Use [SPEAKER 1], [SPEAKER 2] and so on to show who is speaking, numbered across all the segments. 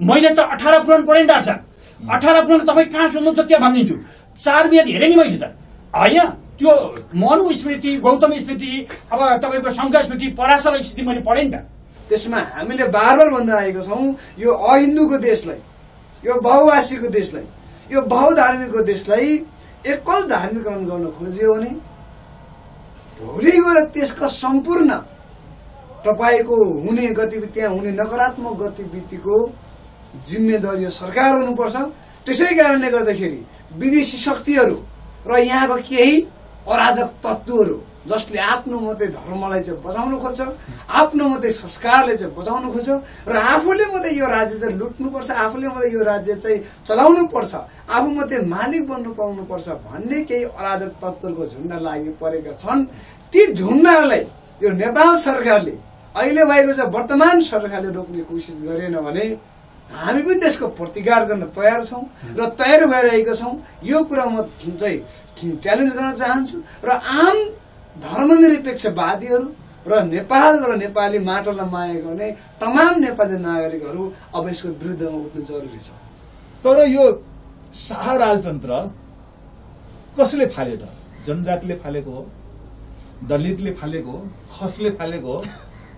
[SPEAKER 1] मैले त 18 पुराण पढेँ डाक्टर साहब, 18 पुराण तपाईँ कहाँ सुन्नुहुन्छ त्यहाँ भनिदिन्छु। 4 वेद हेरेँ नि मैले त होइन, त्यो मनुस्मृति, गौतम स्मृति, अब तपाईँको शङ्कर स्मृति, पराशर स्मृति मैले पढेँ नि त।
[SPEAKER 2] त्यसमा हामीले बार भन्दै आएको छौँ, यो अहिन्दूको देशलाई, यो बहुभाषीको देशलाई, यो बहुधार्मिकको देशलाई एकल धार्मिकरण गर्न खोजियो भने भोलि गएर त्यसका सम्पूर्ण तपाईको हुने गतिविधि, त्यहाँ हुने नकारात्मक गतिविधिको जिम्मेदारी सरकार हुनुपर्छ। त्यसै कारणले गर्दाखेरि विदेशी शक्तिहरू र यहाँको केही अराजक तत्त्वहरू जसले आफ्नो मात्रै धर्मलाई चाहिँ बचाउन खोज्छ, आफ्नो मात्रै संस्कारले चाहिँ बचाउन खोज्छ र आफूले मात्रै यो राज्य चाहिँ लुट्नुपर्छ, आफूले मात्रै यो राज्य चाहिँ चलाउनु पर्छ, आफू मात्रै मालिक बन्नु पाउनुपर्छ भन्ने केही अराजक तत्त्वको झुन्ड लागि परेका छन्। ती झुन्डलाई यो नेपाल सरकारले, अहिले भएको चाहिँ वर्तमान सरकारले रोक्ने कोसिस गरेन भने हामी पनि त्यसको प्रतिकार गर्न तयार छौँ र तयार भइरहेका छौँ। यो कुरा म चाहिँ च्यालेन्ज गर्न चाहन्छु र आम धर्मनिरपेक्षवादीहरू र नेपाल र नेपाली माटोलाई माया गर्ने तमाम नेपाली नागरिकहरू अब यसको विरुद्धमा उठ्नु जरुरी छ।
[SPEAKER 3] तर यो शाह राजतन्त्र कसले फाल्यो त? जनजातिले फालेको हो, दलितले फालेको हो, खसले फालेको हो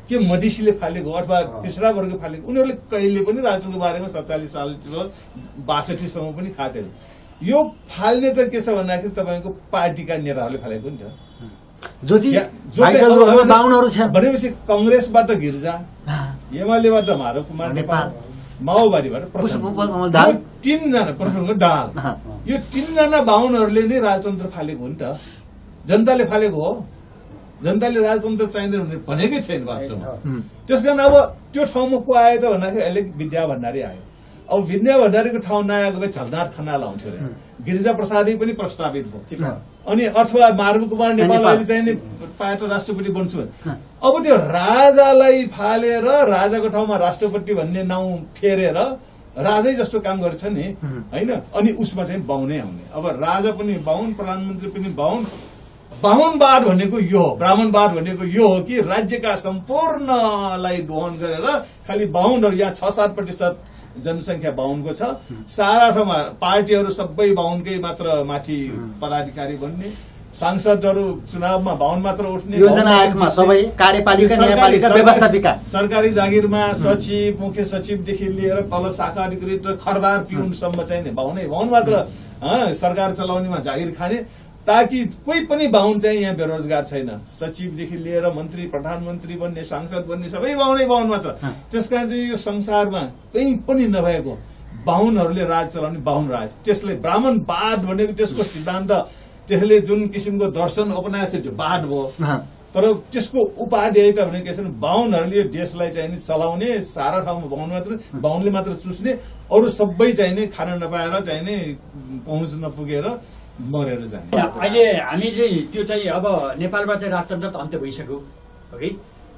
[SPEAKER 3] के मधेसीले फालेको अथवा पिछडा वर्ग फालेको? उनीहरूले कहिले पनि राजतन्त्रको बारेमा 47 सालतिर 62 सम्म पनि थाहा छैन। यो फाल्ने त के छ भन्दाखेरि तपाईँको पार्टीका नेताहरूले फालेको नि त, भनेपछि कङ्ग्रेसबाट गिर्जा, एमालेबाट माधव कुमार नेपाल, माओवादीबाट तीनजना प्रफुल्ल दाहाल, यो तीनजना बाहुनहरूले नै राजतन्त्र फालेको हो नि त। जनताले फालेको हो, जनताले राजतन्त्र चाहिँदैन भनेकै छैन वास्तवमा। त्यसकारण अब त्यो ठाउँमा को आयो त भन्दाखेरि अहिले विद्या भण्डारी आयो। अब विद्या भण्डारीको ठाउँ नआएको भए झलनाथ खनाल आउँथ्यो अरे, गिरिजा प्रसादी पनि प्रस्तावित भयो, अनि अथवा माधव कुमार नेपाल अहिले चाहिँ पाए त राष्ट्रपति बन्छु। अब त्यो राजालाई फालेर राजाको ठाउँमा राष्ट्रपति भन्ने नाउँ फेरेर राजै जस्तो काम गर्छ नि होइन, अनि उसमा चाहिँ बाहुनै आउने। अब राजा पनि बाहुन, प्रधानमन्त्री पनि बाहुन। बाहुनवाद भनेको यो हो, ब्राह्मणवाद भनेको यो हो कि राज्यका सम्पूर्णलाई दोहन गरेर खालि बाहुनहरू, यहाँ 6-7% जनसङ्ख्या बाहुनको छ, सारा ठाउँमा पार्टीहरू सबै बाहुनकै मात्र माथि पदाधिकारी बन्ने, सांसदहरू चुनावमा बाहुन मात्र उठ्ने, सरकारी जागिरमा सचिव, मुख्य सचिवदेखि लिएर तल शाखा अधिकृत र खरदार पिउनसम्म चाहिँ बाहुनै बाहुन मात्र सरकार चलाउनेमा जागिर खाने, ताकि कोही पनि बाहुन चाहिँ यहाँ बेरोजगार छैन। सचिवदेखि लिएर मन्त्री, प्रधानमन्त्री बन्ने, सांसद बन्ने सबै बाहुनै बाहुन मात्र। त्यसकारण चाहिँ यो संसारमा कहीँ पनि नभएको बाहुनहरूले राज चलाउने बाहुन राज, त्यसले ब्राह्मणवाद भनेको त्यसको सिद्धान्त, त्यसले जुन किसिमको दर्शन अपनाएको छ त्यो वाद भयो। तर त्यसको उपाध्याय त भनेको के छ, बाहुनहरूले यो देशलाई चाहिँ नि चलाउने, सारा ठाउँमा बाहुन मात्र, बाहुनले मात्र चुस्ने, अरू सबै चाहिँ नि खान नपाएर चाहिँ नि पहुँच नपुगेर मरेर जाने।
[SPEAKER 1] अहिले हामी चाहिँ त्यो चाहिँ अब नेपालमा चाहिँ राजतन्त्र त अन्त्य भइसक्यो है,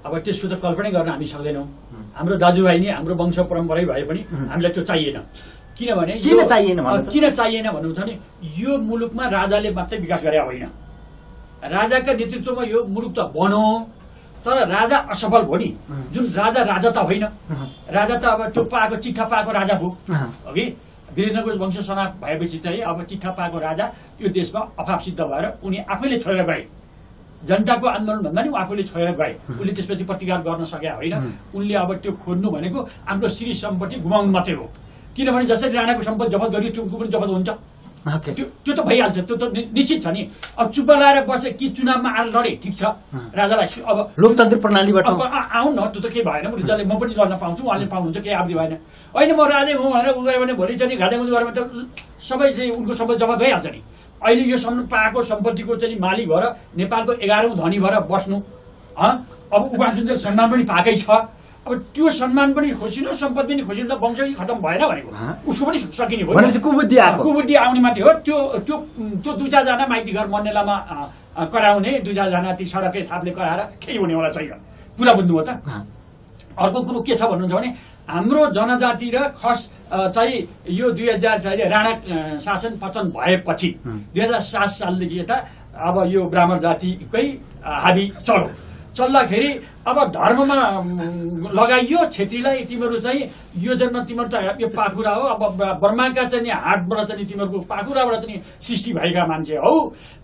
[SPEAKER 1] अब त्यसको त कल्पना गर्न हामी सक्दैनौँ। हाम्रो दाजुभाइ नि हाम्रो वंश परम्परै भए पनि हामीलाई त्यो चाहिएन। किनभने किन चाहिएन भन्नु छ भने यो मुलुकमा राजाले मात्रै विकास गरे होइन, राजाका नेतृत्वमा यो मुलुक त बन्यो, तर राजा असफल भयो नि। जुन राजा त होइन, राजा त अब त्यो पाएको चिठा पाएको राजा भयो अघि वीरेन्द्रको वंश समाप्त भएपछि चाहिँ अब चिठा पाएको राजा यो देशमा अभाव सिद्ध भएर उनी आफैले छोडेर गए। जनताको आन्दोलन भन्दा नि आफूले छोडेर गए, उसले त्यसपछि प्रतिकार गर्न सके होइन। उनले अब त्यो खोज्नु भनेको हाम्रो श्री सम्पत्ति गुमाउनु मात्रै हो। किनभने जसरी राणाको सम्पत्ति जफत गरियो त्यो पनि जफत हुन्छ, त्यो त भइहाल्छ, त्यो त निश्चित छ नि। अब चुप्पा लाएर बसे कि चुनावमा आएर लडे ठिक छ, राजालाई अब
[SPEAKER 4] लोकतान्त्रिक प्रणालीबाट
[SPEAKER 1] आउँ न, त्यो त केही भएन, म पनि लड्न पाउँछु, उहाँले पाउनुहुन्छ, केही आपत्ति भएन। होइन म राजै हुँ भनेर उ गऱ्यो भने भोलि चाहिँ घाँदामुजी गऱ्यो भने त सबै चाहिँ उनको सम्पत्ति जफत भइहाल्छ नि। अहिले यो पाएको सम्पत्तिको चाहिँ मालिक भएर नेपालको 11औं धनी भएर बस्नु, अब उहाँ जुन चाहिँ सम्मान पनि पाएकै छ, अब त्यो सम्मान पनि खोजिनु, सम्पत्ति पनि खोजिनु त वंश खतम भएन भनेको, उसको पनि सकिने भयो। कुबुद्धि आउने मात्रै हो। त्यो त्यो त्यो 2-4 जना माइती घर मन्नेलामा कराउने, 2-4 जना ती सडकै थापले कराएर केही हुनेवाला छैन। कुरा बुझ्नु हो त। अर्को कुरो के छ भन्नुहुन्छ भने हाम्रो जनजाति र खस चाहिँ यो 2000 चाहिँ राणा शासन पतन भएपछि 2007 सालदेखि यता अब यो ब्राह्मण जातिकै हाबी चल्दाखेरि अब धर्ममा लगाइयो छेत्रीलाई तिमीहरू चाहिँ यो जन्म तिमीहरू त यो पाखुरा हो अब ब्रह्माका चाहिँ हातबाट चाहिँ तिमीहरूको पाखुराबाट चाहिँ सृष्टि भएका मान्छे हौ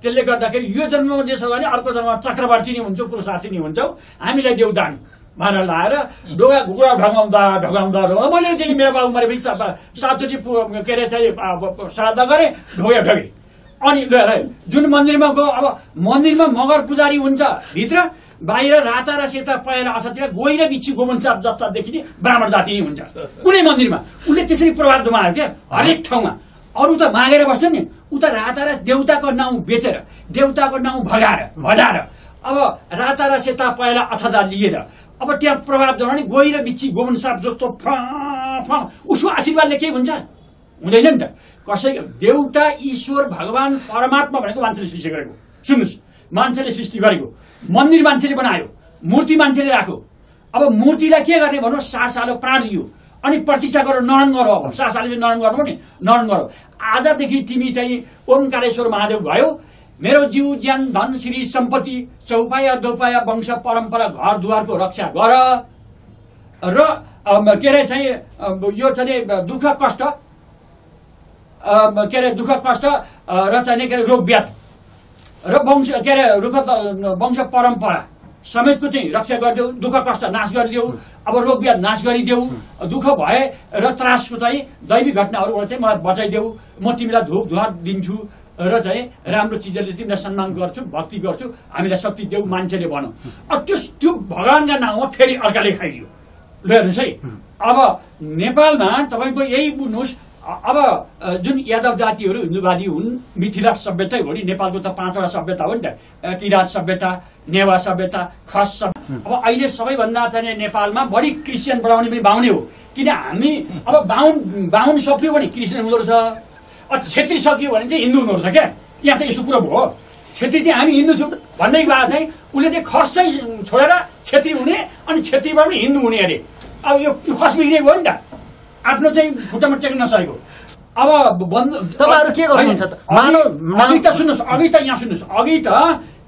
[SPEAKER 1] त्यसले गर्दाखेरि यो जन्ममा जे छ भने अर्को जन्ममा चक्रवर्ती नै हुन्छौ पुरुषार्थी नै हुन्छौ हामीलाई देउदान भनेर लाएर ढोका घुकुरा ढगाउँदा मैले चाहिँ मेरो बाबु मरेपछि 7 चोटि के अरे चाहिँ श्राद्ध गरेँ ढोगे अनि जुन मन्दिरमा गयो अब मन्दिरमा मगर पुजारी हुन्छ भित्र बाहिर राता र सेता पहेँला अछातिर गोही र बिच्छी गोमन साप जस्ता देखिने ब्राह्मण जाति नै हुन्छ कुनै मन्दिरमा उसले त्यसरी प्रभाव जमायो क्या हरेक ठाउँमा अरू त मागेर बस्छन् नि उता राता र देउताको नाउँ बेचेर देउताको नाउँ भजाएर अब राता र सेता पहेँला अछाजा लिएर अब त्यहाँ प्रभाव जमाउने गोही र बिच्छी गोमन साप जस्तो उसको आशीर्वादले के हुन्छ हुँदैन नि त कसै देउता ईश्वर भगवान परमात्मा भनेको मान्छेले सृष्टि गरेको सुन्नुहोस् मान्छेले सृष्टि गरेको मन्दिर मान्छेले बनायो मूर्ति मान्छेले राख्यो अब मूर्तिलाई के गर्ने भन्नु सासालो प्राण लियो अनि प्रतिष्ठा गरेर नरन गरौ अब सासाले नरन गर्नु नि नरन गरौ आजदेखि तिमी चाहिँ ओमकारेश्वर महादेव भयो मेरो जीव ज्यान धन श्री सम्पत्ति चौपाया दोपाया वंश परम्परा घर दुवारको रक्षा गर र के अरे चाहिँ यो चाहिँ दुःख कष्ट के अरे दुःख कष्ट र चाहिँ के अरे रोग व्याध र वंश के अरे वंश परम्परा समेतको चाहिँ रक्षा गरिदेऊ दुःख कष्ट नाश गरिदेऊ अब रोग व्याध नाश गरिदेऊ दुःख भए र त्रासको चाहिँ दैविक घटनाहरूबाट चाहिँ मलाई बचाइदेऊ म तिमीलाई धूप धुवा दिन्छु र चाहिँ राम्रो चिजले तिमीलाई सम्मान गर्छु भक्ति गर्छु हामीलाई शक्ति देऊ मान्छेले भनौँ त्यो भगवानका नाउँमा फेरि अर्काले खाइदियो ल हेर्नुहोस् है अब नेपालमा तपाईँको यही बुझ्नुहोस् अब जुन यादव जातिहरू हिन्दूवादी हुन् मिथिला सभ्यता हो नि नेपालको त 5वटा सभ्यता हो नि त किराँत सभ्यता नेवा सभ्यता खस सभ्यता अब अहिले सबैभन्दा चाहिँ नेपालमा बढी क्रिस्चियन बनाउने पनि बाहुनै हो किन हामी अब बाहुन सकियो भने क्रिस्चियन हुँदो रहेछ छेत्री सकियो भने चाहिँ हिन्दू हुँदो रहेछ क्या यहाँ चाहिँ यस्तो कुरो भयो छेत्री चाहिँ हामी हिन्दू छौँ भन्दै भए चाहिँ उसले चाहिँ खस चाहिँ छोडेर छेत्री हुने अनि छेत्रीबाट पनि हिन्दू हुने अरे अब यो खस बिग्रेको हो नि त आफ्नो चाहिँ खुट्टामा टेक्न नसकेको अब
[SPEAKER 4] तपाईहरु के गर्नुहुन्छ त
[SPEAKER 1] अघि त सुन्नुहोस् अघि त यहाँ सुन्नुहोस् अघि त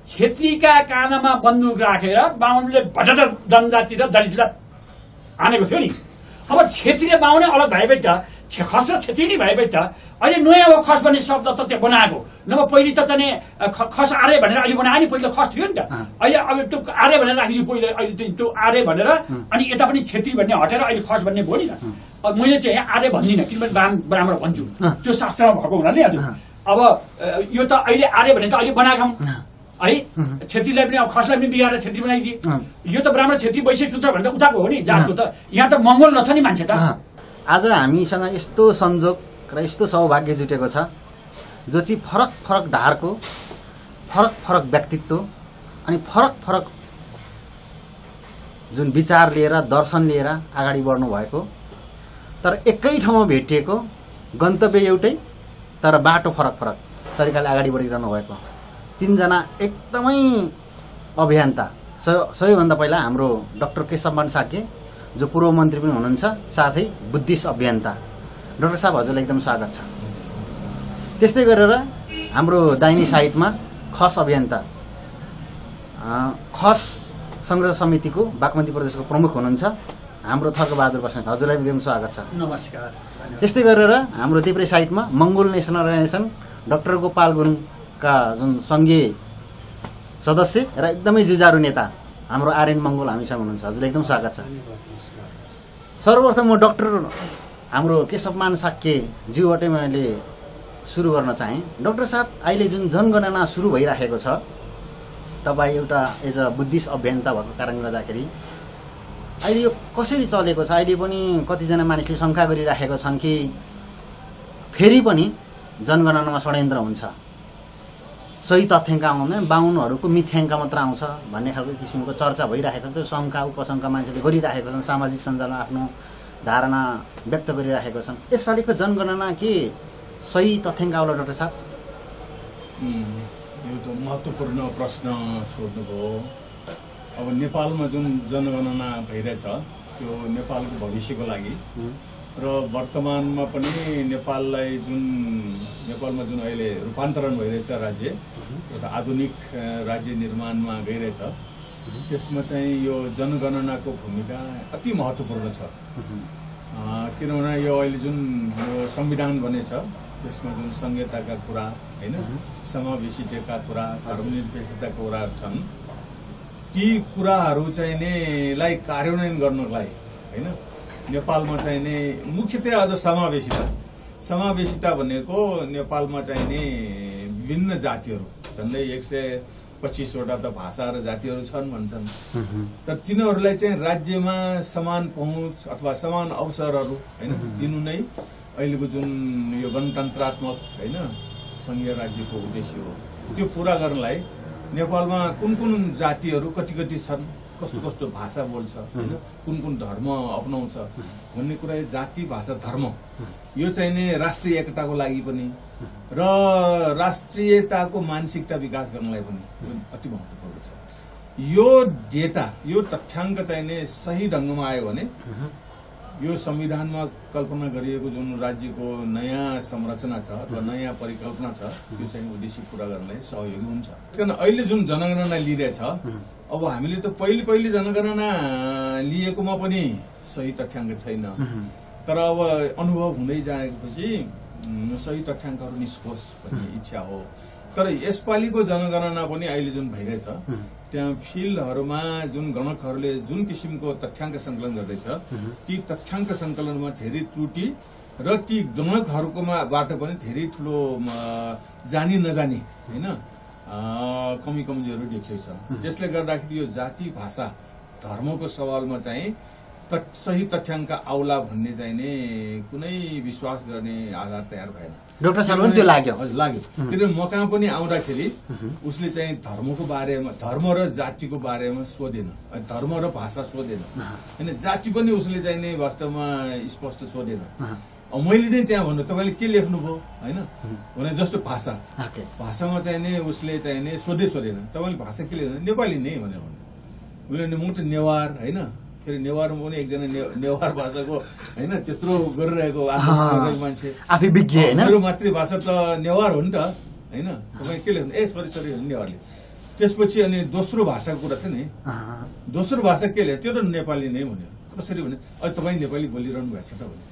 [SPEAKER 1] छेत्रीका कानमा बन्दुक राखेर बाहुनले भटट जनजाति र दलितलाई हानेको थियो नि अब छेत्री र बाहुन अलग भएपछि त खस र छेत्री नै भएपछि त अहिले नयाँ हो खस भन्ने शब्द त त्यो बनाएको नभए पहिले त चाहिँ खस आर्य भनेर अहिले बनायो नि पहिले खस थियो नि त अहिले अब त्यो आर्य भनेर राखिदियो पहिले अहिले त्यो आर्य भनेर अनि यता पनि छेत्री भन्ने हटेर अहिले खस भन्ने भयो नि त मैले चाहिँ आर्य भन्दिनँ किनभने ब्राह्मण भन्छु त्यो शास्त्रमा भएको हुनाले अब यो त अहिले आर्य भने त अहिले बनाएको है छेत्रीलाई पनि अब खसलाई पनि बिगारेर छेत्री बनाइदिए यो त ब्राह्मण छेत्री वैश्य सूत्र भन्दा उताको हो नि जातको त यहाँ त मङ्गोल नछ नि मान्छे त
[SPEAKER 4] आज हामीसँग यस्तो संजोग र यस्तो सौभाग्य जुटेको छ जो चाहिँ फरक फरक धारको फरक फरक व्यक्तित्व अनि फरक फरक जुन विचार लिएर दर्शन लिएर अगाडि बढ्नु भएको तर एकै ठाउँमा भेटिएको गन्तव्य एउटै तर बाटो फरक फरक तरिकाले अगाडि बढिरहनु भएको तीनजना एकदमै अभियन्ता सबैभन्दा पहिला हाम्रो डाक्टर केशवमान साके जो पूर्व मन्त्री पनि हुनुहुन्छ साथै बुद्धिस्ट अभियन्ता डाक्टर साहब हजुरलाई एकदम स्वागत छ त्यस्तै गरेर हाम्रो दाहिने साइडमा खस अभियन्ता खस संघर्ष समितिको बागमती प्रदेशको प्रमुख हुनुहुन्छ हाम्रो थर्कबहादुर बस्नेत हजुरलाई एकदम स्वागत छ
[SPEAKER 1] नमस्कार
[SPEAKER 4] त्यस्तै गरेर हाम्रो देब्रे साइडमा मङ्गोल नेसनल अर्गनाइजेसन डाक्टर गोपाल गुरुङका जुन सङ्घीय सदस्य र एकदमै जुझारु नेता हाम्रो आर्यन मङ्गोल हामीसँग हुनुहुन्छ हजुरलाई एकदम स्वागत छ सर्वप्रथम म डाक्टर हाम्रो केशवमान साक्य ज्यूबाटै मैले सुरु गर्न चाहेँ डाक्टर साहब अहिले जुन जनगणना सुरु भइराखेको छ तपाईँ एउटा एज अ बुद्धिस्ट अभियन्ता भएको कारणले गर्दाखेरि अहिले यो कसरी चलेको छ अहिले पनि कतिजना मानिसले शङ्का गरिराखेका छन् कि फेरि पनि जनगणनामा षड्यन्त्र हुन्छ सही तथ्याङ्क आउँदैन बाहुनहरूको मिथ्याङ्क मात्र आउँछ भन्ने खालको किसिमको चर्चा भइरहेको छ शङ्का उपशङ्का मान्छेले गरिराखेका छन् सामाजिक सञ्जालमा आफ्नो धारणा व्यक्त गरिराखेका छन् यसपालिको जनगणना के सही तथ्याङ्क आउला डाक्टर साहब
[SPEAKER 3] यो त महत्त्वपूर्ण प्रश्न सोध्नुभयो अब नेपालमा जुन जनगणना भइरहेछ त्यो नेपालको भविष्यको लागि र वर्तमानमा पनि नेपालमा जुन अहिले रूपान्तरण भइरहेछ राज्य एउटा आधुनिक राज्य निर्माणमा गइरहेछ त्यसमा चाहिँ यो जनगणनाको भूमिका अति महत्त्वपूर्ण छ। किनभने यो अहिले जुन यो संविधान बनेछ त्यसमा जुन संहिताका कुरा हैन, समावेशिताका कुरा, धर्मनिरपेक्षताका कुराहरू छन्, ती कुराहरू चाहिँ नि लाई कार्यान्वयन गर्नलाई हैन नेपालमा चाहिँ नि मुख्यतया अझ समावेशिता भनेको नेपालमा चाहिँ नि विभिन्न जातिहरू झन्डै 125वटा त भाषा र जातिहरू छन् भन्छन्, तर तिनीहरूलाई चाहिँ राज्यमा समान पहुँच अथवा समान अवसरहरू हैन दिनु नै अहिलेको जुन यो गणतन्त्रात्मक हैन संघीय राज्यको उद्देश्य हो। त्यो पूरा गर्नलाई नेपालमा कुन कुन जातिहरू कति छन्, कस्तो भाषा बोल्छ हैन, कुन धर्म अपनाउँछ भन्ने कुरा जाति भाषा धर्म यो चाहिँ नि राष्ट्रिय एकताको लागि पनि र राष्ट्रियताको मानसिकता विकास गर्नलाई पनि अति महत्त्वपूर्ण छ। यो डेटा यो तथ्याङ्क चाहिँ नि सही ढङ्गमा आयो भने यो संविधानमा कल्पना गरिएको जुन राज्यको नयाँ संरचना छ अथवा नयाँ परिकल्पना छ त्यो चाहिँ उद्देश्य पूरा गर्नलाई सहयोगी हुन्छ। किन अहिले जुन जनगणना लिइरहेछ, अब हामीले त पहिले जनगणना लिएकोमा पनि सही तथ्याङ्क छैन, तर अब अनुभव हुँदै जाएपछि सही तथ्याङ्कहरू निस्कोस् भन्ने इच्छा हो। तर यसपालिको जनगणना पनि अहिले जुन भइरहेछ त्यहाँ फिल्डहरूमा जुन गणकहरूले जुन किसिमको तथ्याङ्क सङ्कलन गर्दैछ ती तथ्याङ्क सङ्कलनमा धेरै त्रुटि र ती गणकहरूकोबाट पनि धेरै ठुलो जानी नजानी हैन कमी कमजोरी देखिएको छ। त्यसले गर्दाखेरि यो जाति भाषा धर्मको सवालमा चाहिँ सही तथ्याङ्क आउला भन्ने चाहिँ नि कुनै विश्वास गर्ने आधार तयार भएन।
[SPEAKER 4] डाक्टर साहब त्यो लाग्यो
[SPEAKER 3] किनभने म कहाँ पनि आउँदाखेरि उसले चाहिँ धर्मको बारेमा, धर्म र जातिको बारेमा सोधेन, धर्म र भाषा सोधेन हैन, जाति पनि उसले चाहिँ नि वास्तवमा स्पष्ट सोधेन। मैले नै त्यहाँ भन्नु तपाईँले के लेख्नुभयो हैन भने जस्तो भाषामा चाहिँ नि उसले चाहिँ नि सोधेन, तपाईँले भाषा के लेख्नु, नेपाली नै भनेर भन्नु। उसले म त नेवार हैन, फेरि नेवारमा पनि एकजना नेवार भाषाको हैन त्यत्रो गरिरहेको मान्छे
[SPEAKER 4] आफै विज्ञ हैन,
[SPEAKER 3] मेरो मातृभाषा त नेवार हो नि त हैन, तपाईँ के लेख्नु, ए सरी नेवारले। त्यसपछि अनि दोस्रो भाषाको कुरा छ नि, दोस्रो भाषा के लेख्यो, त्यो त नेपाली नै भन्यो। कसरी भने अहिले तपाईँ नेपाली बोलिरहनु भएको छ त भने,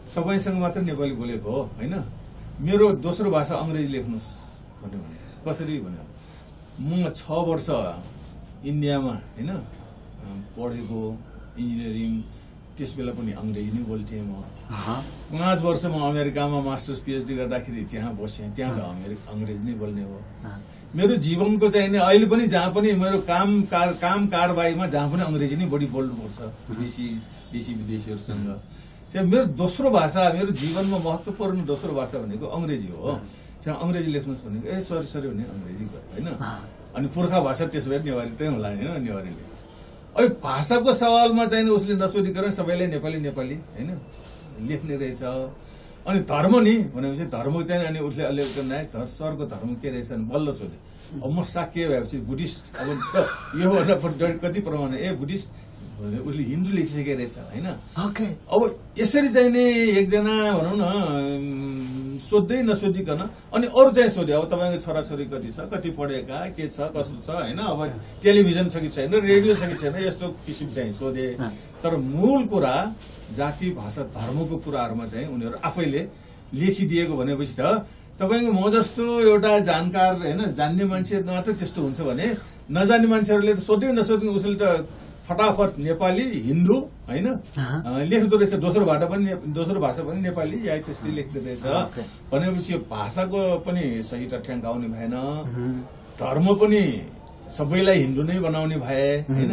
[SPEAKER 3] तपाईँसँग मात्र नेपाली बोलेको हो हैन, मेरो दोस्रो भाषा अङ्ग्रेजी लेख्नुहोस् भन्यो भने कसरी भन्यो। म 6 वर्ष इन्डियामा हैन पढेको, इन्जिनियरिङ त्यस बेला पनि अङ्ग्रेजी नै बोल्थेँ म। 5 वर्ष म अमेरिकामा मास्टर्स पिएचडी गर्दाखेरि त्यहाँ बसेँ, त्यहाँ त अङ्ग्रेजी नै बोल्ने हो। मेरो जीवनको चाहिँ नि अहिले पनि जहाँ पनि मेरो काम कारबाहीमा जहाँ पनि अङ्ग्रेजी नै बढी बोल्नुपर्छ विदेशीहरूसँग। त्यहाँ मेरो दोस्रो भाषा, मेरो जीवनमा महत्त्वपूर्ण दोस्रो भाषा भनेको अङ्ग्रेजी हो। त्यहाँ अङ्ग्रेजी लेख्नुहोस् भनेको ए सरी भने अङ्ग्रेजी गर्यो होइन। अनि पुर्खा भाषा त्यसो भए नेवारी चाहिँ होला होइन, नेवारीले। अहिले भाषाको सवालमा चाहिँ उसले नसोधिकन सबैलाई नेपाली होइन लेख्ने रहेछ। अनि धर्म नि भनेपछि धर्म चाहिँ अनि उसले अहिले सरको धर्म के रहेछ भने बल्ल सोधे। अब म साक्य भएपछि बुद्धिस्ट अब यो कति प्रमाण बुद्धिस्ट उसले हिन्दू लेखिसकेको रहेछ होइन। अब यसरी चाहिँ नि एकजना भनौँ न सोध्दै नसोधिकन अनि अरू चाहिँ सोध्यो, अब तपाईँको छोराछोरी कति छ, कति पढेका, के छ, कसो छ होइन, अब टेलिभिजन छ कि छैन, रेडियो छ कि छैन, यस्तो किसिम चाहिँ सोधे। तर मूल कुरा जाति भाषा धर्मको कुराहरूमा चाहिँ उनीहरू आफैले लेखिदिएको भनेपछि त तपाईँको म जस्तो एउटा जानकार होइन जान्ने मान्छे मात्र त्यस्तो हुन्छ भने नजान्ने मान्छेहरूले सोध्दै नसोध्ने उसले त फटाफट नेपाली हिन्दू होइन लेख्दो रहेछ, दोस्रो भाषा पनि नेपाली या त्यस्तै लेख्दो रहेछ भनेपछि भाषाको पनि सही तथ्याङ्क आउने भएन, धर्म पनि सबैलाई हिन्दू नै बनाउने भए होइन।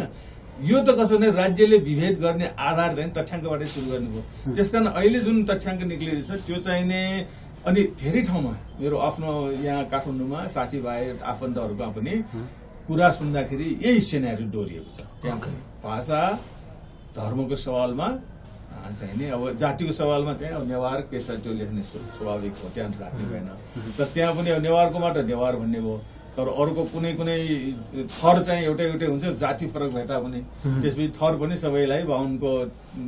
[SPEAKER 3] यो त कसो भने राज्यले विभेद गर्ने आधार चाहिँ तथ्याङ्कबाटै सुरु गर्नुभयो। त्यसकारण अहिले जुन तथ्याङ्क निक्लिँदैछ त्यो चाहिँ नि अनि धेरै ठाउँमा मेरो आफ्नो यहाँ काठमाडौँमा साथीभाइ आफन्तहरूका पनि कुरा सुन्दाखेरि यही सिनेरियो दोहोरिएको छ। त्यहाँ पनि भाषा धर्मको सवालमा चाहिँ नि अब जातिको सवालमा चाहिँ अब नेवार के छ त्यो लेख्ने स्वाभाविक हो, त्यहाँ राख्ने भएन। तर त्यहाँ पनि अब नेवारको मात्र नेवार भन्ने भयो, तर अरूको कुनै थर चाहिँ एउटै हुन्छ, जाति फरक भए तापनि त्यसपछि थर पनि सबैलाई बाहुनको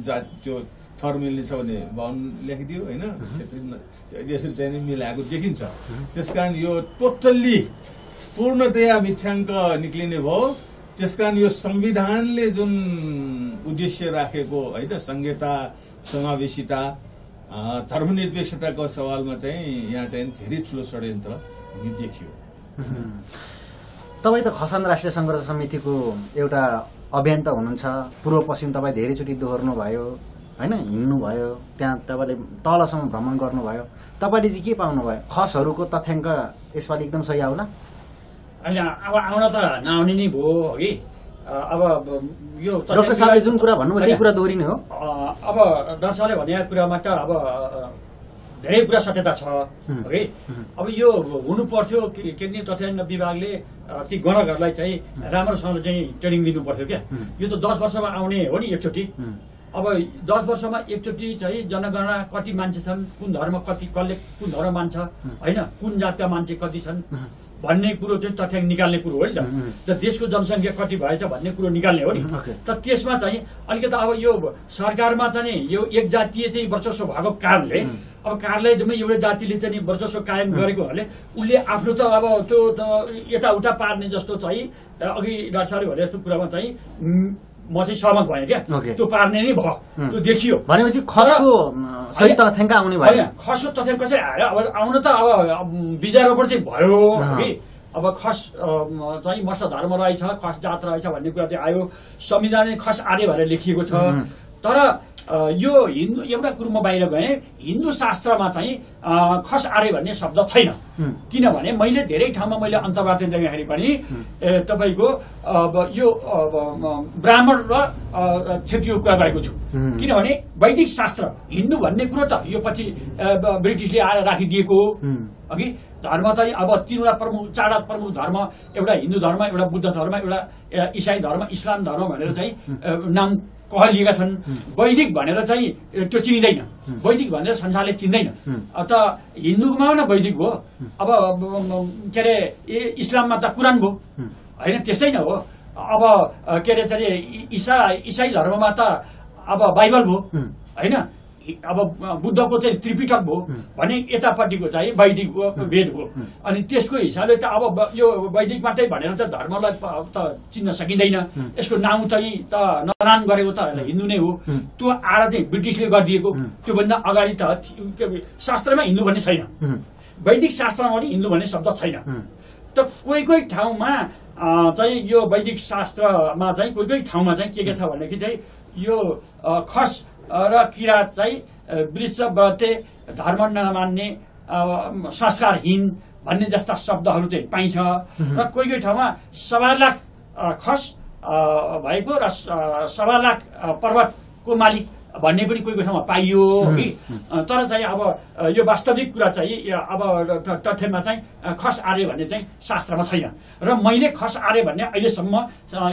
[SPEAKER 3] जात त्यो थर मिल्ने छ भने बाहुन लेखिदियो होइन, क्षेत्री यसरी चाहिँ मिलाएको देखिन्छ। त्यसकारण यो टोटल्ली पूर्णतया मिथ्याङ्क निक्लिने भयो। त्यसकारण यो संविधानले जुन उद्देश्य राखेको होइन संहिता समावेशिता धर्मनिरपेक्षताको सवालमा चाहिँ यहाँ चाहिँ धेरै ठुलो षड्यन्त्र हुने देखियो।
[SPEAKER 4] तपाईँ त खसान राष्ट्रिय संघर्ष समितिको एउटा अभियन्ता हुनुहुन्छ, पूर्व पश्चिम तपाईँ धेरैचोटि दोहोर्नु भयो होइन, हिँड्नुभयो, त्यहाँ तपाईँले तलसम्म भ्रमण गर्नुभयो, तपाईँले चाहिँ के पाउनुभयो? खसहरूको तथ्याङ्क यसपालि एकदम सही आउला?
[SPEAKER 1] होइन, अब आउन त नआउने नै भयो कि। अब यो
[SPEAKER 4] डाक्टर साहबले जुन कुरा भन्नुभयो त्यही कुरा दोहोरिने हो।
[SPEAKER 1] अब दर्शकले भनेको कुरामा त अब धेरै कुरा सत्यता छ है। अब यो हुनु पर्थ्यो, केन्द्रीय तथ्याङ्क विभागले ती गणकहरूलाई चाहिँ राम्रोसँगले चाहिँ ट्रेनिङ दिनु पर्थ्यो क्या। यो त 10 वर्षमा आउने हो नि एकचोटि। अब 10 वर्षमा एकचोटि चाहिँ जनगणना कति मान्छे छन्, कुन धर्म कति, कसले कुन धर्म मान्छ होइन, कुन जातका मान्छे कति छन् भन्ने कुरो चाहिँ तथ्याङ्क निकाल्ने कुरो हो नि त। देशको जनसङ्ख्या कति भएछ भन्ने कुरो निकाल्ने हो नि त। त्यसमा चाहिँ अलिकति अब यो सरकारमा चाहिँ यो एक जातीय चाहिँ वर्चस्व भएको कारणले अब कार्यालयमै एउटा जातिले चाहिँ वर्चस्व कायम गरेको हुनाले उसले आफ्नो त अब त्यो यताउता पार्ने जस्तो चाहिँ अघि डाक्टर साहबले भने जस्तो कुरामा चाहिँ म चाहिँ सहमत भएँ क्या। त्यो पार्ने नै भयो, त्यो देखियो।
[SPEAKER 4] भनेपछि खसको सही तथ्याङ्क आउने भयो।
[SPEAKER 1] खसको तथ्याङ्क कसरी आयो? अब आउन त अब बिजारोपण चाहिँ भयो कि। अब खस चाहिँ मस्ट धर्म रहेछ, खस जात रहेछ भन्ने कुरा चाहिँ आयो। संविधानले खस आर्य भनेर लेखिएको छ। तर यो हिन्दू एउटा कुरोमा बाहिर गएँ, हिन्दू शास्त्रमा चाहिँ खस आर्य भन्ने शब्द छैन। किनभने मैले धेरै ठाउँमा मैले अन्तर्वार्ता देख्दाखेरि पनि तपाईँको यो ब्राह्मण र क्षेत्रीय कुरा गरेको छु। किनभने वैदिक शास्त्र हिन्दू भन्ने कुरो त यो पछि ब्रिटिसले आएर राखिदिएको अघि धर्म चाहिँ अब 3वटा प्रमुख 4वटा प्रमुख धर्म, एउटा हिन्दू धर्म, एउटा बुद्ध धर्म, एउटा इसाई धर्म, इस्लाम धर्म भनेर चाहिँ नाम कहलिएका छन्। वैदिक भनेर चाहिँ त्यो चिनिँदैन, वैदिक भनेर संसारले चिन्दैन। त हिन्दूमा न वैदिक हो, अब के अरे इस्लाममा त कुरान भयो होइन, त्यस्तै नै हो। अब के अरे इसाई धर्ममा त अब बाइबल भयो होइन, अब बुद्धको चाहिँ त्रिपिटक भयो भने यतापट्टिको चाहिँ वैदिक वेद भयो। अनि त्यसको हिसाबले त अब यो वैदिक मात्रै भनेर त धर्मलाई त चिन्न सकिँदैन। यसको नाउँ चाहिँ त नरान गरेको त हिन्दू नै हो। त्यो आएर चाहिँ ब्रिटिसले गरिदिएको। त्योभन्दा अगाडि त शास्त्रमा हिन्दू भन्ने छैन, वैदिक शास्त्रमा पनि हिन्दू भन्ने शब्द छैन। त कोही कोही ठाउँमा चाहिँ यो वैदिक शास्त्रमा चाहिँ कोही ठाउँमा चाहिँ के छ भनेदेखि चाहिँ यो खस र किरात चाहिँ वृक्ष व्रते धर्म नमान्ने संस्कारहीन भन्ने जस्ता शब्दहरू चाहिँ पाइन्छ। र कोही ठाउँमा 1.25 लाख खस भएको र 1.25 लाख पर्वतको मालिक भन्ने पनि कोही ठाउँमा पाइयो कि। तर चाहिँ अब यो वास्तविक कुरा चाहिँ अब तथ्यमा चाहिँ खस आर्य भन्ने चाहिँ शास्त्रमा छैन। र मैले खस आर्य भन्ने अहिलेसम्म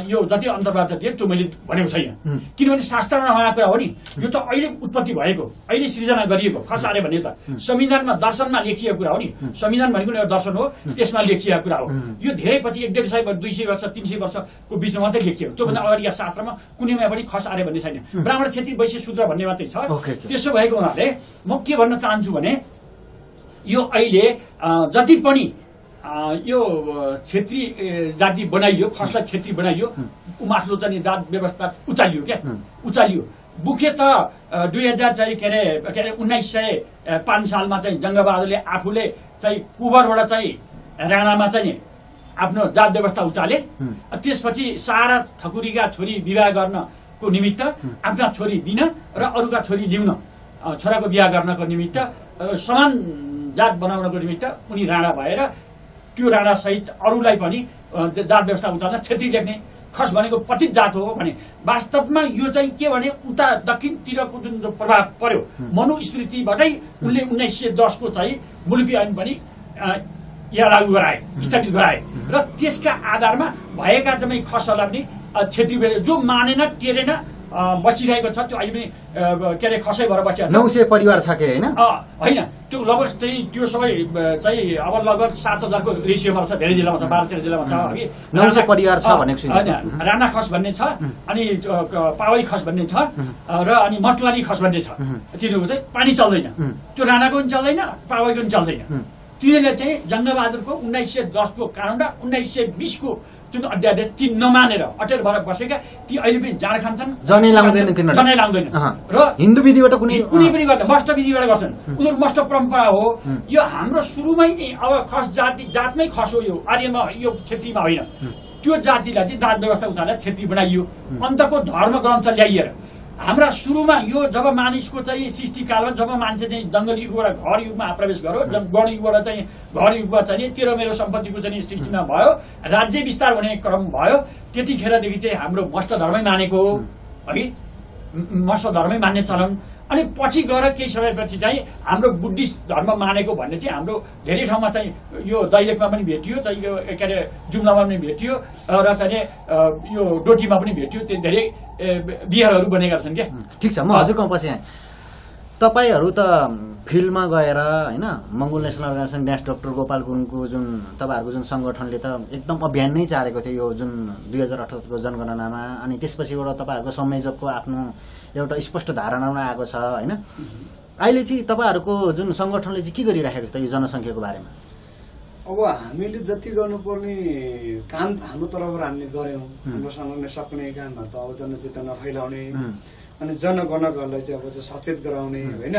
[SPEAKER 1] यो जति अन्तर्वार्ता दिएँ त्यो मैले भनेको छैन। किनभने शास्त्रमा नभएको कुरा हो नि, यो त अहिले उत्पत्ति भएको, अहिले सृजना गरिएको खस आर्य भन्ने त संविधानमा दर्शनमा लेखिएको कुरा हो नि। संविधान भनेको एउटा दर्शन हो, त्यसमा लेखिएको कुरा हो। यो धेरै पछि 150 200 वर्ष 300 वर्षको बिचमा मात्रै लेखिएको। त्योभन्दा अगाडि यहाँ शास्त्रमा कुनैमा पनि खस आर्य भन्ने छैन। ब्राह्मण क्षेत्री वैश्य शूद्र भन्ने मात्रै छ। त्यसो भएको हुनाले म के भन्न चाहन्छु भने यो अहिले जति पनि यो क्षेत्री जाति बनाइयो, खसलाई क्षेत्री बनाइयो, माथिल्लो चाहिँ जात व्यवस्था उचालियो क्या, उचालियो। मुख्य त 2000 चाहिँ के अरे 1905 सालमा चाहिँ जङ्गबहादुरले आफूले चाहिँ कुबरबाट चाहिँ राणामा चाहिँ आफ्नो जात व्यवस्था उचाले। त्यसपछि सारा ठकुरीका छोरी विवाह गर्नको निमित्त आफ्ना छोरी दिन र अरूका छोरी ल्याउन, छोराको बिहा गर्नको निमित्त समान जात बनाउनको निमित्त उनी राणा भएर त्यो राणा सहित अरूलाई पनि जात व्यवस्था उचाल्न क्षेत्री लेख्ने। खस भनेको पतित जात हो भने वास्तवमा यो चाहिँ के भने उता दक्षिणतिरको जुन प्रभाव पर्यो मनुस्मृतिबाटै उनले 1910 को चाहिँ मुलुकी ऐन पनि यहाँ लागू गराए, स्थगित गराए। र त्यसका आधारमा भएका चाहिँ खसहरूलाई पनि क्षेत्री जो मानेन टेरेन बसिरहेको छ, त्यो अहिले पनि के अरे खसै भएर बसिरहेको छ।
[SPEAKER 4] 900 परिवार छ के होइन?
[SPEAKER 1] होइन, त्यो लगभग त्यो सबै चाहिँ अब लगभग 7000 को रेसियोमा छ। धेरै जिल्लामा छ, 12-13 जिल्लामा छ।
[SPEAKER 4] 900 परिवार छ भनेको छु।
[SPEAKER 1] होइन, राणा खस भन्ने छ, अनि पावई खस भन्ने छ, र अनि मतवाली खस भन्ने छ। तिनीहरूको चाहिँ पानी चल्दैन, त्यो राणाको पनि चल्दैन, पावईको पनि चल्दैन। तिनीहरूले चाहिँ जङ्गबहादुरको 1910 को कानुन र 1920 को जुन अध्यादेश ती नमानेर अटेर भएर बसेका ती अहिले पनि जाँड खान्छन्,
[SPEAKER 4] जनै लाउँदैन तिनीहरू,
[SPEAKER 1] जनै लाउँदैन र
[SPEAKER 4] हिन्दू विधिबाट कुनै
[SPEAKER 1] पनि गर्दैन, मस्ट विधिबाट गर्छन्। उनीहरू मस्ट परम्परा हो। यो हाम्रो सुरुमै नै अब खस जातमै खस हो, यो आर्यमा यो क्षेत्रीमा होइन। त्यो जातिलाई चाहिँ जात व्यवस्था उठाएर क्षेत्री बनाइयो, अन्तको धर्म ग्रन्थ ल्याइएर। हाम्रा सुरुमा यो जब मानिसको चाहिँ सृष्टिकालमा जब मान्छे चाहिँ जङ्गल युगबाट घर युगमा प्रवेश गर्यो, गण युगबाट चाहिँ घर युगमा चाहिँ तेरो मेरो सम्पत्तिको चाहिँ सृष्टिमा भयो, राज्य विस्तार हुने क्रम भयो, त्यतिखेरदेखि चाहिँ हाम्रो मस्ट धर्मै मानेको हो है, मस्ट धर्मै मान्ने चलन। अनि पछि गएर केही समयपछि चाहिँ हाम्रो बुद्धिस्ट धर्म मानेको भन्ने चाहिँ हाम्रो धेरै ठाउँमा चाहिँ यो दैलेखमा पनि भेटियो, चाहिँ यो के अरे जुम्लामा पनि भेटियो र चाहिँ यो डोटीमा पनि भेटियो। त्यो धेरै बिहारहरू बनेका छन् क्या।
[SPEAKER 4] ठिक छ, म हजुरको पछि आएँ। तपाईँहरू त फिल्डमा गएर होइन Mongol national organisation dash doctor Gopal गुरुङको जुन तपाईँहरूको जुन सङ्गठनले त एकदम अभियान नै चालेको थियो यो जुन 2078को जनगणनामा, अनि त्यसपछिबाट तपाईँहरूको संयोजकको आफ्नो एउटा स्पष्ट धारणा आएको छ होइन। अहिले चाहिँ तपाईँहरूको जुन सङ्गठनले चाहिँ के गरिराखेको छ त यो जनसङ्ख्याको बारेमा?
[SPEAKER 2] अब हामीले जति गर्नुपर्ने काम त हाम्रो तर्फबाट हामीले गऱ्यौँ। हाम्रो सङ्गठनले सक्ने कामहरू त अब जनचेतना फैलाउने अनि जनगणकहरूलाई चाहिँ अब चाहिँ सचेत गराउने होइन,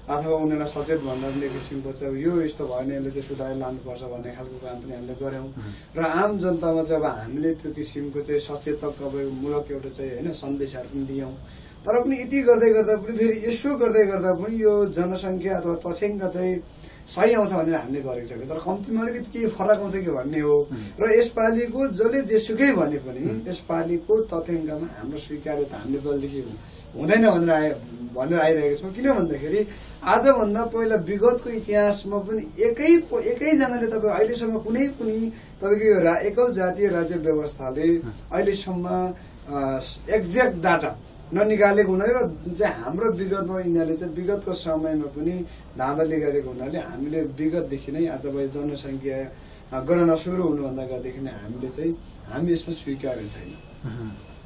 [SPEAKER 2] अथवा उनीहरूलाई सचेत भन्दा पनि किसिमको चाहिँ यो यस्तो भएन, यसले चाहिँ सुधार लानुपर्छ भन्ने खालको काम पनि हामीले गऱ्यौँ। र आम जनतामा चाहिँ अब हामीले त्यो किसिमको चाहिँ सचेतक अब मूलक एउटा चाहिँ होइन सन्देशहरू पनि दियौँ। तर पनि यति गर्दै गर्दा पनि फेरि यसो गर्दै गर्दा पनि यो जनसङ्ख्या अथवा तथ्याङ्क चाहिँ सही आउँछ भनेर हामीले गरेको छैन, तर कम्तीमा अलिकति केही फरक आउँछ कि भन्ने हो। र यसपालिको जसले जेसुकै भने पनि यसपालिको तथ्याङ्कमा हाम्रो स्वीकार्यता हामीले कहिलेदेखि हुँदैन भनेर आइरहेको छौँ। किन भन्दाखेरि आजभन्दा पहिला विगतको इतिहासमा पनि एकैजनाले तपाईँ अहिलेसम्म कुनै पनि तपाईँको यो एकल जातीय राज्य व्यवस्थाले अहिलेसम्म एक्ज्याक्ट डाटा ननिकालेको हुनाले र चाहिँ हाम्रो विगतमा यिनीहरूले चाहिँ विगतको समयमा पनि धाँधली गरेको हुनाले हामीले विगतदेखि नै अथवा जनसङ्ख्या गणना सुरु हुनुभन्दा अगाडिदेखि नै हामी यसमा स्वीकार्य छैन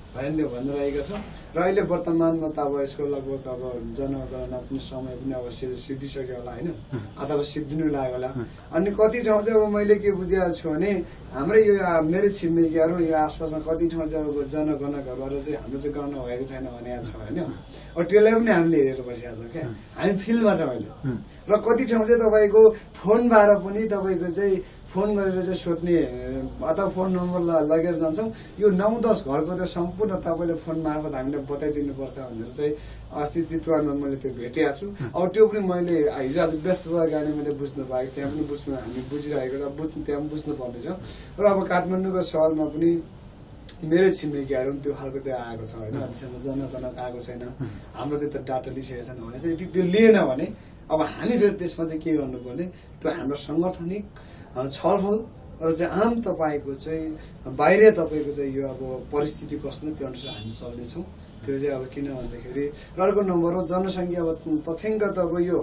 [SPEAKER 2] भनेर आएका छौँ। र अहिले वर्तमानमा त अब यसको लगभग अब जनगणना पनि समय पनि अब सिद्धिसक्यो होला होइन, अथवा सिद्धिनु लाग्यो होला। अनि कति ठाउँ चाहिँ अब मैले के बुझेको छु भने हाम्रै यो मेरो छिमेकीहरू यो आसपासमा कति ठाउँ चाहिँ अब जनगणकहरूबाट चाहिँ हाम्रो चाहिँ गणना भएको छैन भनेको छ होइन। अब त्यसलाई पनि हामीले हेरेर बसेका छौँ क्या, हामी फिल्डमा छौँ अहिले। र कति ठाउँ चाहिँ तपाईँको फोनबाट पनि तपाईँको चाहिँ फोन गरेर चाहिँ सोध्ने अथवा फोन नम्बर लगेर जान्छौँ, यो 9-10 घरको त्यो सम्पूर्ण तपाईँले फोन मार्फत हामीले बताइदिनुपर्छ भनेर चाहिँ अस्ति चितवनमा मैले त्यो भेटेको छु। अब त्यो पनि मैले हिजो आज व्यस्तता गाडी मैले बुझ्नु पाएको, त्यहाँ पनि हामी बुझिरहेको त्यहाँ पनि बुझ्नुपर्ने छ। र अब काठमाडौँको सहरमा पनि मेरो छिमेकीहरू पनि त्यो खालको चाहिँ आएको छ होइन, अहिलेसम्म जनगणक आएको छैन, हाम्रो चाहिँ त डाटा लिइसकेको छैन भने चाहिँ यदि त्यो लिएन भने अब हामी फेरि त्यसमा चाहिँ के गर्नुपर्ने, त्यो हाम्रो साङ्गठनिक छलफल र चाहिँ आम तपाईँको चाहिँ बाहिर तपाईँको चाहिँ यो अब परिस्थिति कस्तो त्यो अनुसार हामी चल्नेछौँ। त्यो चाहिँ अब किन भन्दाखेरि र अर्को नम्बर हो जनसङ्ख्या अब तथ्याङ्क त अब यो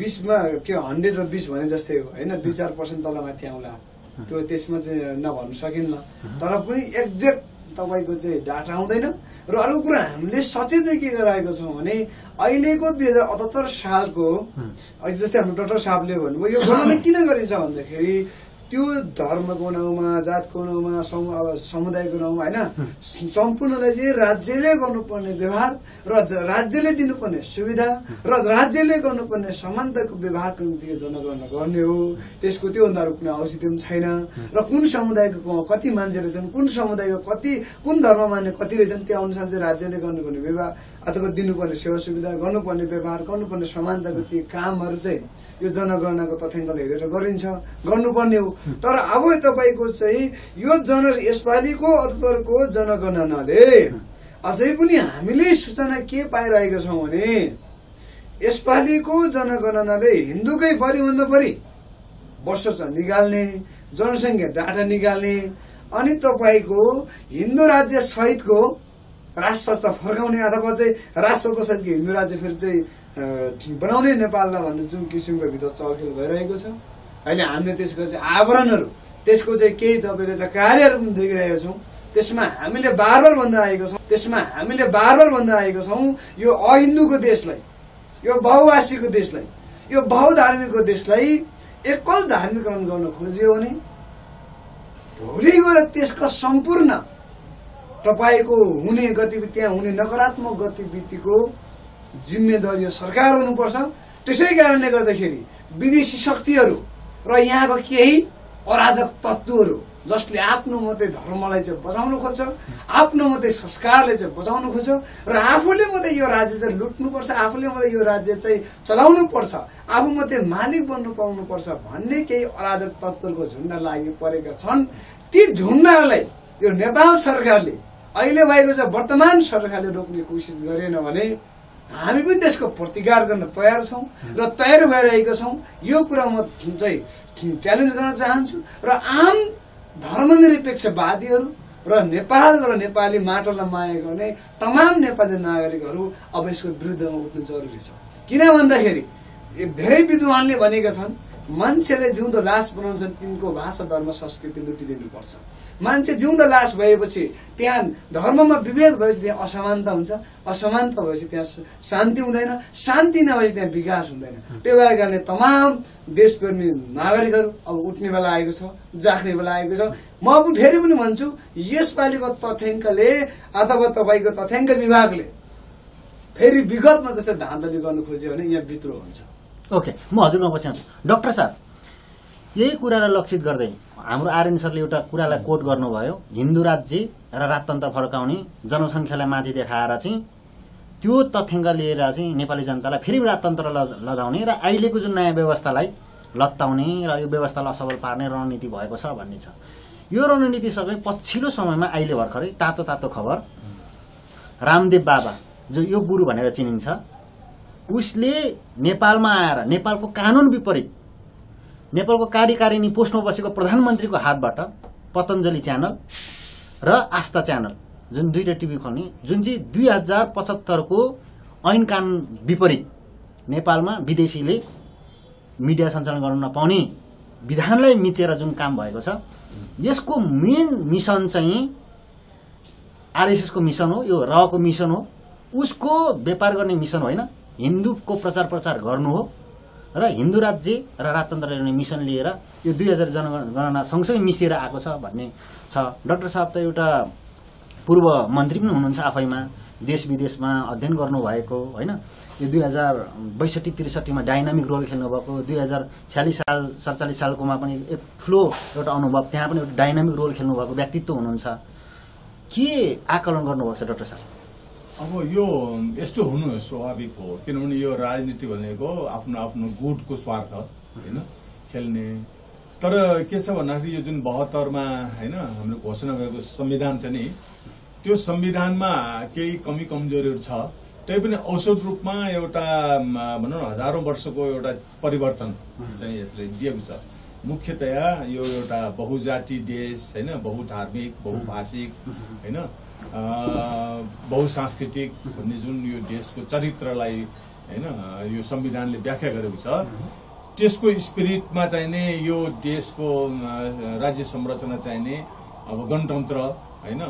[SPEAKER 2] 20मा के 100 र 20 भने जस्तै हो होइन, 2-4% तलमाथि आउँला त्यो त्यसमा चाहिँ नभन्न सकिन्न। तर पनि एक्ज्याक्ट तपाईँको चाहिँ डाटा आउँदैन। र अर्को कुरा हामीले सचेत चाहिँ के गराएको छौँ भने अहिलेको 2078 सालको जस्तै हाम्रो डाक्टर साहबले भन्नुभयो यो गणना किन गरिन्छ भन्दाखेरि त्यो धर्मको नाउँमा जातको नाउँमा समुदायको नाउँमा होइन सम्पूर्णलाई चाहिँ राज्यले गर्नुपर्ने व्यवहार र राज्यले दिनुपर्ने सुविधा र राज्यले गर्नुपर्ने समानताको व्यवहारको निम्ति जनगणना गर्ने हो। त्यसको त्योभन्दा कुनै औचित्य पनि छैन। र कुन समुदायको कति मान्छे रहेछन्, कुन समुदायको कुन धर्म मान्ने कति रहेछन्, त्यो अनुसार चाहिँ राज्यले गर्नुपर्ने व्यवहार अथवा दिनुपर्ने सेवा सुविधा गर्नुपर्ने व्यवहार गर्नुपर्ने समानताको ती कामहरू चाहिँ यो जनगणनाको तथ्याङ्कले हेरेर गरिन्छ, गर्नुपर्ने हो। तर अब तपाईँको चाहिँ यो यसपालिको 78को जनगणनाले अझै पनि हामीले सूचना के पाइरहेका छौँ भने यसपालिको जनगणनाले हिन्दूकै बढीभन्दा बढी वर्ष निकाल्ने, जनसङ्ख्या डाटा निकाल्ने अनि तपाईँको हिन्दू राज्य सहितको राष्ट्र संस्था फर्काउने अथवा चाहिँ राष्ट्र संस्था सहितको हिन्दू राज्य फेरि चाहिँ बनाउने नेपाललाई भन्ने जुन किसिमको भित्र चलखेल भइरहेको छ अहिले हामीले त्यसको चाहिँ आवरणहरू त्यसको चाहिँ केही तपाईँको चाहिँ कार्यहरू पनि देखिरहेका छौँ। त्यसमा हामीले बार बार भन्दा आएको छौँ यो अहिन्दूको देशलाई, यो बहुभाषीको देशलाई, यो बहुधार्मिकको देशलाई एकल धार्मिकरण गर्न खोजियो भने भोलि गएर त्यसका सम्पूर्ण तपाईँको हुने गतिविधि त्यहाँ हुने नकारात्मक गतिविधिको जिम्मेदारी यो सरकार हुनुपर्छ। त्यसै कारणले गर्दाखेरि विदेशी शक्तिहरू र यहाँको केही अराजक तत्त्वहरू जसले आफ्नो मात्रै धर्मलाई चाहिँ बचाउनु खोज्छ, आफ्नो मात्रै संस्कारले चाहिँ बचाउनु खोज्छ र आफूले मात्रै यो राज्य चाहिँ लुट्नुपर्छ, आफूले मात्रै यो राज्य चाहिँ चलाउनु पर्छ, आफू मात्रै मालिक बन्नु पाउनुपर्छ भन्ने केही अराजक तत्त्वहरूको झुन्ड लागि परेका छन्। ती झुन्डलाई यो नेपाल सरकारले अहिले भएको चाहिँ वर्तमान सरकारले रोक्ने कोसिस गरेन भने हामी पनि त्यसको प्रतिकार गर्न तयार छौँ र तयार भइरहेका छौँ। यो कुरा म चाहिँ च्यालेन्ज गर्न चाहन्छु र आम धर्मनिरपेक्षवादीहरू र नेपाल र नेपाली माटोलाई माया गर्ने तमाम नेपाली नागरिकहरू अब यसको विरुद्धमा उठ्नु जरुरी छ। किन भन्दाखेरि धेरै विद्वानले भनेका छन् मान्छेले जिउँदो लास बनाउँछन् तिनको भाषा धर्म संस्कृति लुटिदिनुपर्छ। मान्छे जिउँदो लास भएपछि त्यहाँ धर्ममा विभेद भएपछि त्यहाँ असमानता हुन्छ, असमानता भएपछि त्यहाँ शान्ति हुँदैन, शान्ति नभएपछि त्यहाँ विकास हुँदैन। त्यो भएर कारणले तमाम देशप्रेमी नागरिकहरू अब उठ्ने बेला आएको छ, जाग्ने बेला आएको छ। म फेरि पनि भन्छु यसपालिको तथ्याङ्कले अथवा तपाईँको तथ्याङ्क विभागले फेरि विगतमा जस्तै धाँधली गर्नु खोज्यो भने यहाँ विद्रोह हुन्छ।
[SPEAKER 4] ओके, म हजुरमा पछि आउँछु। डाक्टर साहब, यही कुरालाई लक्षित गर्दै हाम्रो आर्यन सरले एउटा कुरालाई कोट गर्नुभयो, हिन्दू राज्य र राजतन्त्र फर्काउने, जनसङ्ख्यालाई माथि देखाएर चाहिँ त्यो तथ्याङ्क लिएर चाहिँ नेपाली जनतालाई फेरि राजतन्त्र लगाउने र अहिलेको जुन नयाँ व्यवस्थालाई लत्ताउने र यो व्यवस्थालाई असफल पार्ने रणनीति भएको छ भन्ने छ। यो रणनीति सबै पछिल्लो समयमा अहिले भर्खरै तातो तातो खबर, रामदेव बाबा जो यो गुरु भनेर चिनिन्छ, उसले नेपालमा आएर नेपालको कानुन विपरीत नेपालको कार्यकारिणी पोस्टमा बसेको प्रधानमन्त्रीको हातबाट पतञ्जली च्यानल र आस्था च्यानल जुन दुईटा टिभी खोल्ने, जुन चाहिँ 2075 को ऐन कानुन विपरीत नेपालमा विदेशीले मिडिया सञ्चालन गर्न नपाउने विधानलाई मिचेर जुन काम भएको छ, यसको मेन मिसन चाहिँ आरएसएसको मिसन हो, यो रको मिसन हो। उसको व्यापार गर्ने मिसन होइन, हिन्दूको प्रचार प्रसार गर्नु हो र हिन्दू राज्य र राजतन्त्र ल्याउने मिसन लिएर यो 2000 जनगणना सँगसँगै मिसिएर आएको छ भन्ने छ। डाक्टर साहब त एउटा पूर्व मन्त्री पनि हुनुहुन्छ आफैमा, देश विदेशमा अध्ययन गर्नुभएको होइन। यो 2062-63 डाइनामिक रोल खेल्नुभएको, 2046-47 सालकोमा पनि एक ठुलो एउटा अनुभव, त्यहाँ पनि एउटा डाइनामिक रोल खेल्नुभएको व्यक्तित्व हुनुहुन्छ। के आकलन गर्नुभएको छ डाक्टर साहब?
[SPEAKER 3] अब यो यस्तो हुनु स्वाभाविक हो, किनभने यो राजनीति भनेको आफ्नो आफ्नो गुटको स्वार्थ होइन खेल्ने। तर के छ भन्दाखेरि यो जुन 72 मा होइन हाम्रो घोषणा भएको संविधान छ नि, त्यो संविधानमा केही कमी कमजोरीहरू छ, तैपनि औषध रूपमा एउटा भनौँ न हजारौं वर्षको एउटा परिवर्तन चाहिँ यसले दिएको छ। मुख्यतया यो एउटा बहुजाति देश होइन, बहुधार्मिक, बहुभाषिक होइन, बहुसांस्कृतिक भन्ने जुन यो देशको चरित्रलाई होइन यो संविधानले व्याख्या गरेको छ, त्यसको स्पिरिटमा चाहिने यो देशको राज्य संरचना चाहिने अब गणतन्त्र होइन,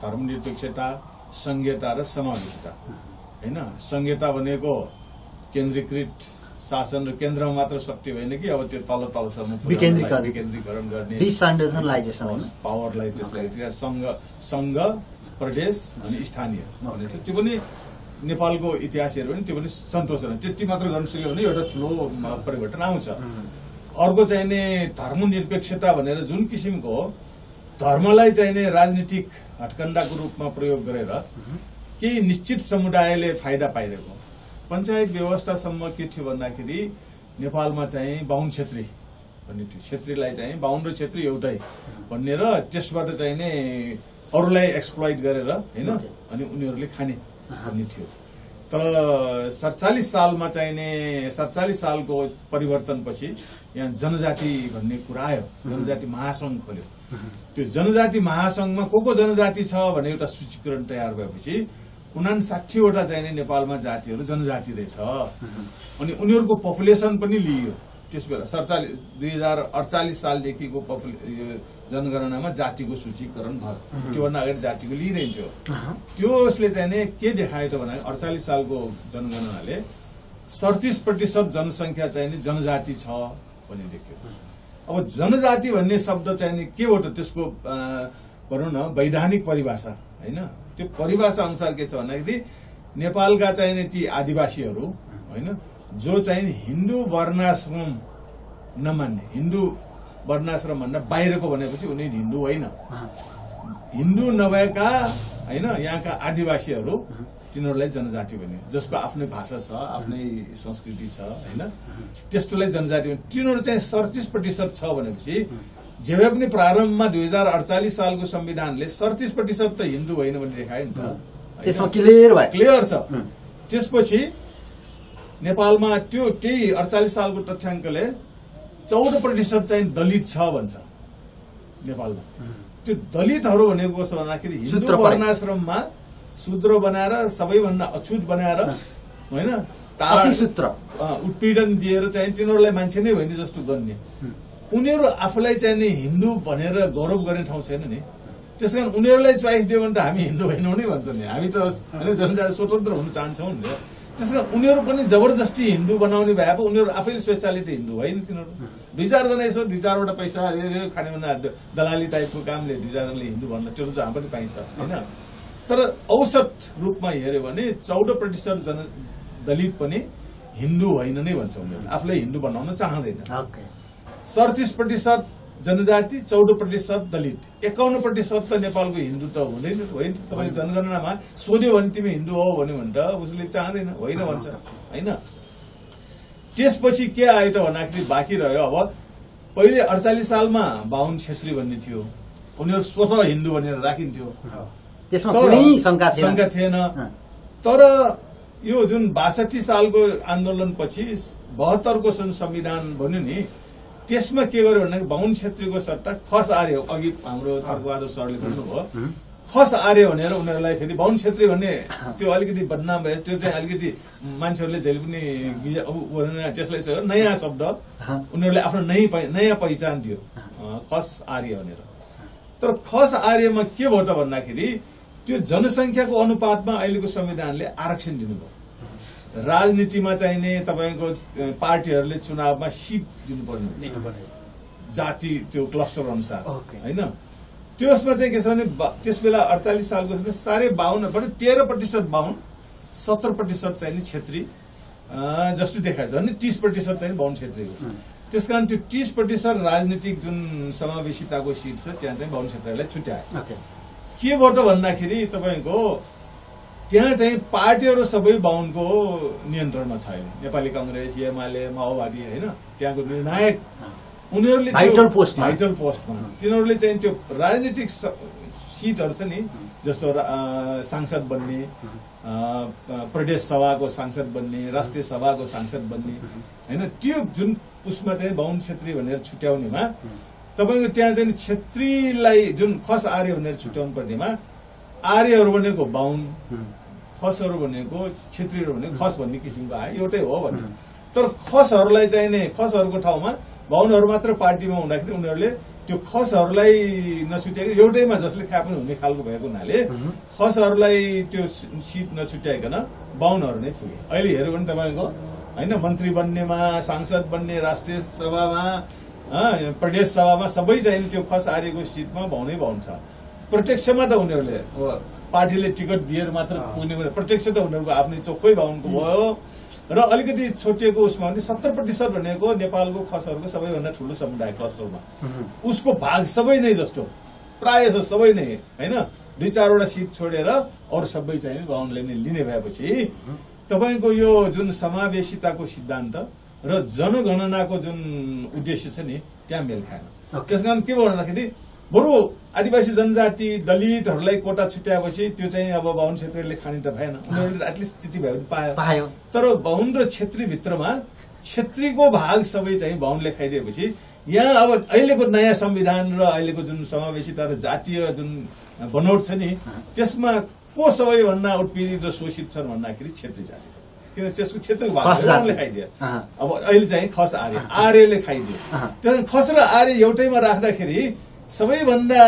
[SPEAKER 3] धर्मनिरपेक्षता, संघीयता र समावेशिता होइन। संघीयता भनेको केन्द्रीकृत शासन र केन्द्रमा मात्र शक्ति होइन कि अब त्यो तल तलसम्म विकेन्द्रीकरण गर्ने पावरलाई त्यसलाई संघ, प्रदेश अनि स्थानीय भनेछ। त्यो पनि नेपालको इतिहास हेऱ्यो भने त्यो पनि सन्तोष छैन, त्यति मात्र गर्न सक्यो भने एउटा ठुलो परिवर्तन आउँछ। अर्को चाहिने धर्मनिरपेक्षता भनेर जुन किसिमको धर्मलाई चाहिने राजनीतिक हटकण्डाको रूपमा प्रयोग गरेर केही निश्चित समुदायले फाइदा पाइरहेको। पञ्चायत व्यवस्थासम्म के थियो भन्दाखेरि नेपालमा चाहिँ बाहुन क्षेत्री भन्ने थियो, क्षेत्रीलाई चाहिँ बाहुन र क्षेत्री एउटै भन्ने र त्यसबाट चाहिने अरूलाई एक्सप्लोइट गरेर होइन अनि उनीहरूले खाने भन्ने थियो। तर 47 सालमा चाहिने 47 सालको परिवर्तनपछि यहाँ जनजाति भन्ने कुरा आयो, जनजाति महासंघ खोल्यो। त्यो जनजाति महासंघमा को जनजाति छ भन्ने एउटा सूचीकरण तयार भएपछि 59 वटा चाहिने नेपालमा जातिहरू जनजाति रहेछ अनि उनीहरूको पपुलेसन पनि लिइयो। त्यसबेला 2048 सालदेखिको जनगणनामा जातिको सूचीकरण भयो, त्योभन्दा अगाडि जातिको लिइरहन्थ्यो। त्यसले चाहिँ के देखायो त भन्दा 48 सालको जनगणनाले 37% जनसङ्ख्या चाहिँ जनजाति छ भन्ने देख्यो। अब जनजाति भन्ने शब्द चाहिँ नि के हो त त्यसको भनौँ न वैधानिक परिभाषा होइन त्यो परिभाषा अनुसार के छ भन्दाखेरि नेपालका चाहिँ नि ती आदिवासीहरू होइन जो चाहिँ हिन्दू वर्णाश्रम नमान्ने हिन्दू वर्णाश्रम भन्दा बाहिरको भनेपछि उनी हिन्दू होइन हिन्दू नभएका होइन यहाँका आदिवासीहरू तिनीहरूलाई जनजाति भन्यो जसको आफ्नै भाषा छ आफ्नै संस्कृति छ होइन त्यस्तोलाई जनजाति भन्यो तिनीहरू चाहिँ 37% छ भनेपछि जे भए पनि प्रारम्भमा 2048 सालको संविधानले 37% त हिन्दू होइन भने देखायो नि त
[SPEAKER 4] त्यसमा क्लियर
[SPEAKER 3] छ त्यसपछि नेपालमा त्यो त्यही 48 सालको तथ्याङ्कले 14% चाहिँ दलित छ भन्छ नेपालमा त्यो दलितहरू भनेको कस्तो भन्दाखेरि हिन्दू वर्णाश्रममा शूद्र बनाएर सबैभन्दा अछुत बनाएर होइन उत्पीडन दिएर चाहिँ तिनीहरूलाई मान्छे नै होइन जस्तो गर्ने उनीहरू आफूलाई चाहिँ नि हिन्दू भनेर गौरव गर्ने ठाउँ छैन नि त्यसकारण उनीहरूलाई चोइस दियो भने त हामी हिन्दू होइनौँ नै भन्छ नि हामी त होइन जनजाति स्वतन्त्र हुन चाहन्छौँ नि त्यसकारण उनीहरू पनि जबरजस्ती हिन्दू बनाउने भए पो उनीहरू आफैले स्पेसालिटी हिन्दू होइन तिनीहरू 2-4 जना यसो 2-4 वटा पैसा खाने भन्दा दलाली टाइपको कामले 2-4 हिन्दू भन्न त्यो जहाँ पनि पाइन्छ होइन तर औसत रूपमा हेऱ्यो भने 14% दलित पनि हिन्दू होइन नै भन्छ उनीहरूले आफूलाई हिन्दू बनाउन चाहँदैन 37% जनजाति 14% दलित 51% त नेपालको हिन्दू त हुँदैन होइन तपाईँ जनगणनामा सोध्यो भने तिमी हिन्दू हो भन्यो भने त उसले चाहँदैन होइन भन्छ होइन त्यसपछि के आयो त भन्दाखेरि बाँकी रह्यो अब पहिले 48 सालमा बाहुन छेत्री भन्ने थियो उनीहरू स्वतः हिन्दू भनेर राखिन्थ्यो शंका थिएन तर यो जुन 62 सालको आन्दोलनपछि 72 को संविधान बन्यो नि त्यसमा के गर्यो भन्दाखेरि बाहुन छेत्रीको सट्टा खस आर्य अघि हाम्रो तर्कबहादुर सरले भन्नुभयो खस आर्य भनेर उनीहरूलाई फेरि बाहुन छेत्री भन्ने त्यो अलिकति बदनाम भयो त्यो चाहिँ अलिकति मान्छेहरूले जहिले पनि त्यसलाई नयाँ शब्द उनीहरूले आफ्नो नयाँ पहिचान दियो खस आर्य भनेर तर खस आर्यमा के भयो त भन्दाखेरि त्यो जनसङ्ख्याको अनुपातमा अहिलेको संविधानले आरक्षण दिनुभयो राजनीतिमा चाहिने तपाईँको पार्टीहरूले चुनावमा सिट दिनुपर्ने जाति त्यो क्लस्टर अनुसार होइन त्यसमा चाहिँ के छ भने त्यस बेला 48 सालको 52 13% बाहुन 70% चाहिँ छेत्री जस्तो देखाएको छ भने 30% चाहिँ बाहुन छेत्रीको त्यसकारण त्यो 30% राजनीतिक जुन समावेशिताको सिट छ त्यहाँ चाहिँ बाहुन छेत्रीलाई छुट्यायो के भयो त भन्दाखेरि तपाईँको त्यहाँ चाहिँ पार्टीहरू सबै बाहुनको नियन्त्रणमा छ नेपाली कांग्रेस एमाले माओवादी होइन त्यहाँको निर्णायक उनीहरूले भाइटल पोस्टमा तिनीहरूले चाहिँ त्यो राजनीतिक सिटहरू छ नि जस्तो सांसद बन्ने प्रदेश सभाको सांसद बन्ने राष्ट्रिय सभाको सांसद बन्ने होइन त्यो जुन उसमा चाहिँ बाहुन छेत्री भनेर छुट्याउनेमा तपाईँको त्यहाँ चाहिँ छेत्रीलाई जुन खस आर्य भनेर छुट्याउनु पर्नेमा आर्यहरू भनेको बाहुन खसहरू भनेको छेत्रीहरू भनेको खस भन्ने किसिमको आयो एउटै हो भन्ने तर खसहरूलाई चाहिने खसहरूको ठाउँमा बाहुनहरू मात्र पार्टीमा हुँदाखेरि उनीहरूले त्यो खसहरूलाई नछुट्याएको एउटैमा जसले खा पनि हुने खालको भएको हुनाले खसहरूलाई त्यो सिट नछुट्याइकन बाहुनहरू नै पुगे अहिले हेऱ्यो भने तपाईँको होइन मन्त्री बन्नेमा सांसद बन्ने राष्ट्रिय सभामा प्रदेश सभामा सबै चाहिँ त्यो खस आर्यको सिटमा बाहुनै बाहुन छ प्रत्यक्षमा त उनीहरूले पार्टीले टिकट दिएर मात्र पुग्ने प्रत्यक्ष त उनीहरूको आफ्नै चोखै बाहुनको भयो र अलिकति छोटिएको उसमा भने 70% भनेको नेपालको खसहरूको सबैभन्दा ठुलो समुदाय क्लस्टरमा उसको भाग सबै नै जस्तो प्रायः सबै नै होइन 2-4 वटा सिट छोडेर अरू सबै चाहिँ बाहुनले नै लिने भएपछि तपाईँको यो जुन समावेशिताको सिद्धान्त र जनगणनाको जुन उद्देश्य छ नि त्यहाँ मेल खाएन त्यसकारण के भयो भन्दाखेरि बरु आदिवासी जनजाति दलितहरूलाई कोटा छुट्याएपछि त्यो चाहिँ अब बाहुन क्षेत्रले खाने त भएन उनीहरूले एटलिस्ट त्यति भए पनि पायो तर बाहुन र क्षेत्री भित्रमा क्षेत्रीको भाग सबै चाहिँ बाहुनले खाइदिएपछि यहाँ अब अहिलेको नयाँ संविधान र अहिलेको जुन समावेशिता र जातीय जुन बनोट छ नि त्यसमा को सबैभन्दा उत्पीडित र शोषित छन् भन्दाखेरि क्षेत्री जाति किन त्यसको क्षेत्रको भागले खाइदियो अब अहिले चाहिँ खस आर्यले खाइदियो त्यस खस र आर्य एउटैमा राख्दाखेरि सबैभन्दा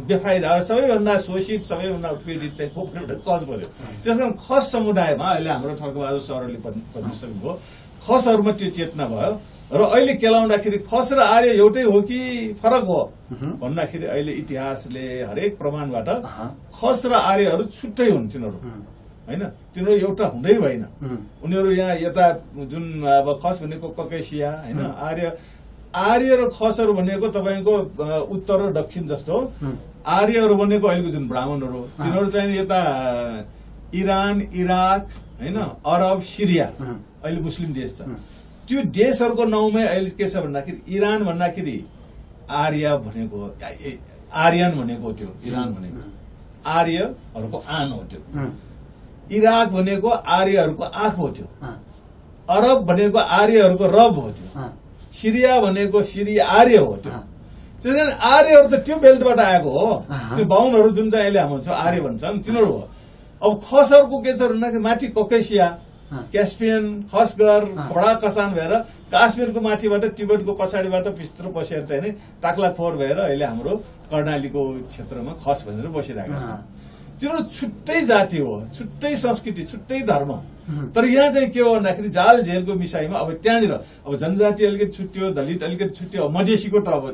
[SPEAKER 3] बेफाइदा सबैभन्दा शोषित सबैभन्दा उत्पीडित चाहिँ को पनि खस पर्यो त्यसकारण खस समुदायमा अहिले हाम्रो ठर्कबहादुर सरहरूले भनिसक्नुभयो खसहरूमा त्यो चेतना भयो र अहिले केलाउँदाखेरि खस र आर्य एउटै हो कि फरक हो भन्दाखेरि अहिले इतिहासले हरेक प्रमाणबाट खस र आर्यहरू छुट्टै हुन् तिनीहरू होइन तिनीहरू एउटा हुँदै भएन उनीहरू यहाँ यता जुन अब खस भनेको ककेसिया होइन आर्य र खसहरू भनेको तपाईँको उत्तर र दक्षिण जस्तो आर्यहरू भनेको अहिलेको जुन ब्राह्मणहरू तिनीहरू चाहिँ यता इरान इराक होइन अरब सिरिया अहिले मुस्लिम देश छ त्यो देशहरूको नाउँमै अहिले के छ भन्दाखेरि इरान भन्दाखेरि आर्य भनेको आर्यन भनेको त्यो इरान भनेको आर्यहरूको आन हो त्यो इराक भनेको आर्यहरूको आँख हो त्यो अरब भनेको आर्यहरूको रब हो त्यो सिरिया भनेको आर्य हो त्यो त्यस कारण आर्यहरू त त्यो बेल्टबाट आएको हो त्यो बाहुनहरू जुन चाहिँ अहिले हाम्रो छ आर्य भन्छन् तिनीहरू हो अब खसहरूको के छ भन्दाखेरि माथि ककेसिया क्यास्पियन खसगर खडा कसान भएर काश्मीरको माथिबाट तिब्बतको पछाडिबाट भित्र पसेर चाहिँ नि टाक्लाखोर भएर अहिले हाम्रो कर्णालीको क्षेत्रमा खस भनेर बसिरहेका छन् तिनीहरू छुट्टै जाति हो छुट्टै संस्कृति छुट्टै धर्म तर यहाँ चाहिँ के हो भन्दाखेरि जाल झेलको मिसाइमा अब त्यहाँनिर अब जनजाति अलिकति छुट्यो दलित अलिकति छुट्यो मधेसीको त अब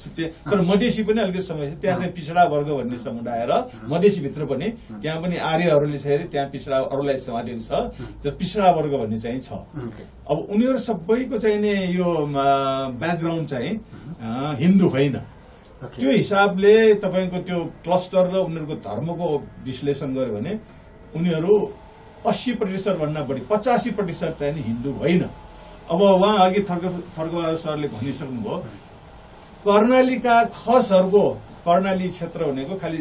[SPEAKER 3] छुट्टे तर मधेसी पनि अलिकति समस्या त्यहाँ चाहिँ पिछडा वर्ग भन्ने समुदाय र मधेसीभित्र पनि त्यहाँ पनि आर्यहरूले छ अरे त्यहाँ पिछडा अरूलाई समातेको छ त्यो पिछडा वर्ग भन्ने चाहिँ छ अब उनीहरू सबैको चाहिँ नि यो ब्याकग्राउन्ड चाहिँ हिन्दू होइन त्यो हिसाबले तपाईँको त्यो क्लस्टर र उनीहरूको धर्मको विश्लेषण गर्यो भने उनीहरू 80% भन्दा बढी 85% चाहिँ नि हिन्दू होइन अब उहाँ अघि थर्कबहादुर सरले भनिसक्नुभयो कर्णालीका खसहरूको कर्णाली क्षेत्र भनेको खालि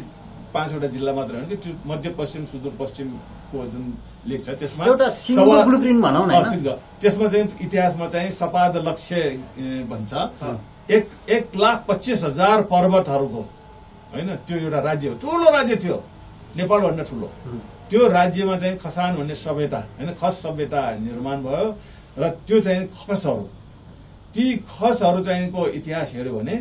[SPEAKER 3] 5वटा जिल्ला मात्र होइन कि मध्यपश्चिम सुदूरपश्चिमको जुन लेख छ त्यसमा त्यसमा चाहिँ इतिहासमा चाहिँ सपाद लक्ष्य भन्छ 1,25,000 पर्वतहरूको होइन त्यो एउटा राज्य हो ठुलो राज्य थियो नेपालभन्दा ठुलो त्यो राज्यमा चाहिँ खसान भन्ने सभ्यता होइन खस सभ्यता निर्माण भयो र त्यो चाहिँ खसहरू ती खसहरू चाहिँको इतिहास हेऱ्यो भने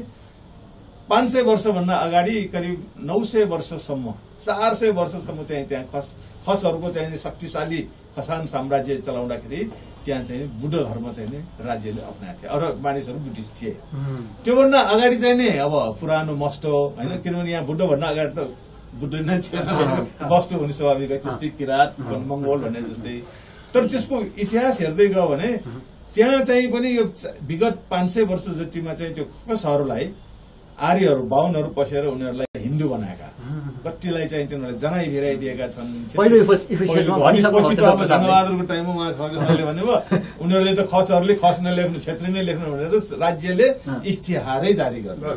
[SPEAKER 3] 500 वर्षभन्दा अगाडि करिब 900 वर्षसम्म 400 वर्षसम्म चाहिँ त्यहाँ खसहरूको चाहिँ शक्तिशाली खसान साम्राज्य चलाउँदाखेरि त्यहाँ चाहिँ बुद्ध धर्म चाहिँ राज्यले अप्नाएको थियो अरू मानिसहरू बुद्धिस्ट थिए त्योभन्दा अगाडि चाहिँ नि अब पुरानो मस्टो होइन किनभने यहाँ बुद्धभन्दा अगाडि त बुद्ध नै थिएन मस्टो हुने स्वाभाविक जस्तै किरात मङ्गोल भन्ने जस्तै तर त्यसको इतिहास हेर्दै गयो भने त्यहाँ चाहिँ पनि यो विगत 500 वर्ष जतिमा चाहिँ त्यो खसहरूलाई आर्यहरू बाहुनहरू पसेर उनीहरूलाई हिन्दू बनाएका कतिलाई चाहिँ तिनीहरूले जनाइ भिराइदिएका छन् जङ्गबहादुरको टाइममा उहाँ खगेशले भन्नुभयो उनीहरूले त खसहरूले खस नलेख्नु क्षेत्री नै लेख्नु भनेर राज्यले इस्तिहारै जारी गर्यो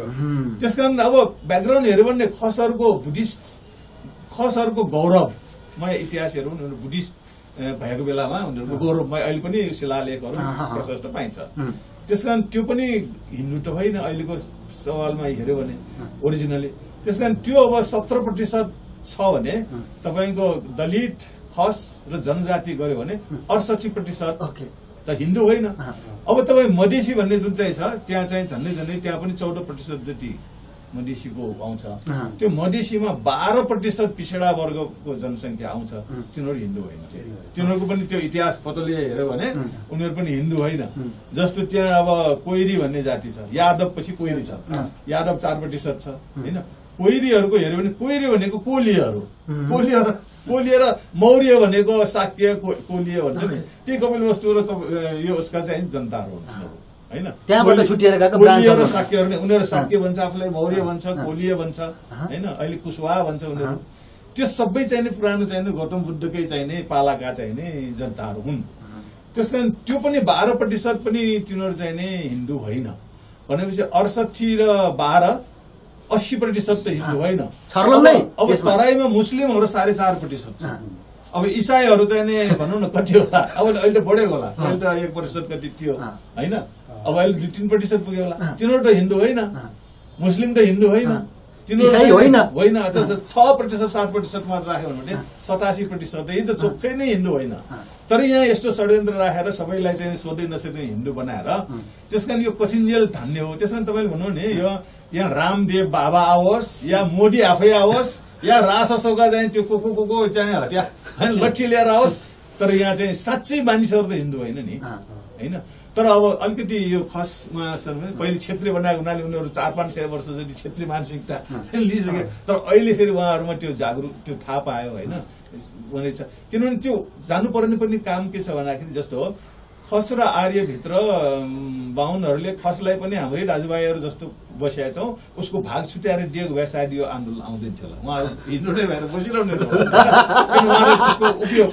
[SPEAKER 3] त्यसकारण अब ब्याकग्राउन्ड हेऱ्यो भने खसहरूको गौरवमय इतिहासहरू उनीहरू बुद्धिस्ट भएको बेलामा उनीहरूको गौरवमय अहिले पनि शिलालेखहरू प्रशस्त पाइन्छ त्यसकारण त्यो पनि हिन्दू त होइन अहिलेको सवालमा हेऱ्यो भने ओरिजिनली त्यसकारण त्यो अब 70% छ भने तपाईँको दलित खस र जनजाति गर्यो भने 68% त हिन्दू होइन अब तपाईँ मधेसी भन्ने जुन चाहिँ छ त्यहाँ चाहिँ झन्डै त्यहाँ पनि 14% जति मधेसीको आउँछ त्यो मधेसीमा 12% पिछडा वर्गको जनसङ्ख्या आउँछ तिनीहरू हिन्दू होइन तिनीहरूको पनि त्यो इतिहास पतले हेऱ्यो भने उनीहरू पनि हिन्दू होइन जस्तो त्यहाँ अब कोइरी भन्ने जाति छ यादव पछि कोइरी छ यादव 4% छ होइन कोइरीहरूको हेऱ्यो भने कोइरी भनेको कोलीहरू कोलीय र मौर्य भनेको शाक्य कोलीय भन्छ नि त्यही कपिलवस्तु र यो उसका चाहिँ जनताहरू हुन्छ होइन कोलीय र शाक्यहरू नै उनीहरू शाक्य भन्छ आफूलाई मौर्य भन्छ कोलीय भन्छ होइन अहिले कुशवाहा भन्छ उनीहरू त्यो सबै चाहिने पुरानो चाहिने गौतम बुद्धकै चाहिने पालाका चाहिने जनताहरू हुन् त्यसकारण त्यो पनि 12% पनि तिनीहरू चाहिने हिन्दू होइन भनेपछि 68 र 12 80% त हिन्दू होइन अब तराईमा मुस्लिमहरू 4.5% छ अब इसाईहरू चाहिने भनौँ न कति होला अब अहिले बढेको होला अहिले त 1% कति थियो होइन अब अहिले 2-3% पुग्यो होला तिनीहरू त हिन्दू होइन मुस्लिम त हिन्दू होइन तिनीहरू होइन 6% 7% मात्र राख्यो भने 87% यही त चोखै नै हिन्दू होइन तर यहाँ यस्तो षड्यन्त्र राखेर सबैलाई चाहिँ सोध्दै नसोध्दै हिन्दू बनाएर त्यसकारण यो कठिनियल धान्य हो त्यसकारण तपाईँले भन्नु नि यो यहाँ रामदेव बाबा आओस् या मोदी आफै आओस् या रासोका चाहिँ त्यो को चाहिँ हटिया होइन लट्ठी लिएर आओस् तर यहाँ चाहिँ साँच्चै मानिसहरू त हिन्दू होइन नि होइन तर अब अलिकति यो खसमा पहिले क्षेत्रीय बनाएको हुनाले उनीहरू 400-500 वर्ष जति क्षेत्रीय मानसिकता लिइसके तर अहिले फेरि उहाँहरूमा त्यो जागरुक त्यो थाहा पायो होइन हुनेछ किनभने त्यो जानुपर्ने पनि काम के छ भन्दाखेरि जस्तो हो खस र आर्यभित्र बाहुनहरूले खसलाई पनि हाम्रै दाजुभाइहरू जस्तो बसेका छौँ उसको भाग छुट्याएर दिएको भए सायद यो आन्दोलन आउँदैन थियो होला उहाँहरू हिँड्नु नै भएर बसिरहनु त्यसको उपयोग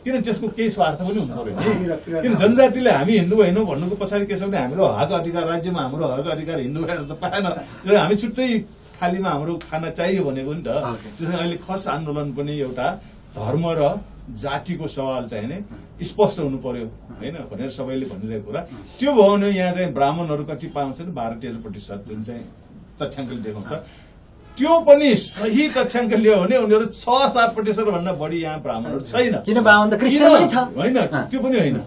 [SPEAKER 3] किन त्यसको केही स्वार्थ पनि हुनु पर्यो किन जनजातिले हामी हिन्दू होइनौँ भन्नुको पछाडि के छ भने हाम्रो हक अधिकार राज्यमा हाम्रो हक अधिकार हिन्दू भएर त पाएन हामी छुट्टै थालीमा हाम्रो खाना चाहियो भनेको नि त त्यसमा अहिले खस आन्दोलन पनि एउटा धर्म र जातिको सवाल चाहिँ नै स्पष्ट हुनु पर्यो होइन भनेर सबैले भनिरहेको कुरा त्यो भयो भने यहाँ चाहिँ ब्राह्मणहरू कति पाउँछन् 12-13% जुन चाहिँ तथ्याङ्कले देखाउँछ त्यो पनि सही तथ्याङ्क लियो भने उनीहरू 6-7% भन्दा बढी यहाँ ब्राह्मणहरू छैन होइन त्यो पनि होइन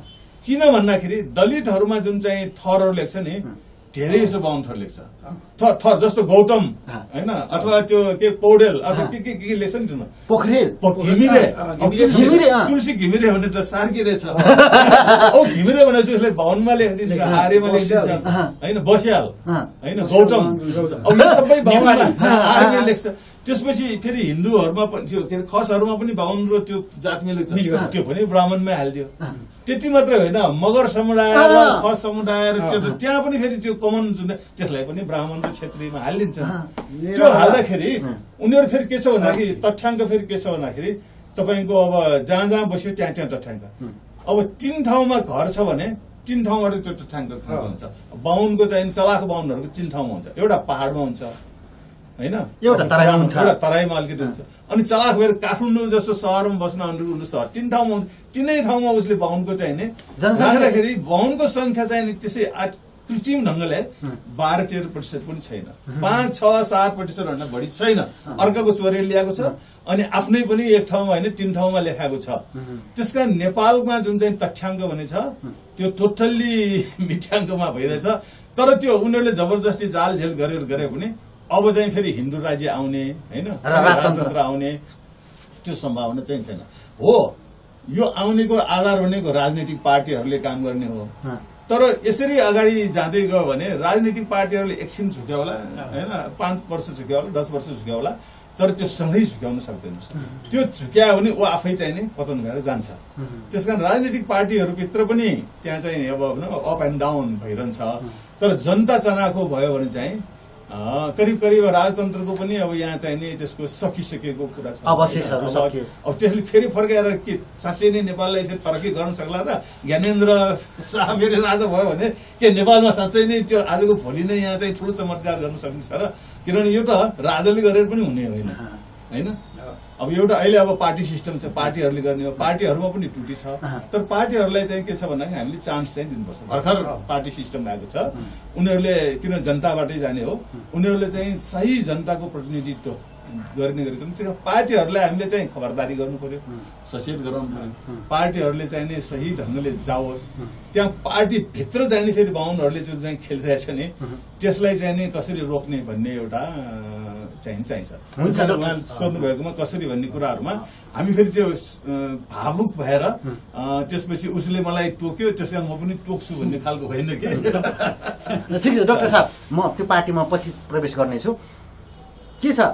[SPEAKER 3] किन भन्दाखेरि दलितहरूमा जुन चाहिँ थरहरू लेख्छ नि धेरै जस्तो बाहुन थर लेख्छ थर जस्तो गौतम होइन अथवा त्यो के पौडेल अथवा के लेख्छ नि त्यो
[SPEAKER 4] पोखरेल
[SPEAKER 3] तुलसी घिमिरे भने त सार्की रहेछ औ घिमिरे भनेपछि उसले बाहुनमा लेखिदिन्छ आर्यमा लेखिदिन्छ होइन बस्याल होइन गौतम अब यो सबै बाहुनमा आर्यले लेख्छ त्यसपछि फेरि हिन्दूहरूमा पनि त्यो के अरे खसहरूमा पनि बाहुन र त्यो जात मिलेको छ त्यो पनि ब्राह्मणमै हालिदियो त्यति मात्रै होइन मगर समुदाय र खस समुदाय र त्यो त्यहाँ पनि फेरि त्यो कमन जुन त्यसलाई पनि ब्राह्मण र क्षेत्रीयमा हालिदिन्छ त्यो हाल्दाखेरि उनीहरू फेरि के छ भन्दाखेरि तथ्याङ्क फेरि के छ भन्दाखेरि तपाईँको अब जहाँ जहाँ बस्यो त्यहाँ त्यहाँ तथ्याङ्क अब 3 ठाउँमा घर छ भने 3 ठाउँबाट त्यो तथ्याङ्क हुन्छ बाहुनको चाहिँ चलाख बाहुनहरूको 3 ठाउँमा हुन्छ एउटा पहाडमा हुन्छ होइन एउटा तराईमा अलिकति हुन्छ अनि चलाख भएर काठमाडौँ जस्तो सहरमा बस्न अनुकूल सहर 3 ठाउँमा हुन्छ 3 ठाउँमा उसले बाहुनको चाहिँ नि राख्दाखेरि बाहुनको संख्या चाहिँ नि त्यसै कृत्रिम ढङ्गले 12-13% पनि छैन 5-6-7% भन्दा बढी छैन अर्काको चोरेर ल्याएको छ अनि आफ्नै पनि एक ठाउँमा होइन 3 ठाउँमा लेखाएको छ त्यसकारण नेपालमा जुन चाहिँ तथ्याङ्क भने छ त्यो टोटल्ली मिथ्याङ्कमा भइरहेछ तर त्यो उनीहरूले जबरजस्ती जालझेल गरे पनि अब चाहिँ फेरि हिन्दू राज्य आउने होइन राजतन्त्र आउने त्यो सम्भावना चाहिँ छैन हो यो आउनेको आधार भनेको राजनीतिक पार्टीहरूले काम गर्ने हो तर यसरी अगाडि जाँदै गयो भने राजनीतिक पार्टीहरूले एकछिन झुक्यो होला होइन 5 वर्ष झुक्यो होला 10 वर्ष झुक्यो होला तर त्यो सँगै झुक्याउन सक्दैन त्यो झुक्यायो भने ऊ आफै चाहिँ नै पतन भएर जान्छ त्यसकारण राजनीतिक पार्टीहरूभित्र पनि त्यहाँ चाहिँ अब अप एन्ड डाउन भइरहन्छ तर जनता चनाखो भयो भने चाहिँ करिब राजतन्त्रको पनि अब यहाँ चाहिँ नि त्यसको सकिसकेको कुरा छ अब त्यसले फेरि फर्काएर के साँच्चै नै नेपाललाई फेरि तरक्की गर्न सक्ला र ज्ञानेन्द्र शाह फेरि राजा भयो भने के नेपालमा साँच्चै नै त्यो आजको भोलि नै यहाँ चाहिँ ठुलो चमत्कार गर्न सकिन्छ र किनभने यो त राजाले गरेर पनि हुने होइन अब एउटा अहिले अब पार्टी सिस्टम छ पार्टीहरूले गर्ने हो पार्टीहरूमा पनि त्रुटि छ तर पार्टीहरूलाई चाहिँ के छ भन्दाखेरि हामीले चान्स चाहिँ दिनुपर्छ भर्खर पार्टी सिस्टम आएको छ उनीहरूले किन जनताबाटै जाने हो उनीहरूले चाहिँ सही जनताको प्रतिनिधित्व गर्ने गरेको त्यो पार्टीहरूलाई हामीले चाहिँ खबरदारी गर्नु पर्यो सचेत गराउनु पर्यो पार्टीहरूले चाहिँ नि सही ढङ्गले जाओस् त्यहाँ पार्टीभित्र चाहिँ नि फेरि बाहुनहरूले जो चाहिँ खेलिरहेछ नि त्यसलाई चाहिँ नि कसरी रोक्ने भन्ने एउटा चाहिन्छ सोध्नु भएकोमा कसरी भन्ने कुराहरूमा हामी फेरि त्यो भावुक भएर त्यसपछि उसले मलाई टोक्यो त्यसकारण म पनि टोक्छु भन्ने खालको होइन कि
[SPEAKER 4] ठिक छ डाक्टर साहब म त्यो पार्टीमा पछि प्रवेश गर्नेछु के छ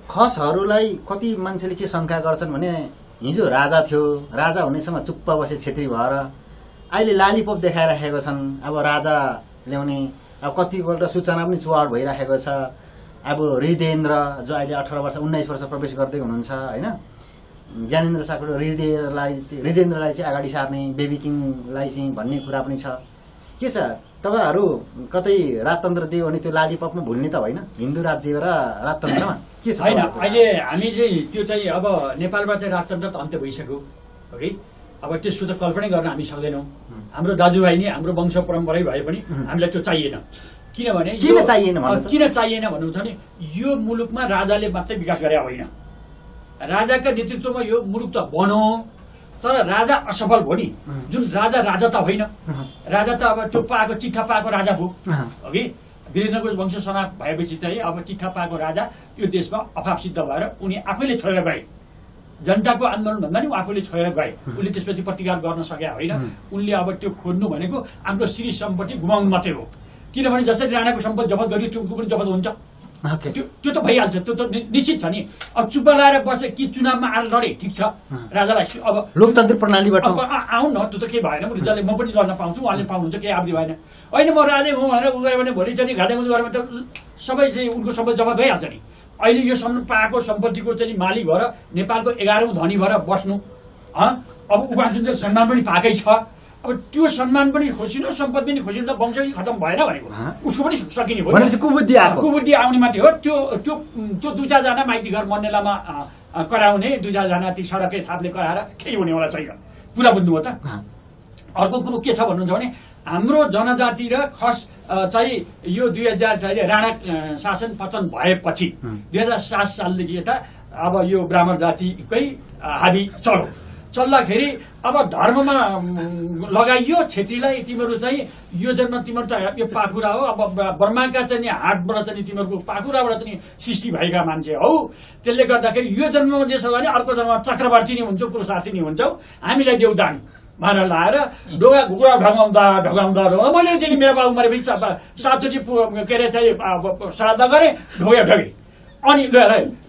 [SPEAKER 4] खसहरूलाई कति मान्छेले के शङ्का गर्छन् भने हिजो राजा थियो राजा हुनेसम्म चुप्प बसे छेत्री भएर अहिले लालीपप देखाइराखेको छन् अब राजा ल्याउने अब कतिपल्ट सूचना पनि चुहाड भइराखेको छ अब हृदयेन्द्र जो अहिले 18 वर्ष 19 वर्ष प्रवेश गर्दै हुनुहुन्छ होइन ज्ञानेन्द्र साकुरो हृदयेन्द्रलाई चाहिँ अगाडि सार्ने बेबी किङलाई चाहिँ भन्ने कुरा पनि छ के छ तपाईँहरू कतै राजतन्त्र दियो भने त्यो लालीपपमा भुल्ने त होइन हिन्दू राज्य र राजतन्त्रमा के छ
[SPEAKER 1] होइन अहिले हामी चाहिँ त्यो चाहिँ अब नेपालमा चाहिँ राजतन्त्र त अन्त्य भइसक्यो है अब त्यसको त कल्पनै गर्न हामी सक्दैनौँ हाम्रो दाजुभाइ नि हाम्रो वंश परम्परै भए पनि हामीलाई त्यो चाहिएन किनभने किन चाहिएन भन्नु छ भने यो मुलुकमा राजाले मात्रै विकास गरे होइन राजाका नेतृत्वमा यो मुलुक त बन्यो तर राजा असफल भयो नि जुन राजा त होइन राजा त अब त्यो पाएको चिठा पाएको राजा भयो अघि वीरेन्द्रको वंश समाप्त भएपछि चाहिँ अब चिठा पाएको राजा यो देशमा अभाव सिद्ध भएर उनी आफैले छोडेर गए जनताको आन्दोलन भन्दा नि आफूले छोडेर गए। उसले त्यसपछि प्रतिकार गर्न सकेका होइन। उनले अब त्यो खोज्नु भनेको आफ्नो श्री सम्पत्ति गुमाउनु मात्रै हो। किनभने जसरी राणाको सम्पत्ति जफत गरियो त्यो पनि जफत हुन्छ, त्यो त भइहाल्छ, त्यो त निश्चित छ नि। अब चुप लाएर बसे कि चुनावमा आएर लडे ठिक छ, राजालाई अब
[SPEAKER 4] लोकतान्त्रिक प्रणालीबाट
[SPEAKER 1] आउँ न, त्यो त केही भएन। जसले म पनि लड्न पाउँछु, उहाँले पाउनुहुन्छ, केही आपत्ति भएन। होइन म राजै हुँ भनेर उ गऱ्यो भने भोलि चाहिँ घाँदामुजी गऱ्यो भने त सबै चाहिँ उनको सम्पत्ति जफत भइहाल्छ नि। अहिले यो पाएको सम्पत्तिको चाहिँ मालिक भएर नेपालको 11औं धनी भएर बस्नु, अब उहाँ जुन चाहिँ सम्मान पनि पाएकै छ, अब त्यो सम्मान पनि खोसिनु, सम्पत्ति पनि खोसिनु त वंश खतम भएन भनेको, उसको पनि सकिने भयो। कुबुद्धि आउने मात्रै हो। त्यो त्यो त्यो 2-4 जना माइती घर मन्नेलामा कराउने, 2-4 जना ती सडकै थापले कराएर केही हुनेवाला छैन। कुरा बुझ्नुभयो त। अर्को कुरो के छ भन्नुहुन्छ भने हाम्रो जनजाति र खस चाहिँ यो 2000 चाहिँ राणा शासन पतन भएपछि 2007 सालदेखि यता अब यो ब्राह्मण जातिकै हाबी चल्दाखेरि अब धर्ममा लगाइयो छेत्रीलाई, तिमीहरू चाहिँ यो जन्म तिमीहरू त यो पाखुरा हो, अब ब्रह्माका चाहिँ हाटबाट चाहिँ तिमीहरूको पाखुराबाट चाहिँ सृष्टि भएका मान्छे हौ। त्यसले गर्दाखेरि यो जन्ममा जे छ भने अर्को जन्ममा चक्रवर्ती नै हुन्छौ, पुरुषार्थी नै हुन्छौ, हामीलाई देउदान भनेर लाएर ढोगा घुकुरा ढगाउँदा मैले चाहिँ मेरो बाबु मरेपछि 7चोटि के अरे चाहिँ श्राद्ध गरेँ, ढोगे। अनि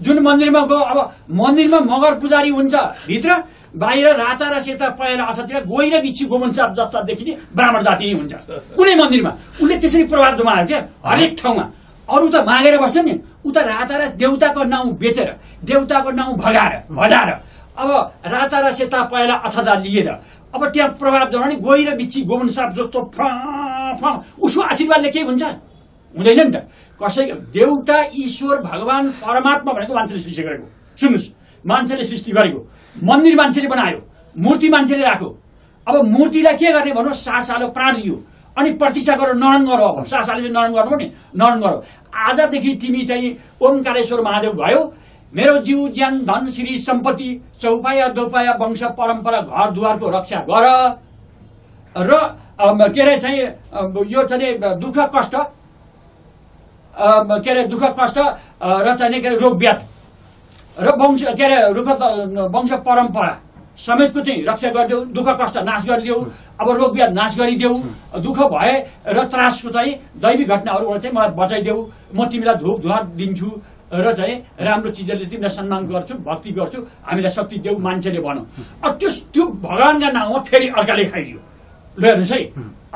[SPEAKER 1] जुन मन्दिरमा गयो, अब मन्दिरमा मगर पुजारी हुन्छ भित्र, बाहिर राता र सेता पहेँला अछतिर गोही र बिच्छी गोमन साप जस्ता देखिने ब्राह्मण जाति नै हुन्छ कुनै मन्दिरमा। उसले त्यसरी प्रभाव जमायो क्या हरेक ठाउँमा। अरू त मागेर बस्छ नि, उता राता र देउताको नाउँ बेचेर, देउताको नाउँ भजाएर अब राता र सेता पहेँला अछजा लिएर अब त्यहाँ प्रभाव जमाउने गोही र बिच्छी गोमन साप जस्तो उसको आशीर्वादले के हुन्छ? हुँदैन नि त। कसै देउता ईश्वर भगवान परमात्मा भनेको मान्छेले सृष्टि गरेको। सुन्नुहोस्, मान्छेले सृष्टि गरेको, मन्दिर मान्छेले बनायो, मूर्ति मान्छेले राख्यो। अब मूर्तिलाई के गर्ने भन्नु? सासालो प्राण दियो अनि प्रतिष्ठा गरेर नरन गरो। अब सासाले नरन गर्नु नि नरन गरो। आजदेखि तिमी चाहिँ ओमकारेश्वर महादेव भयो, मेरो जीव ज्यान धन श्री सम्पत्ति चौपाया दोपाया वंश परम्परा घर दुवारको रक्षा गर र के अरे चाहिँ यो चाहिँ दुःख कष्ट र चाहिँ के अरे रोग व्याध र वंश के अरे वंश परम्परा समेतको चाहिँ रक्षा गरिदेऊ, दुःख कष्ट नाश गरिदेऊ, अब रोग व्याध नाश गरिदेऊ, दुःख भए र त्रासको चाहिँ दैवी घटनाहरूबाट चाहिँ मलाई बचाइदेऊ, म तिमीलाई धूप धुवा दिन्छु र चाहिँ राम्रो चिजले तिमीलाई सम्मान गर्छु, भक्ति गर्छु, हामीलाई शक्ति देऊ, मान्छेले भनौँ। अब त्यो भगवानका नाउँमा फेरि अर्काले खाइदियो। ल हेर्नुहोस् है,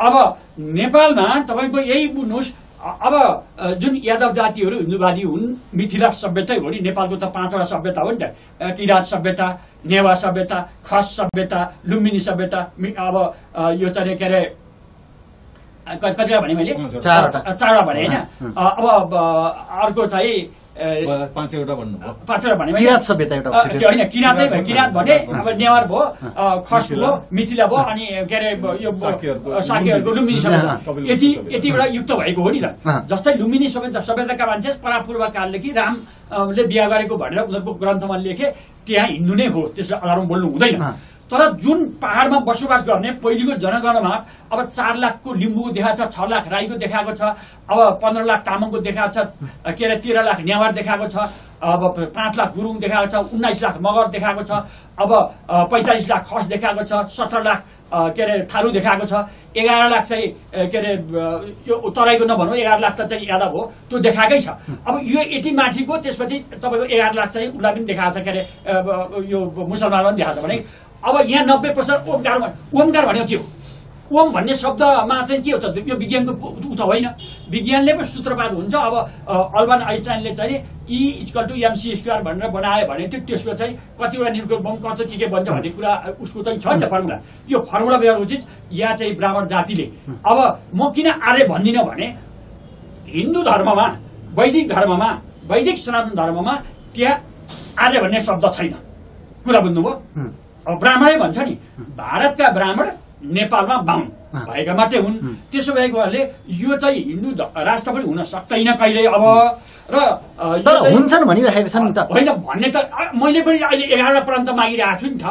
[SPEAKER 1] अब नेपालमा तपाईँको यही बुझ्नुहोस्, अब जुन यादव जातिहरू हिन्दूवादी हुन्, मिथिला सभ्यता हो नि, नेपालको त 5वटा सभ्यता हो नि त, किराँत सभ्यता, नेवा सभ्यता, खस सभ्यता, लुम्बिनी सभ्यता, अब यो चाहिँ के अरे कतिवटा भने मैले 4वटा भने होइन। अब अर्को चाहिँ
[SPEAKER 3] 5वटा भन्नुभयो,
[SPEAKER 1] 5वटा भने
[SPEAKER 4] किराँत सभ्यता एउटा
[SPEAKER 1] होइन, किराँत भने अब नेवार भयो, खस भयो, मिथिला भयो, अनि के अरे यो साकेहरूको लुम्बिनी सभ्यता, यतिबाट युक्त भएको हो नि त। जस्तै लुम्बिनी सभ्यताका मान्छे परापूर्व कालदेखि रामले बिहा गरेको भनेर उनीहरूको ग्रन्थमा लेखे, त्यहाँ हिन्दू नै हो, त्यसलाई अधारमा बोल्नु हुँदैन। तर जुन पहाडमा बसोबास गर्ने पहिलेको जनगणना अब 4 लाखको लिम्बूको देखाएको छ, 6 लाख राईको देखाएको छ, अब 15 लाख तामाङको देखाएको छ, के अरे 13 लाख नेवार देखाएको छ, अब 5 लाख गुरुङ देखाएको छ, 19 लाख मगर देखाएको छ, अब 45 लाख खस देखाएको छ, 17 लाख के अरे थारू देखाएको छ, 11 लाख चाहिँ के अरे यो तराईको नभनौँ, 11 लाख त चाहिँ यादव हो, त्यो देखाएकै छ। अब यो यति माथिको त्यसपछि तपाईँको 11 लाख चाहिँ उसलाई पनि देखाएको छ, के अरे यो मुसलमानलाई पनि देखाएको छ भने। अब यहाँ 90% ओमकार भनेको के हो? ओम भन्ने शब्दमा चाहिँ के हो त? यो विज्ञानको उ त होइन, विज्ञानले पनि सूत्रपात हुन्छ। अब अल्बर्ट आइन्स्टाइनले चाहिँ E=mc² भनेर बनायो भने त्यसमा चाहिँ कतिवटा न्युक्लियर बम कस्तो के बन्छ भन्ने कुरा उसको चाहिँ छ नि त फर्मुला। यो फर्मुला बेगर उचित यहाँ चाहिँ ब्राह्मण जातिले, अब म किन आर्य भन्दिनँ भने हिन्दू धर्ममा, वैदिक धर्ममा, वैदिक सनातन धर्ममा त्यहाँ आर्य भन्ने शब्द छैन। कुरा बुझ्नुभयो? अब ब्राह्मणै भन्छ नि, भारतका ब्राह्मण नेपालमा बाहुन भएका मात्रै हुन्। त्यसो भएकोले यो चाहिँ हिन्दू राष्ट्र पनि हुन सक्दैन कहिले। अब र
[SPEAKER 4] हुन्छन् भनिरहेको छ नि त,
[SPEAKER 1] होइन भन्ने त मैले पनि अहिले 11वटा प्रान्त मागिरहेको छु नि त।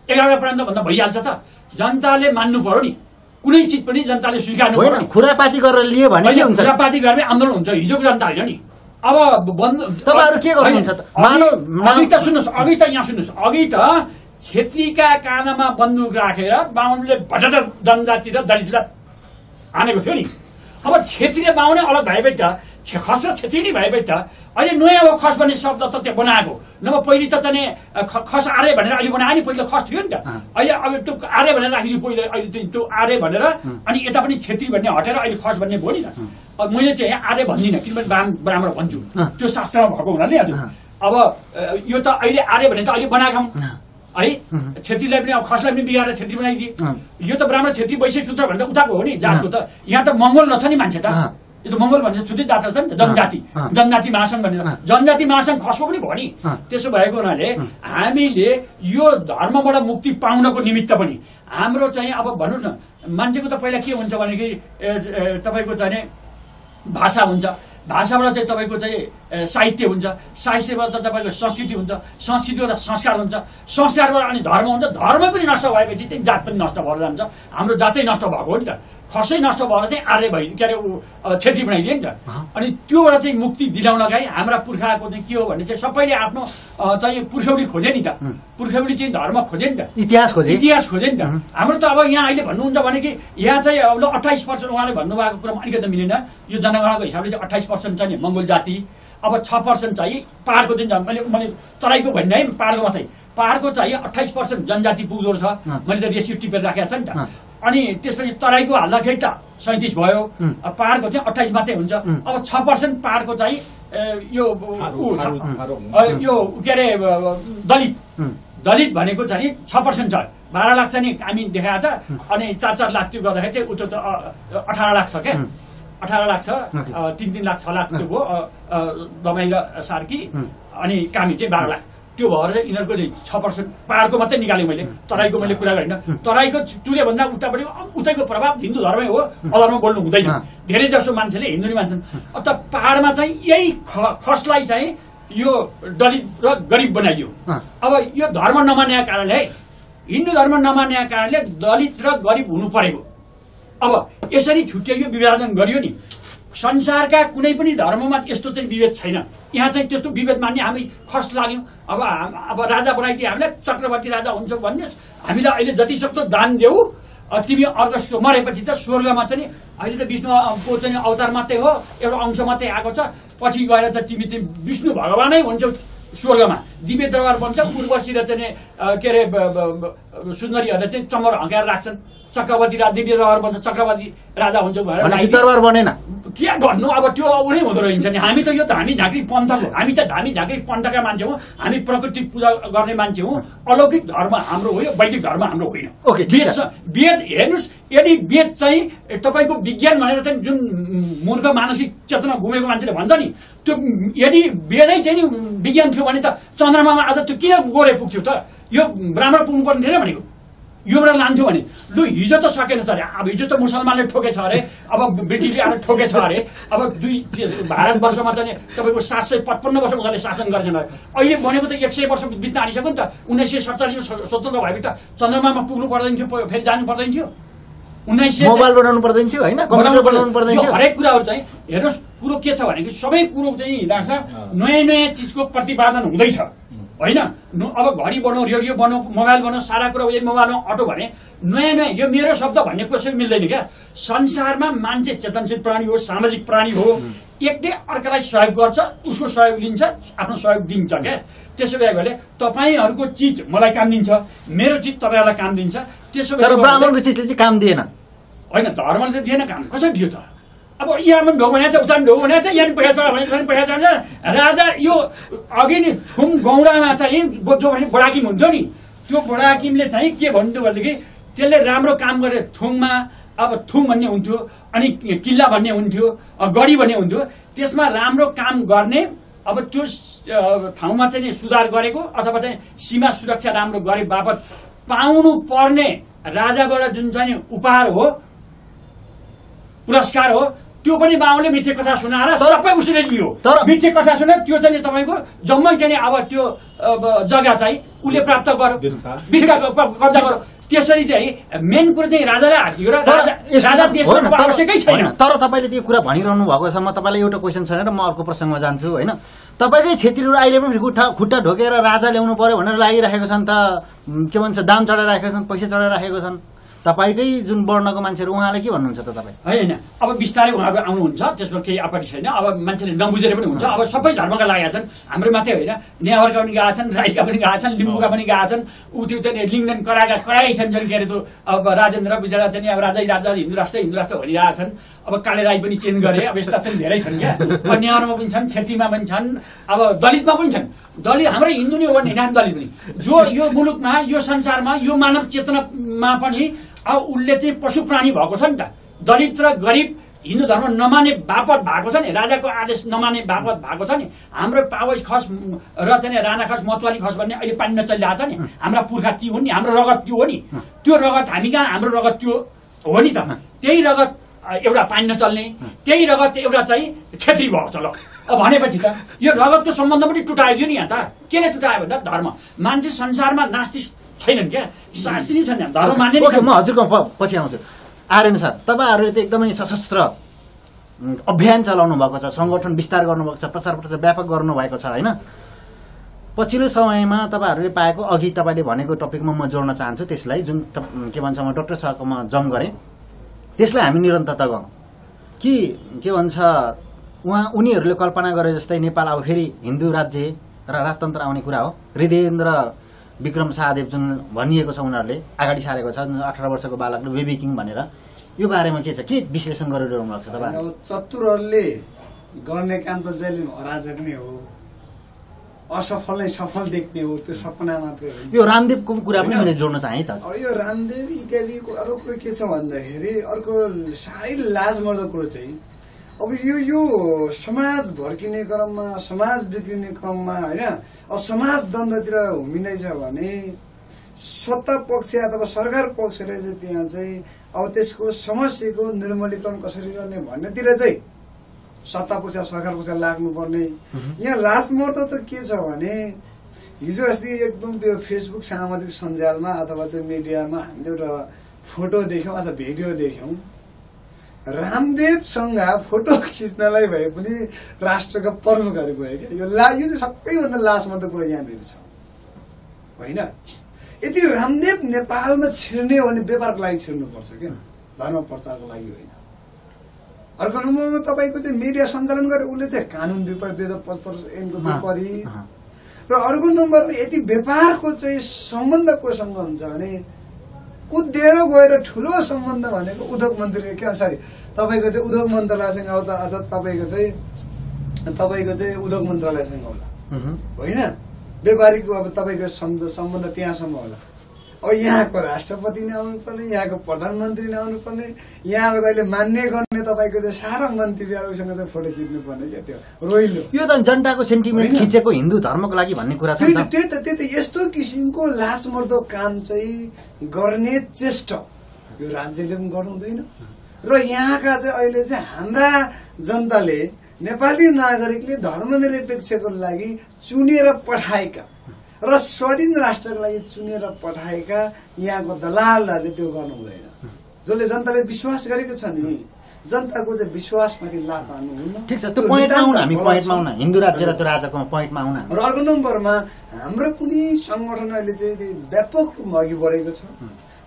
[SPEAKER 1] 11वटा प्रान्त भन्दा भइहाल्छ त? जनताले मान्नु पर्यो नि, कुनै चिज पनि जनताले स्वीकार्नु पर्यो नि।
[SPEAKER 4] खुरापाती गरेर लिए भने के हुन्छ?
[SPEAKER 1] खुरापाती गरेर आन्दोलन हुन्छ, हिजोको जनता होइन नि। अब
[SPEAKER 4] तपाईँहरू के गर्नुहुन्छ त?
[SPEAKER 1] अघि त सुन्नुहोस्, अघि त यहाँ सुन्नुहोस्, अघि त छेत्रीका काँधमा बन्दुक राखेर बाहुनले भटट जनजाति र दलितलाई हानेको थियो नि। अब छेत्री र बाहुन अलग भए त खस र छेत्री नै भए त अहिले नयाँ हो खस भन्ने शब्द त त्यो बनाएको, नभए पहिले त चाहिँ खस आर्य भनेर अहिले बनायो नि, पहिले खस थियो नि त, अहिले अब त्यो आर्य भनेर राखिदियो पहिले, अहिले त्यो आर्य भनेर अनि यता पनि छेत्री भन्ने हटेर अहिले खस भन्ने भयो नि त। अब मैले चाहिँ यहाँ आर्य भन्दिनँ किनभने ब्राह्मण भन्छु, त्यो शास्त्रमा भएको हुनाले हजुर। अब यो त अहिले आर्य भने त अहिले बनाएको है, छेत्रीलाई पनि अब खसलाई पनि बिगारेर छेत्री बनाइदिए। यो त ब्राह्मण छेत्री वैश्य सूत्र भने त उताको हो नि जातको त, यहाँ त मङ्गोल नछ नि मान्छे त, यो त मङ्गोल भने छुट्टै जात रहेछ नि त, जनजाति महासङ्घ भनेर, जनजाति महासङ्घ खसको पनि भयो नि। त्यसो भएको हुनाले हामीले यो धर्मबाट मुक्ति पाउनको निमित्त पनि हाम्रो चाहिँ अब भन्नुहोस् न, मान्छेको त पहिला के हुन्छ भनेदेखि तपाईँको चाहिँ भाषा हुन्छ, भाषाबाट चाहिँ तपाईँको चाहिँ साहित्य हुन्छ, साहित्यबाट त तपाईँको संस्कृति हुन्छ, संस्कृतिबाट संस्कार हुन्छ, संस्कारबाट अनि धर्म हुन्छ, धर्म पनि नष्ट भएपछि चाहिँ जात पनि नष्ट भएर जान्छ। हाम्रो जातै नष्ट भएको हो नि त, खसै नष्ट भएर चाहिँ आर्य भइ के अरे छेत्री बनाइदियो नि त। अनि त्योबाट चाहिँ मुक्ति दिलाउनका हाम्रा पुर्खाको चाहिँ के हो भने चाहिँ सबैले आफ्नो चाहिँ पुर्ख्यौली खोजे नि त, पुर्ख्यौली चाहिँ धर्म खोजे नि त, इतिहास खोजे नि त। हाम्रो त अब यहाँ अहिले भन्नुहुन्छ भने कि यहाँ चाहिँ अब 28% उहाँले भन्नुभएको कुरामा अलिकति मिलेन, यो जनगणनाको हिसाबले चाहिँ 28% चाहिँ मङ्गोल जाति, अब 6% चाहिँ पहाडको चाहिँ मैले तराईको भन्ने है, पहाडको मात्रै, पहाडको चाहिँ 28% जनजाति पुग्दो रहेछ, मैले त रेसियो टिपेर राखेको छ नि त। अनि त्यसपछि तराईको हाल्दाखेरि त 37 भयो, पहाडको चाहिँ 28 मात्रै हुन्छ। अब 6% पहाडको चाहिँ यो के अरे दलित भनेको चाहिँ 6% छ, 12 लाख चाहिँ नि हामी देखाएको छ, अनि 4-4 लाख त्यो गर्दाखेरि चाहिँ उता त 18 लाख छ क्या, 18 लाख छ, 3-3 लाख 6 लाख त्यो भयो दमाई र सार्की, अनि कामी चाहिँ 12 लाख, त्यो भएर चाहिँ यिनीहरूको 6% पहाडको मात्रै निकालेँ मैले, तराईको मैले कुरा गरिनँ। तराईको टुरेभन्दा उतापट्टि उतैको प्रभाव हिन्दू धर्मै हो, अधर्म बोल्नु हुँदैन, धेरै जसो मान्छेले हिन्दू नै मान्छन्। त पहाडमा चाहिँ यही खसलाई चाहिँ यो दलित र गरिब बनाइयो। अब यो धर्म नमान्ने कारणले, हिन्दू धर्म नमान्ने कारणले दलित र गरिब हुनु परेको। अब यसरी छुट्याइयो, विभाजन गरियो नि। संसारका कुनै पनि धर्ममा यस्तो चाहिँ विभेद छैन, यहाँ चाहिँ त्यस्तो विभेद मान्ने हामी खस लाग्यौँ। अब राजा बनाइदिए हामीलाई, चक्रवर्ती राजा हुन्छ भन्ने, हामीलाई अहिले जति सक्दो दान देऊ, तिमी अर्को मरेपछि त स्वर्गमा चाहिँ अहिले त विष्णुको चाहिँ अवतार मात्रै हो, एउटा अंश मात्रै आएको छ, पछि गएर त तिमी विष्णु भगवानै हुन्छौ स्वर्गमा, दिव्य दरबार बन्छ, उर्वशी र चाहिँ के अरे सुन्दरीहरूले चाहिँ चमर हँकाएर राख्छन्, चक्रवर्ती राजा दिव्य दरबार बन्छ, चक्रवर्ती राजा हुन्छ भनेर
[SPEAKER 4] दरबार बनेन
[SPEAKER 1] के भन्नु। अब त्यो उनी हुँदो रहेछ नि, हामी त यो धामी झाँक्री पन्थको, हामी त धामी झाँक्री पन्थका मान्छे हौँ, हामी प्रकृति पूजा गर्ने मान्छे हौँ, अलौकिक धर्म हाम्रो हो, यो वैदिक धर्म हाम्रो होइन। वेद हेर्नुहोस्, यदि वेद चाहिँ तपाईँको विज्ञान भनेर चाहिँ जुन मूर्ख मानसिक चेतना घुमेको मान्छेले भन्छ नि, त्यो यदि वेदै चाहिँ नि विज्ञान थियो भने त चन्द्रमामा आज त्यो किन गोरे पुग्थ्यो त, यो ब्राह्मण पुग्नुपर्ने थिएन भनेको, योबाट लान्थ्यो भने। लु हिजो त सकेन त अरे, अब हिजो त मुसलमानले ठोकेछ अरे, अब ब्रिटिसले आएर ठोकेछ अरे, अब भारतवर्षमा चाहिँ तपाईँको 755 वर्ष उनीहरूले शासन गरेछन् अरे, अहिले भनेको त 100 वर्ष बित्न आइसक्यो नि त। 1947 स्वतन्त्र भएपछि त चन्द्रमामा पुग्नु पर्दैन थियो, फेरि जानु पर्दैन थियो, 1900
[SPEAKER 4] मोबाइल बनाउनु पर्दैन थियो होइन, कम्प्युटर बनाउनु पर्दैन थियो,
[SPEAKER 1] हरेक कुराहरू चाहिँ हेर्नुहोस्। कुरो के छ भनेको सबै कुरो चाहिँ लाग्छ नयाँ नयाँ चिजको प्रतिपादन हुँदैछ होइन। अब घडी बनाऊ, रेडियो बनाऊ, मोबाइल बनाऊ, सारा कुरा यही मोबाइलमा अटो भने नयाँ नयाँ, यो मेरो शब्द भन्ने कसै मिल्दैन क्या। संसारमा मान्छे चेतनशील प्राणी हो, सामाजिक प्राणी हो, एकले अर्कालाई सहयोग गर्छ, उसको सहयोग लिन्छ, आफ्नो सहयोग दिन्छ क्या। त्यसो भएकोले तपाईँहरूको चिज मलाई काम दिन्छ, मेरो चिज तपाईँहरूलाई काम दिन्छ। त्यसो भए
[SPEAKER 4] ब्राह्मणको चिजले चाहिँ काम दिएन
[SPEAKER 1] होइन, धर्मले त दिएन काम, कसरी दियो त? अब यहाँ पनि ढोग बनाएको छ, उता पनि ढोग बनाएको छ, यहाँ पनि पैसा छ भने पैसा जान्छ। राजा यो अघि नि थुम गौडामा चाहिँ जो भने बडाकिम हुन्थ्यो नि, त्यो बडाकिमले चाहिँ के भन्थ्यो भनेदेखि त्यसले राम्रो काम गरे थुममा, अब थुम भन्ने हुन्थ्यो, अनि किल्ला भन्ने हुन्थ्यो, गढी भन्ने हुन्थ्यो, त्यसमा राम्रो काम गर्ने, अब त्यो ठाउँमा चाहिँ सुधार गरेको अथवा चाहिँ सीमा सुरक्षा राम्रो गरे बापत पाउनु पर्ने राजाबाट जुन चाहिँ उपहार हो, पुरस्कार हो, त्यो पनि बाहुनले मिथ्या कथा सुनाएर सबै उसले लियो। मिथ्या कथा सुनाएर त्यो चाहिँ तपाईँको जम्मै चाहिँ अब त्यो जग्गा चाहिँ उसले प्राप्त गर्यो, कब्जा गर्यो। त्यसरी चाहिँ मेन कुरो चाहिँ राजालाई हातियो र राजा देशमा आवश्यकै छैन।
[SPEAKER 4] तर तपाईँले त्यो कुरा भनिरहनु भएको छ। म तपाईँलाई एउटा क्वेसन छैन र म अर्को प्रसङ्गमा जान्छु होइन। तपाईँकै क्षेत्रीहरू अहिले पनि खुट्टा ढोकेर राजा ल्याउनु पर्यो भनेर लागिरहेको छन् त, के भन्छ दाम चढाइराखेका छन्, पैसा चढाइराखेको छन्। तपाईँकै जुन वर्णको मान्छेहरू उहाँले के भन्नुहुन्छ त तपाईँ?
[SPEAKER 1] होइन, अब बिस्तारै उहाँको आउनुहुन्छ, त्यसमा केही आपत्ति छैन। अब मान्छेले नबुझेर पनि हुन्छ। अब सबै धर्मका लागेका छन्, हाम्रो मात्रै होइन, नेवारका पनि गएका छन्, राईका पनि गएका छन्, लिम्बूका पनि गएका छन्, त्यो चाहिँ लिङ्गदेन कराई छन् के अरे त्यो अब राजेन्द्र विजय चाहिँ अब राजा हिन्दू राष्ट्र भनिरहेका छन्। अब काले राई पनि चेन्ज गरे, अब यस्ता चाहिँ धेरै छन् क्या। अब नेवारमा पनि छन्, छेत्रीमा पनि छन्, अब दलितमा पनि छन्। दलित हाम्रो हिन्दू नै हो भने नाम दलित पनि जो यो मुलुकमा यो संसारमा यो मानव चेतनामा पनि अब उसले चाहिँ पशु प्राणी भएको छ नि त। दलित र गरिब हिन्दू धर्म नमाने बापत भएको छ नि, राजाको आदेश नमाने बापत भएको छ नि। हाम्रो पावस खस र चाहिँ राणा खस मतवाली खस भन्ने अहिले पानी नचलिरहेको छ नि। हाम्रा पुर्खा ती हुन् नि, हाम्रो रगत त्यो हो नि। त्यो रगत हामी कहाँ, हाम्रो रगत त्यो हो नि त। त्यही रगत एउटा पानी नचल्ने, त्यही रगत एउटा चाहिँ छेत्री भएको छ। ल अब भनेपछि त यो रगतको सम्बन्ध पनि टुटाइदियो नि। यहाँ त केले टुटायो भन्दा धर्म। मान्छे संसारमा नास्तिक छैनन् क्या, शास्त्री नै छन्, धर्म मान्ने नै छन्।
[SPEAKER 4] म हजुरको पछि आउँछु। आर्यन सर, तपाईँहरूले त एकदमै सशस्त्र अभियान चलाउनु भएको छ, सङ्गठन विस्तार गर्नुभएको छ, प्रचार प्रसार व्यापक गर्नुभएको छ होइन। पछिल्लो समयमा तपाईँहरूले पाएको, अघि तपाईँले भनेको टपिकमा म जोड्न चाहन्छु त्यसलाई, जुन के भन्छ म डक्टर सरकोमा जम गरेँ, त्यसलाई हामी निरन्तरता गरौँ कि के भन्छ उनीहरूले कल्पना गरे जस्तै नेपाल अब फेरि हिन्दू राज्य र राजतन्त्र आउने कुरा हो। हृदयेन्द्र विक्रम शाहदेव जुन भनिएको छ, उनीहरूले अगाडि सारेको छ 18 वर्षको बालकले बेबी किङ भनेर, यो बारेमा के छ, के विश्लेषण गरिरहनु भएको छ तपाईँ?
[SPEAKER 2] चतुरहरूले गर्ने काम त जहिले अराजक नै हो, असफललाई सफल देख्ने हो, त्यो सपना मात्रै हो।
[SPEAKER 4] यो रामदेवको कुरा पनि मैले जोड्न चाहेँ त।
[SPEAKER 2] अब यो रामदेव इत्यादिको अर्को कुरो के छ भन्दाखेरि, अर्को साह्रै लाजमर्दो कुरो चाहिँ अब यो समाज भर्किने क्रममा, समाज बिग्रिने क्रममा होइन, अब समाज द्वन्द्वतिर घुमिँदैछ भने सत्ता पक्ष अथवा सरकार पक्षले चाहिँ त्यहाँ चाहिँ अब त्यसको समस्याको निर्मूलीकरण कसरी गर्ने भन्नेतिर चाहिँ सत्ता पक्ष सरकार पक्ष लाग्नुपर्ने। यहाँ लाजमर्दो त के छ भने हिजो अस्ति एकदम त्यो फेसबुक सामाजिक सञ्जालमा अथवा चाहिँ मिडियामा हामीले एउटा फोटो देख्यौँ अथवा भिडियो देख्यौँ, रामदेवसँग फोटो खिच्नलाई भए पनि राष्ट्रका प्रमुखहरू गयो क्या। यो चाहिँ सबैभन्दा लाजमर्दो कुरो यहाँनिर छ होइन। यदि रामदेव नेपालमा छिर्ने हो भने व्यापारको लागि छिर्नुपर्छ क्या, धर्म प्रचारको लागि होइन। अर्को नम्बरमा तपाईँको चाहिँ मिडिया सञ्चालन गरे उसले चाहिँ कानुन विपरीत 2075 ऐनको विपरीत, र अर्को नम्बरमा यदि व्यापारको चाहिँ सम्बन्ध कोसँग हुन्छ भने कुदेर गएर ठुलो सम्बन्ध भनेको उद्योग मन्त्री क्या, सरी तपाईँको चाहिँ उद्योग मन्त्रालयसँग हो त, अझ तपाईँको चाहिँ उद्योग मन्त्रालयसँग होला होइन। व्यापारीको अब तपाईँको सम्बन्ध त्यहाँसम्म होला। अब यहाँको राष्ट्रपति नै आउनुपर्ने, यहाँको प्रधानमन्त्री नै आउनुपर्ने, यहाँको अहिले मान्य गर्ने तपाईँको चाहिँ सारा मन्त्रीहरूसँग चाहिँ फोटो खिच्नु पर्ने क्या। त्यो रोइलो
[SPEAKER 4] यो त जनताको सेन्टिमेन्ट खिचेको हिन्दू धर्मको लागि भन्ने कुरा छ नि त।
[SPEAKER 2] त्यही त यस्तो किसिमको लाजमर्दो काम चाहिँ गर्ने चेष्टा यो राज्यले पनि गर्नु हुँदैन। र यहाँका चाहिँ अहिले चाहिँ हाम्रा जनताले, नेपाली नागरिकले धर्मनिरपेक्षको लागि चुनेर पठाएका र स्वाधीन राष्ट्रको लागि चुनेर पठाएका यहाँको दलालहरूले त्यो गर्नु हुँदैन। जसले जनताले विश्वास गरेको छ नि, जनताको चाहिँ विश्वासमाथि लात हान्नु हुन्न।
[SPEAKER 4] ठिक छ, त्यो पोइन्टमा आउन, हामी पोइन्टमा आउन, हिन्दू राज्य र त्यो राजाको पोइन्टमा आउन।
[SPEAKER 2] र अर्को नम्बरमा हाम्रो कुनै सङ्गठन अहिले चाहिँ व्यापक रूपमा अघि बढेको छ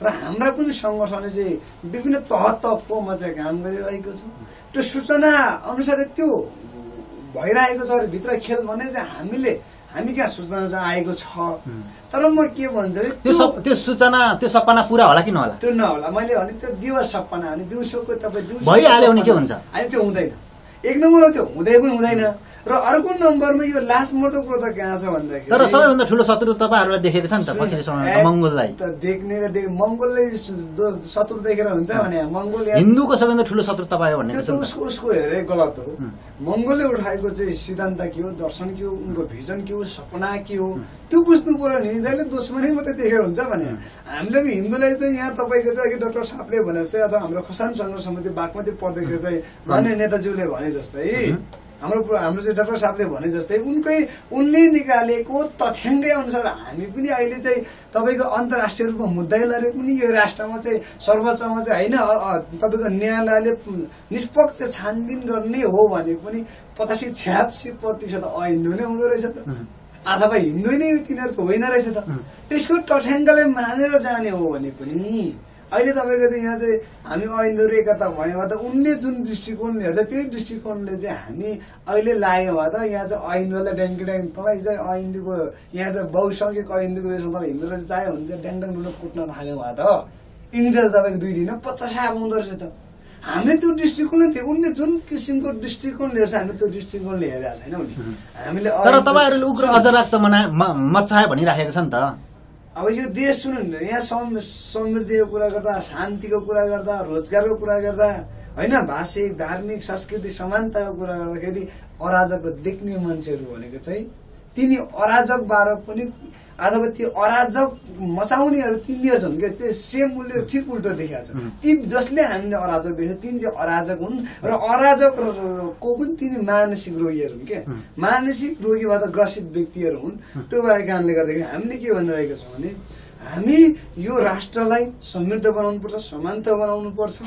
[SPEAKER 2] र हाम्रा पनि सङ्गठनले चाहिँ विभिन्न तहमा चाहिँ काम गरिरहेको छ। त्यो सूचना अनुसार चाहिँ त्यो भइरहेको छ, भित्र खेल भने चाहिँ हामी कहाँ सूचना चाहिँ आएको छ। तर म के भन्छु
[SPEAKER 4] त्यो सूचना, त्यो सपना पुरा होला कि नहोला?
[SPEAKER 2] त्यो नहोला। मैले भने त्यो दिवस सपना अनि दिउँसोको तपाईँ दिउँसो
[SPEAKER 4] भइहाल्यो भने के हुन्छ?
[SPEAKER 2] अहिले त्यो हुँदैन। एक नम्बरमा त्यो हुँदै पनि हुँदैन। र अर्को नम्बरमा यो लाजमर्दो कुरो त कहाँ छ भन्दाखेरि,
[SPEAKER 4] तर सबैभन्दा ठुलो शत्रु तपाईँहरूलाई देखेको छ नि त पछिल्लो समयमा मङ्गोललाई।
[SPEAKER 2] मङ्गोलले शत्रु देखेर हुन्छ भने मङ्गोल
[SPEAKER 4] हिन्दूको सबैभन्दा ठुलो शत्रु तपाईँ हो भन्ने
[SPEAKER 2] उसको हेरे गलत हो। मङ्गोलले उठाएको चाहिँ सिद्धान्त के हो, दर्शन के हो, उनको भिजन के हो, सपना के हो, त्यो बुझ्नु पर्यो नि। जहिले दुश्मनी मात्रै देखेर हुन्छ भने हामीले पनि हिन्दूलाई चाहिँ यहाँ तपाईँको चाहिँ अघि डाक्टर साहबले भने जस्तै अथवा हाम्रो खसान सङ्घर्ष समिति बागमती प्रदेशको चाहिँ मान्य नेताज्यूले भने जस्तै हाम्रो चाहिँ डाक्टर साहबले भने जस्तै उनले निकालेको तथ्याङ्कै अनुसार हामी पनि अहिले चाहिँ तपाईँको अन्तर्राष्ट्रिय रूपमा मुद्दै लरे पनि यो राष्ट्रमा चाहिँ सर्वोच्चमा चाहिँ होइन तपाईँको न्यायालयले निष्पक्ष छानबिन गर्ने हो भने पनि 85-86% अहिन्दू नै हुँदो रहेछ त, अथवा हिन्दू नै तिनीहरू त होइन रहेछ त। त्यसको तथ्याङ्कलाई मानेर जाने हो भने पनि अहिले तपाईँको चाहिँ यहाँ चाहिँ हामी अहिन्दूहरू एकता भयो भने त उनले जुन दृष्टिकोण हेर्छ त्यही दृष्टिकोणले चाहिँ हामी अहिले लाग्यो भने त यहाँ चाहिँ अहिन्दूलाई ड्याङ तँलाई चाहिँ अहिन्दूको यहाँ चाहिँ बहुसङ्ख्यक अहिन्दूको देशमा तँलाई हिन्दूलाई चाहिँ चाह्यो भने चाहिँ ड्याङ डुलो कुट्न थाल्यो भने त यिनी त तपाईँको 2 दिन पत्ता हुँदो रहेछ त। हामीले त्यो दृष्टिकोण थियो, उनले जुन किसिमको दृष्टिकोण लिएर हामीले त्यो दृष्टिकोणले हेरेका छैनौँ नि हामीले।
[SPEAKER 4] तर तपाईँहरूले उग्र अजरक्त मचायो भनिराखेको छ नि त।
[SPEAKER 2] अब यो देश सुन्नु न, यहाँ समृद्धिको कुरा गर्दा, शान्तिको कुरा गर्दा, रोजगारको कुरा गर्दा, होइन भाषिक धार्मिक संस्कृति समानताको कुरा गर्दाखेरि अराजक देख्ने मान्छेहरू भनेको चाहिँ तिनी अराजकबाट पनि अथवा त्यो अराजक मचाउनेहरू तिनीहरू छन् क्या। त्यो सेम उसले ठिक उल्टो देखाएको छ। ती जसले हामीले अराजक देख्छ तिनी चाहिँ अराजक हुन् र अराजकको पनि तिनी मानसिक रोगीहरू हुन् क्या। मानसिक रोगीबाट ग्रसित व्यक्तिहरू हुन्। त्यो भएको कारणले गर्दाखेरि हामीले के भनिरहेको छौँ भने हामी यो राष्ट्रलाई समृद्ध बनाउनु पर्छ, समानता बनाउनु पर्छ,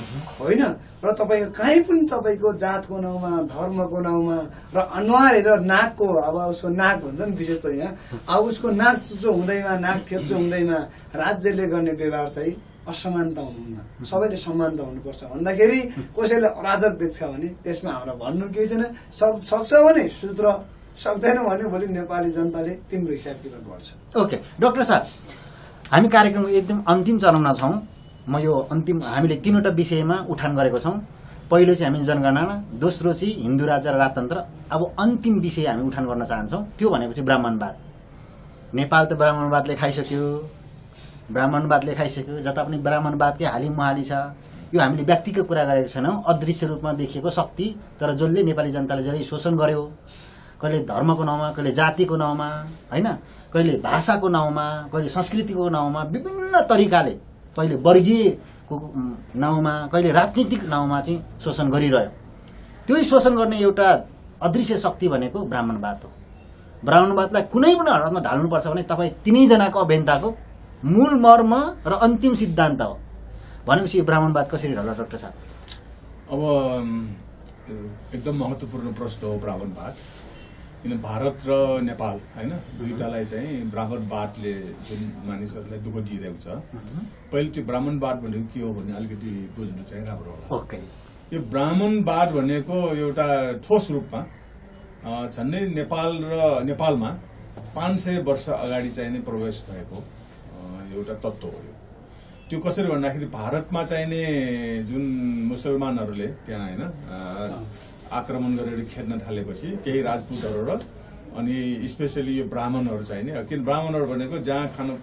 [SPEAKER 2] होइन र तपाईँको कहीँ पनि तपाईँको जातको नाउँमा, धर्मको नाउँमा र अनुहार हेरेर नाकको, अब उसको नाक भन्छ नि विशेष त यहाँ, अब उसको नाक चुचो हुँदैमा, नाक थेप्चो हुँदैमा राज्यले गर्ने व्यवहार चाहिँ असमानता हुनुहुन्न, सबैले समानता हुनुपर्छ भन्दाखेरि कसैले अराजक देख्छ भने त्यसमा हाम्रो भन्नु केही छैन। सक्छ भने सूत्र, सक्दैन भने भोलि नेपाली जनताले तिम्रो हिसाब किताब गर्छ।
[SPEAKER 4] ओके डाक्टर साहब, हामी कार्यक्रमको एकदम अन्तिम चरणमा छौँ। म यो अन्तिम हामीले 3वटा विषयमा उठान गरेको छौँ। पहिलो चाहिँ हामी जनगणना, दोस्रो चाहिँ हिन्दू राज्य र राजतन्त्र। अब अन्तिम विषय हामी उठान गर्न चाहन्छौँ, त्यो भनेको चाहिँ ब्राह्मणवाद। नेपाल त ब्राह्मणवादले खाइसक्यो, जता पनि ब्राह्मणवादकै हाली मुहाली छ। यो हामीले व्यक्तिको कुरा गरेको छैनौँ, अदृश्य रूपमा देखिएको शक्ति, तर जसले नेपाली जनताले जसले शोषण गर्यो, कहिले धर्मको नाउँमा, कहिले जातिको नाउँमा, होइन कहिले भाषाको नाउँमा, कहिले संस्कृतिको नाउँमा, विभिन्न तरिकाले, कहिले वर्गीयको नाउँमा, कहिले राजनीतिक नाउँमा चाहिँ शोषण गरिरह्यो। त्यही शोषण गर्ने एउटा अदृश्य शक्ति भनेको ब्राह्मणवाद हो। ब्राह्मणवादलाई कुनै पनि हदमा ढाल्नुपर्छ भने तपाईँ तिनैजनाको अभियन्ताको मूल मर्म र अन्तिम सिद्धान्त हो भनेपछि ब्राह्मणवाद कसरी ढल्छ डाक्टर साहब?
[SPEAKER 3] अब एकदम महत्त्वपूर्ण प्रश्न हो ब्राह्मणवाद। किन भारत र नेपाल होइन दुईटालाई चाहिँ ब्राह्मणवादले जुन मानिसहरूलाई दुःख दिइरहेको छ, पहिले त्यो ब्राह्मणवाद भनेको के हो भन्ने अलिकति बुझ्नु चाहिँ राम्रो होला। यो ब्राह्मणवाद भनेको एउटा ठोस रूपमा झन्डै नेपालमा 500 वर्ष अगाडि चाहिँ नै प्रवेश भएको एउटा तत्त्व हो। त्यो कसरी भन्दाखेरि भारतमा चाहिने जुन मुसलमानहरूले त्यहाँ होइन आक्रमण गरेर खेद्न थालेपछि केही राजपूतहरू र अनि स्पेसली यो ब्राह्मणहरू चाहिने, किन ब्राह्मणहरू भनेको जहाँ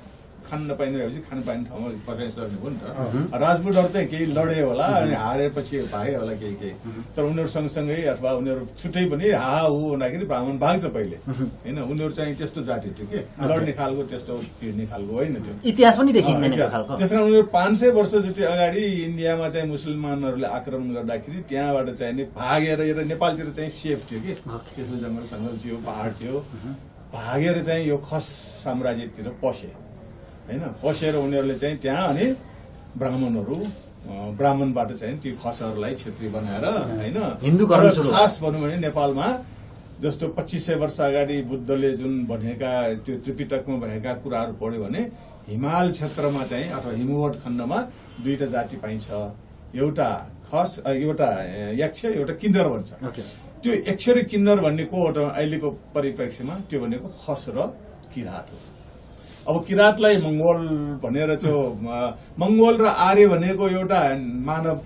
[SPEAKER 3] खान नपाइने भएपछि खान पाइने ठाउँमा बसाइसक्ने हो नि त। राजपूतहरू चाहिँ केही लडे होला अनि हारेपछि भागे होला केही, तर उनीहरू सँगसँगै अथवा उनीहरू छुट्टै पनि हा हो भन्दाखेरि ब्राह्मण भाग्छ पहिले, होइन उनीहरू चाहिँ त्यस्तो जाति थियो कि लड्ने खालको, त्यस्तो पिड्ने खालको होइन, त्यो
[SPEAKER 4] इतिहास पनि देखिँदैन।
[SPEAKER 3] त्यस कारण उनीहरू 500 वर्ष जति अगाडि इन्डियामा चाहिँ मुसलमानहरूले आक्रमण गर्दाखेरि त्यहाँबाट चाहिँ नि भागेर यता नेपालतिर चाहिँ सेफ थियो कि, त्यसमा जङ्गल थियो, पहाड थियो, भागेर चाहिँ यो खस साम्राज्यतिर पसे होइन। पसेर उनीहरूले चाहिँ त्यहाँ अनि ब्राह्मणबाट चाहिँ ती खसहरूलाई क्षेत्री बनाएर होइन खास भनौँ भने नेपालमा जस्तो 2500 वर्ष अगाडि बुद्धले जुन भनेका त्यो त्रिपिटकमा भएका कुराहरू पढ्यो भने हिमाल क्षेत्रमा चाहिँ अथवा हिमवट खण्डमा 2टा जाति पाइन्छ, एउटा खस, एउटा यक्ष, एउटा किन्नर भन्छ। त्यो यक्ष र किन्नर भन्नेको अहिलेको परिप्रेक्ष्यमा त्यो भनेको खस र किरात हो। अब किरातलाई मंगोल भनेर त्यो मंगोल र आर्य भनेको एउटा मानव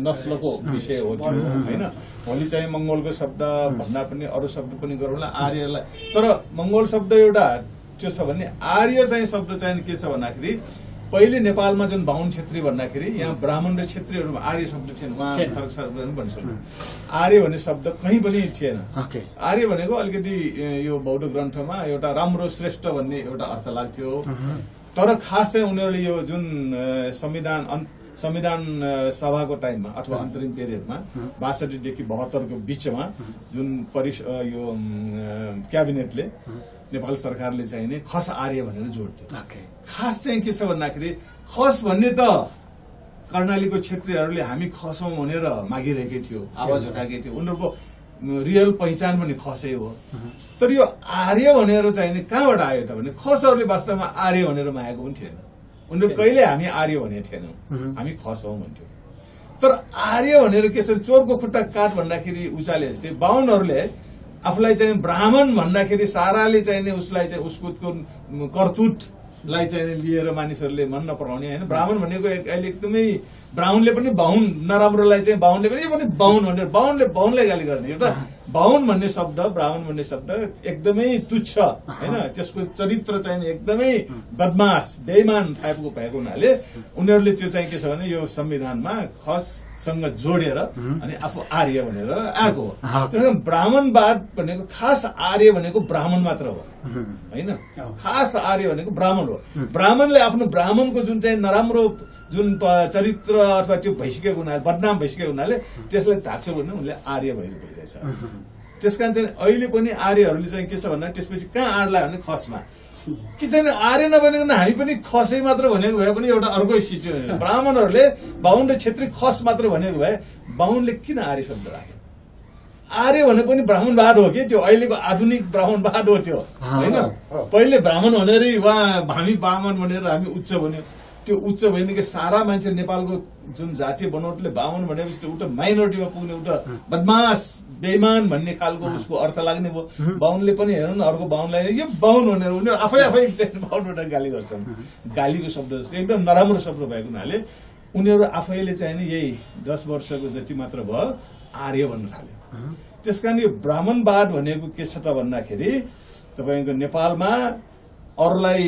[SPEAKER 3] नस्लको विषय हो होइन। भोलि चाहिँ मंगोलको शब्द भन्दा पनि अरू शब्द पनि गरौँला आर्यलाई, तर मंगोल शब्द एउटा त्यो छ भने आर्य चाहिँ शब्द चाहिँ के छ भन्दाखेरि पहिले नेपालमा जुन बाहुन क्षेत्री भन्दाखेरि यहाँ ब्राह्मण र क्षेत्रीहरूमा आर्य शब्द थिएन, उहाँ फरक शब्द भन्न सक्नु। आर्य भन्ने शब्द कहीँ पनि थिएन। आर्य भनेको अलिकति यो बौद्ध ग्रन्थमा एउटा राम्रो श्रेष्ठ भन्ने एउटा अर्थ लाग्थ्यो, तर खास चाहिँ उनीहरूले यो जुन संविधान सभाको टाइममा अथवा अन्तरिम पिरियडमा 62 देखि 72 को बीचमा जुन यो क्याबिनेटले नेपाल सरकारले चाहिँ नि खस आर्य भनेर जोड दियो। खास चाहिँ के छ भन्दाखेरि खस भन्ने त कर्णालीको क्षेत्रीहरूले हामी खसौं भनेर मागिरहेकै थियो, आवाज उठाएकै थियो, उनीहरूको रियल पहिचान पनि खसै हो। तर यो आर्य भनेर चाहिँ नि कहाँबाट आयो त भने खसहरूले वास्तवमा आर्य भनेर मागेको पनि थिएन, उनीहरू कहिले हामी आर्य भनेको थिएनौँ, हामी खसौं भन्थ्यो। तर आर्य भनेर के छ चोरको खुट्टा काट भन्दाखेरि उचाले जस्तै बाहुनहरूले आफूलाई चाहिँ ब्राह्मण भन्दाखेरि साराले चाहिँ नि उसलाई चाहिँ उसको करतुतलाई चाहिँ लिएर मानिसहरूले मन नपराउने होइन। ब्राह्मण भनेको अहिले एकदमै ब्राह्मणले पनि बाहुन नराम्रोलाई चाहिँ बाहुनले पनि बाहुन भनेर बाहुनले बाहुनलाई गाली गर्ने। एउटा बाहुन भन्ने शब्द ब्राह्मण भन्ने शब्द एकदमै तुच्छ होइन, त्यसको चरित्र चाहिँ एकदमै बदमास बेइमान टाइपको भएको हुनाले उनीहरूले त्यो चाहिँ के छ भने यो संविधानमा खससँग जोडेर अनि आफू आर्य भनेर आएको हो। त्यसमा ब्राह्मणवाद भनेको खास आर्य भनेको ब्राह्मण मात्र हो होइन, खास आर्य भनेको ब्राह्मण हो। ब्राह्मणले आफ्नो ब्राह्मणको जुन चाहिँ नराम्रो जुन चरित्र अथवा त्यो भइसकेको हुनाले बदनाम भइसकेको हुनाले त्यसलाई ढाक्छ भने उनले आर्य भइरहेछ। त्यसकारण चाहिँ अहिले पनि आर्यहरूले चाहिँ के छ भन्दा त्यसपछि कहाँ आड लाग्यो भने खसमा कि चाहिँ आर्य नबनेको हामी पनि खसै मात्र भनेको भए पनि एउटा अर्कै सिचुएसन। ब्राह्मणहरूले बाहुन र क्षेत्री खस मात्र भनेको भए बाहुनले किन आर्य शब्द राख्यो? आर्य भनेको पनि ब्राह्मणवाद हो कि त्यो अहिलेको आधुनिक ब्राह्मणवाद हो त्यो होइन। पहिले ब्राह्मण भनेर हामी ब्राह्मण भनेर हामी उच्च भन्यो, त्यो उच्च भएन कि सारा मान्छे नेपालको जुन जातीय बनोटले बाहुन भनेपछि एउटा माइनोरिटीमा पुग्ने एउटा बदमास बेइमान भन्ने खालको उसको अर्थ लाग्ने भयो। बाहुनले पनि हेर्नु न अर्को बाहुनलाई यो बाहुन भनेर उनीहरू आफै चाहिँ बाहुन भनेर गाली गर्छन्। गालीको शब्द जस्तो एकदम नराम्रो शब्द भएको हुनाले उनीहरू आफैले चाहिँ नि यही 10 वर्षको जति मात्र भयो आर्य भन्न थाल्यो। त्यसकारण यो ब्राह्मणवाद भनेको के छ त भन्दाखेरि तपाईँको नेपालमा अरूलाई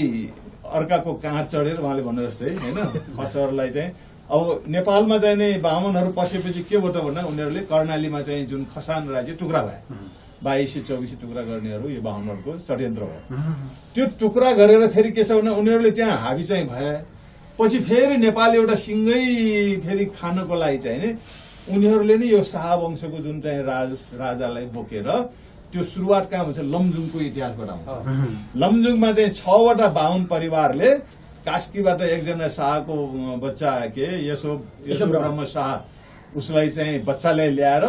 [SPEAKER 3] अर्काको काँध चढेर उहाँले भन्नु जस्तै होइन खसहरूलाई चाहिँ अब नेपालमा चाहिँ नि बाहुनहरू पसेपछि के भयो त भन्दा उनीहरूले कर्णालीमा चाहिँ जुन खसान राज्य टुक्रा भए 22-24 टुक्रा गर्नेहरू यो बाहुनहरूको षड्यन्त्र हो। त्यो टुक्रा गरेर फेरि के छ भने उनीहरूले त्यहाँ हाबी चाहिँ भए पछि फेरि नेपाल एउटा सिङ्गै फेरि खानको लागि चाहिँ नि उनीहरूले नै यो शाह वंशको जुन चाहिँ राजालाई बोकेर त्यो सुरुवात कहाँ हुन्छ लमजुङको इतिहासबाट आउँछ। लमजुङमा चाहिँ 6वटा बाहुन परिवारले कास्कीबाट एकजना शाहको बच्चा के यसो ब्रह्म शाह उसलाई चाहिँ बच्चालाई ल्याएर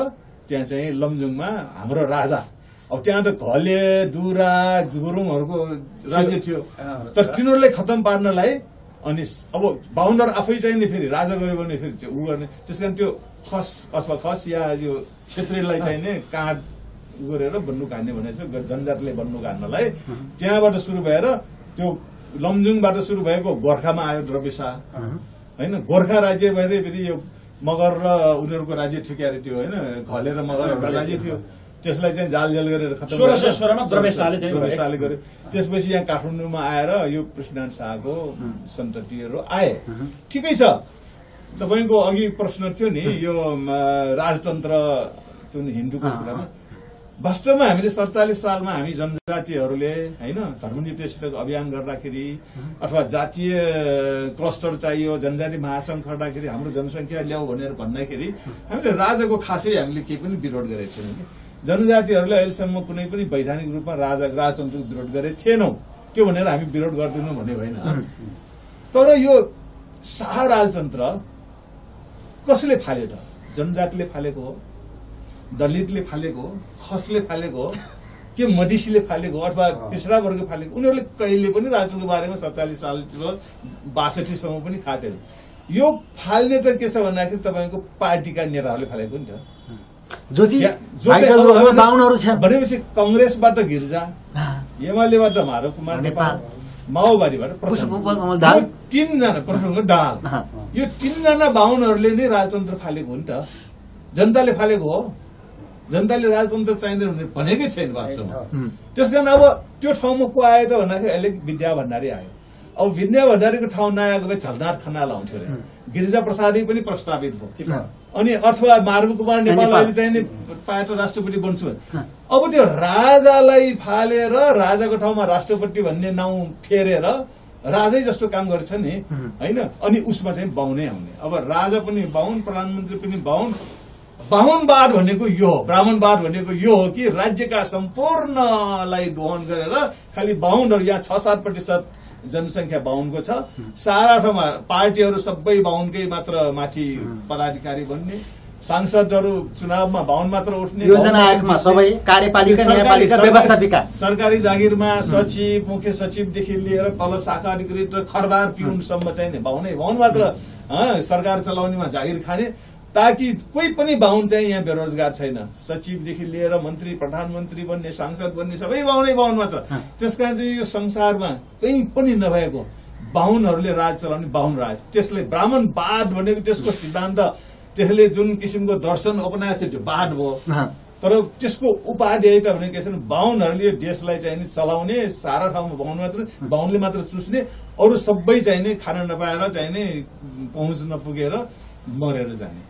[SPEAKER 3] त्यहाँ चाहिँ लमजुङमा हाम्रो राजा अब त्यहाँ त घले दुरा गुरुङहरूको राज्य थियो तर तिनीहरूलाई खत्तम पार्नलाई अनि अब बाहुनहरू आफै चाहिँ नि फेरि राजा गऱ्यो भने फेरि त्यो उ गर्ने त्यसकारण त्यो खस अथवा खस या यो क्षेत्रीलाई चाहिँ नि काँड गरेर बन्नुक हान्ने भनेको जनजातले बन्नुक हान्नलाई त्यहाँबाट सुरु भएर त्यो लमजुङबाट सुरु भएको गोर्खामा आयो द्रव्यशाह होइन। गोर्खा राज्य भएर फेरि यो मगर र उनीहरूको राज्य थियो क्यारे त्यो होइन घले र मगरहरूको राज्य थियो त्यसलाई चाहिँ जालझेल गरेर खत्तम
[SPEAKER 1] 1616 मा द्रव्यशाहले
[SPEAKER 3] गर्यो। त्यसपछि यहाँ काठमाडौँमा आएर यो पृथ्वीनारायण शाहको सन्ततिहरू आए। ठिकै छ तपाईँको अघि प्रश्न थियो नि यो राजतन्त्र जुन हिन्दूको कुरामा वास्तवमा हामीले 47 सालमा हामी जनजातिहरूले होइन धर्मनिरपेक्षताको अभियान गर्दाखेरि अथवा जातीय क्लस्टर चाहियो जनजाति महासङ्घ गर्दाखेरि हाम्रो जनसङ्ख्या ल्याऊ भनेर भन्दाखेरि हामीले राजाको खासै हामीले केही पनि विरोध गरेको थिएनौँ कि जनजातिहरूले अहिलेसम्म कुनै पनि वैधानिक रूपमा राजतन्त्रको विरोध गरेको थिएनौँ। त्यो भनेर हामी विरोध गर्दैनौँ भन्ने होइन। तर यो शाह राजतन्त्र कसले फाल्यो त? जनजातिले फालेको हो, दलितले फालेको हो, खसले फालेको हो के मधेसीले फालेको अथवा पिछडा वर्ग फालेको? उनीहरूले कहिले पनि राजतन्त्रको बारेमा 47 सालतिर 62 सम्म पनि थाहा छैन। यो फाल्ने त के छ भन्दाखेरि तपाईँको पार्टीका नेताहरूले फालेको नि त भनेपछि कङ्ग्रेसबाट गिर्जा, एमालेबाट माधव कुमार नेपाल, माओवादीबाट तीनजना दाहाल यो तीनजना बाहुनहरूले नै राजतन्त्र फालेको हो नि त। जनताले फालेको हो, जनताले राजतन्त्र चाहिँदैन भनेकै छैन वास्तवमा। त्यसकारण अब त्यो ठाउँमा को आयो त भन्दाखेरि अहिले विद्या भण्डारी आयो। अब विद्या भण्डारीको ठाउँ नआएको भए झलनाथ खनाल आउँथ्यो अरे, गिरिजा प्रसादी पनि प्रस्तावित भयो अनि अथवा माधव कुमार नेपाल अहिले चाहिँ नि पाएट राष्ट्रपति बन्छु भने अब त्यो राजालाई फालेर राजाको ठाउँमा राष्ट्रपति भन्ने नाउँ फेरेर राजै जस्तो काम गर्छ नि होइन। अनि उसमा चाहिँ बाहुनै आउने। अब राजा पनि बाहुन, प्रधानमन्त्री पनि बाहुन। बाहुनवाद भनेको यो हो, ब्राह्मणवाद भनेको यो हो कि राज्यका सम्पूर्णलाई दोहन गरेर खालि बाहुनहरू, यहाँ 6-7% जनसङ्ख्या बाहुनको छ, सारा ठाउँमा पार्टीहरू सबै बाहुनकै मात्र माथि पदाधिकारी बन्ने, सांसदहरू चुनावमा बाहुन मात्र उठ्ने,
[SPEAKER 4] योजना आयोगमा सबै कार्यपालिका न्यायपालिका व्यवस्थापिका,
[SPEAKER 3] सरकारी जागिरमा सचिव, मुख्य सचिवदेखि लिएर तल शाखा अधिकृत र खरदार पिउनसम्म चाहिँ बाहुनै, बाहुन मात्र सरकार चलाउनेमा जागिर खाने, ताकि कोही पनि बाहुन चाहिँ यहाँ बेरोजगार छैन। सचिवदेखि लिएर मन्त्री, प्रधानमन्त्री बन्ने, सांसद बन्ने सबै बाहुनै बाहुन मात्र। त्यसकारण चाहिँ यो संसारमा कहीँ पनि नभएको बाहुनहरूले राज चलाउने बाहुन राज, त्यसले ब्राह्मणवाद भनेको त्यसको सिद्धान्त, त्यसले जुन किसिमको दर्शन अपनाएको छ त्यो वाद भयो। तर त्यसको उपाध्यायता भनेको के छ भने बाहुनहरूले यो देशलाई चाहिँ नि चलाउने, सारा ठाउँमा बाहुनले मात्र चुस्ने, अरू सबै चाहिँ नि खान नपाएर चाहिँ नि पहुँच नपुगेर मरेर जाने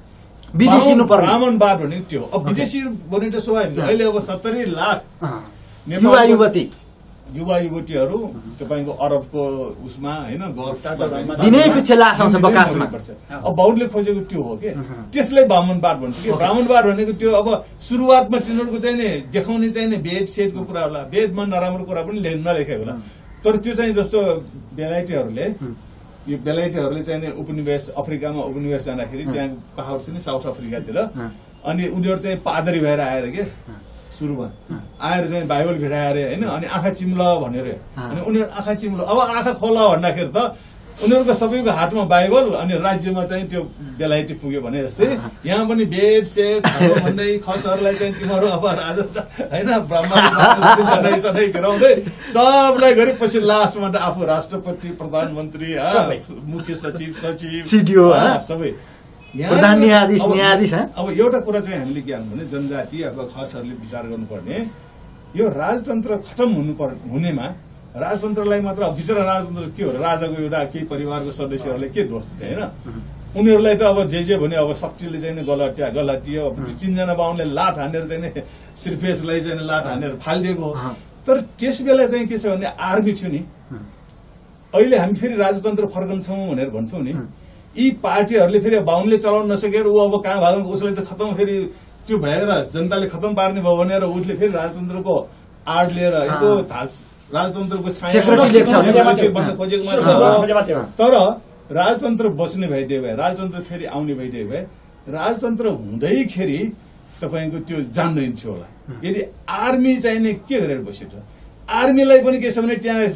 [SPEAKER 3] ब्राह्मणवाद भनेको त्यो। अब विदेशी भने त स्वाभाविक, अहिले अब 70 लाख युवा युवतीहरू तपाईँको अरबको उसमा होइन अब बाहुनले खोजेको त्यो हो कि त्यसलाई ब्राह्मणवाद भन्छ कि। ब्राह्मणवाद भनेको त्यो अब सुरुवातमा तिनीहरूको चाहिँ नि देखाउने चाहिँ नि भेद सेदको कुरा होला, भेदमा नराम्रो कुरा पनि नलेखेको होला। तर त्यो चाहिँ जस्तो बेलायतीहरूले चाहिँ नि उपनिवेश अफ्रिकामा उपनिवेश जाँदाखेरि त्यहाँ कहावत छ नि साउथ अफ्रिकातिर, अनि उनीहरू चाहिँ पादरी भएर आएर के सुरुमा आएर चाहिँ बाइबल भिराएर होइन, अनि आँखा चिम्ल भनेर, अनि उनीहरू आँखा चिम्ल, अब आँखा खोला भन्दाखेरि त उनीहरूको सबैको हातमा बाइबल, अनि राज्यमा चाहिँ त्यो बेलायती पुग्यो भने जस्तै यहाँ पनि भेट सेट भन्दै खसहरूलाई चाहिँ तिमीहरू अब राजा होइन ब्राह्मण सधैँ फिराउँदै सबलाई गरी पछि लास्टमा त आफू राष्ट्रपति, प्रधानमन्त्री, मुख्य सचिव सबै अब एउटा कुरा चाहिँ हामीले के भन्नु भने जनजाति अथवा खसहरूले विचार गर्नुपर्ने, यो राजतन्त्र खतम हुनेमा राजतन्त्रलाई मात्र बिचरा राजतन्त्र के हो, राजाको एउटा केही परिवारको सदस्यहरूले के दोष दिए होइन, उनीहरूलाई त अब जे भने अब शक्तिले चाहिँ गलटियो, 3जना बाहुनले लात हानेर चाहिँ श्रीफेसलाई चाहिँ लात हानेर फालिदिएको हो। तर त्यस बेला चाहिँ के छ भने आर्मी थियो नि, अहिले हामी फेरि राजतन्त्र फर्कन्छौँ भनेर भन्छौँ नि, यी पार्टीहरूले फेरि बाहुनले चलाउन नसकेर ऊ अब कहाँ भागो, उसलाई त खतम फेरि त्यो भएर जनताले खतम पार्ने भयो भनेर उसले फेरि राजतन्त्रको आड लिएर यसो राजतन्त्रको खोजेको। तर राजतन्त्र बच्ने भइदियो भए, राजतन्त्र फेरि आउने भइदियो भए, राजतन्त्र हुँदैखेरि तपाईँको त्यो जान्दैन थियो होला। यदि आर्मी चाहिने के गरेर बस्यो त, आर्मीलाई पनि के छ भने त्यहाँ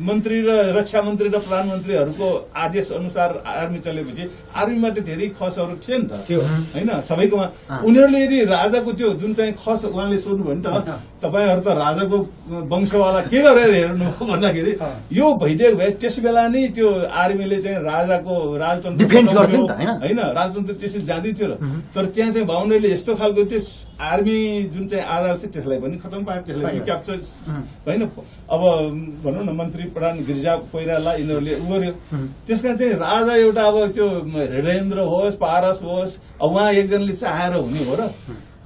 [SPEAKER 3] मन्त्री र रक्षा मन्त्री र प्रधानमन्त्रीहरूको आदेश अनुसार आर्मी चलेपछि आर्मीमा त धेरै खसहरू थिए नि त होइन सबैकोमा। उनीहरूले यदि राजाको त्यो जुन चाहिँ खस उहाँले सोध्नुभयो नि त, तपाईँहरू त राजाको वंशवाला के गरेर हेर्नु भन्दाखेरि यो भइदिएको भए त्यस बेला नै त्यो आर्मीले चाहिँ राजाको राजतन्त्र होइन, राजतन्त्र त्यसरी जाँदै थियो र। तर त्यहाँ चाहिँ बाहुनहरूले यस्तो खालको त्यो आर्मी जुन चाहिँ आधार छ त्यसलाई पनि खतम पार्यो, त्यसलाई पनि क्याप्चर होइन। अब भनौँ न मन्त्री प्रधान गिरिजा कोइराला यिनीहरूले उ गर्यो, त्यसका चाहिँ राजा एउटा अब त्यो हृदयेन्द्र होस् पारस होस्, अब उहाँ एकजनाले चाहेर हुने हो र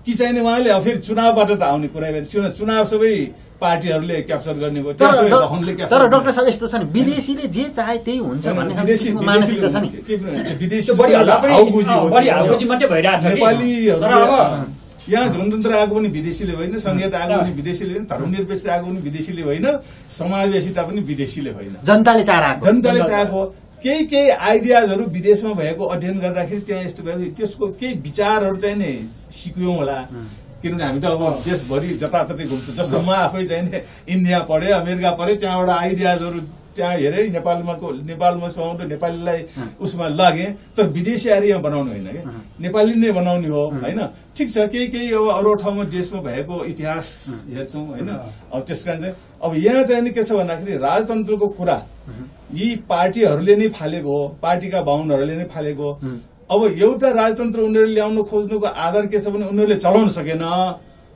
[SPEAKER 3] कि चाहिने उहाँले अब फेरि चुनावबाट त आउने कुरा, चुनाव सबै पार्टीहरूले क्याप्चर गर्ने भयो।
[SPEAKER 4] तर डाक्टर साहब यस्तो छ नि, विदेशीले जे चाहे त्यही हुन्छ भन्ने मानसिकता छ नि,
[SPEAKER 3] नेपालीहरू यहाँ जनतन्त्र आएको पनि विदेशीले होइन, संहिता आएको पनि विदेशीले होइन, धर्मनिरपेक्षता आएको पनि विदेशीले होइन, समावेशिता पनि विदेशीले होइन, जनताले चाहेको। केही आइडियाजहरू विदेशमा भएको अध्ययन गर्दाखेरि त्यहाँ यस्तो भयो, त्यसको केही विचारहरू चाहिँ नि सिक्यौँ होला। किनभने हामी त अब देशभरि जताततै घुम्छौँ, जस्तो म आफै चाहिँ नि इन्डिया पढेँ, अमेरिका पढेँ, त्यहाँबाट आइडियाजहरू त्यहाँ हेरेँ, नेपालमा सुहाउँदो नेपालीलाई उसमा लागेँ। तर विदेशी आएर यहाँ बनाउनु होइन क्या, नेपाली नै बनाउने हो होइन। ठिक छ, केही अब अरू ठाउँमा देशमा भएको इतिहास हेर्छौँ होइन। अब त्यस कारण चाहिँ अब यहाँ चाहिँ नि के छ भन्दाखेरि राजतन्त्रको कुरा यी पार्टीहरूले नै फालेको हो, पार्टीका बाहुनहरूले नै फालेको। अब एउटा राजतन्त्र उनीहरूले ल्याउन खोज्नुको आधार के छ भने उनीहरूले चलाउन सकेन,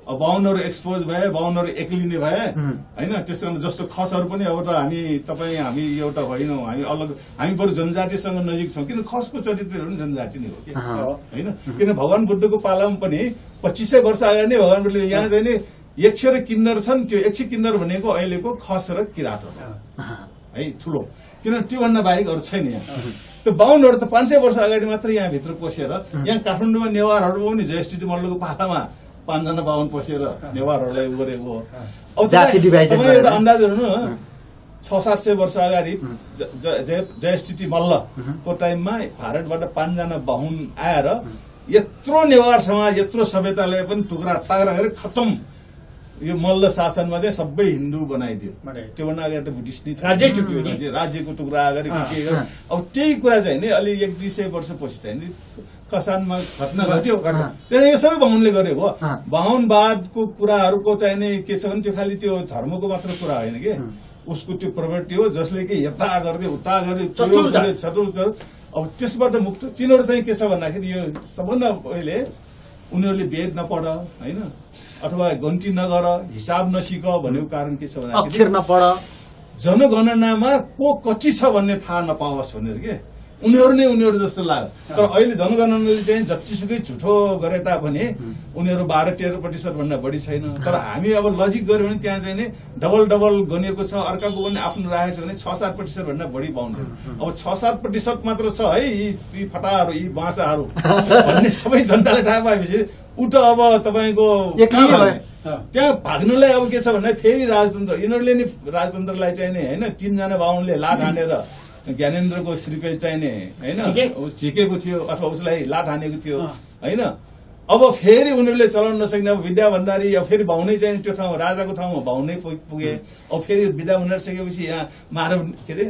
[SPEAKER 3] बाहुनहरू एक्सपोज भए, बाहुनहरू एक्लिने भए होइन। त्यस कारण जस्तो खसहरू पनि अब त हामी एउटा होइनौँ, हामी अलग, हामी बरु जनजातिसँग नजिक छौँ, किन खसको चरित्रहरू पनि जनजाति नै हो कि होइन। किन भगवान बुद्धको पालामा पनि 2500 वर्ष अगाडि नै भगवान बुद्धले यहाँ चाहिँ नि यक्ष र किन्नर छन्, त्यो यक्ष किन्नर भनेको अहिलेको खस र किरात हो है, ठुलो किनभने त्योभन्दा बाहेक अरू छैन यहाँ। त्यो बाहुनहरू त 500 वर्ष अगाडि मात्रै यहाँभित्र पसेर यहाँ काठमाडौँमा नेवारहरू पनि जेएसटी मल्लको पालामा 5 जना बाहुन पसेर नेवारहरूलाई उ गरेको हो। अब तपाईँ एउटा अन्दाज गर्नु 600-700 वर्ष अगाडि जेएसटी मल्लको टाइममा भारतबाट 5 जना बाहुन आएर यत्रो नेवार समाज यत्रो सभ्यतालाई पनि टुक्रा टाक्रा गरेर खत्तम यो मल्ल शासनमा चाहिँ सबै हिन्दू बनाइदियो। त्योभन्दा अगाडि बुद्धिस्ट राज्यको टुक्रा गरेर के गर्यो। अब त्यही कुरा चाहिँ नि अलि 100-200 वर्षपछि चाहिँ नि कसानमा घटना घट्यो। यो सबै बाहुनले गरेको हो। बाहुनवादको कुराहरूको चाहिँ नि के छ भने त्यो खालि त्यो धर्मको मात्र कुरा होइन कि उसको त्यो प्रवृत्ति हो जसले कि यता गर्दै उता गर्दै चतुर। अब त्यसबाट मुक्त तिनीहरू चाहिँ के छ भन्दाखेरि यो सबभन्दा पहिले उनीहरूले वेद नपढ होइन अथवा गन्ती नगर हिसाब नसिक भनेको कारण के छ भन्दाखेरि जनगणनामा को कति छ भन्ने थाहा नपाओस् भनेर के उनीहरू जस्तो लाग्यो। तर अहिले जनगणनाले चाहिँ जतिसुकै झुठो गरे तापनि उनीहरू 12-13% भन्दा बढी छैन। तर हामी अब लजिक गर्यो भने त्यहाँ चाहिँ नि डबल गनिएको छ। अर्काको पनि आफ्नो राखेको छ भने 6-7% भन्दा बढी पाउँछ। अब 6-7% मात्र छ है यी फटाहरू यी बाँसाहरू भन्ने सबै जनताले थाहा पाएपछि उठ अब तपाईँको त्यहाँ भाग्नुलाई अब के छ भन्दा फेरि राजतन्त्र यिनीहरूले नि राजतन्त्रलाई चाहिँ नि होइन 3 जना बाहुनले लात हानेर ज्ञानेन्द्रको श्रीपेज चाहिने होइन झिकेको थियो अथवा उसलाई लात हानेको थियो होइन। अब फेरि उनीहरूले चलाउन नसक्ने अब विद्या भण्डारी अब फेरि बाहुनै चाहिँ त्यो ठाउँ राजाको ठाउँमा बाहुनै पुगे। अब फेरि विद्या भण्डारी सकेपछि यहाँ मानव के अरे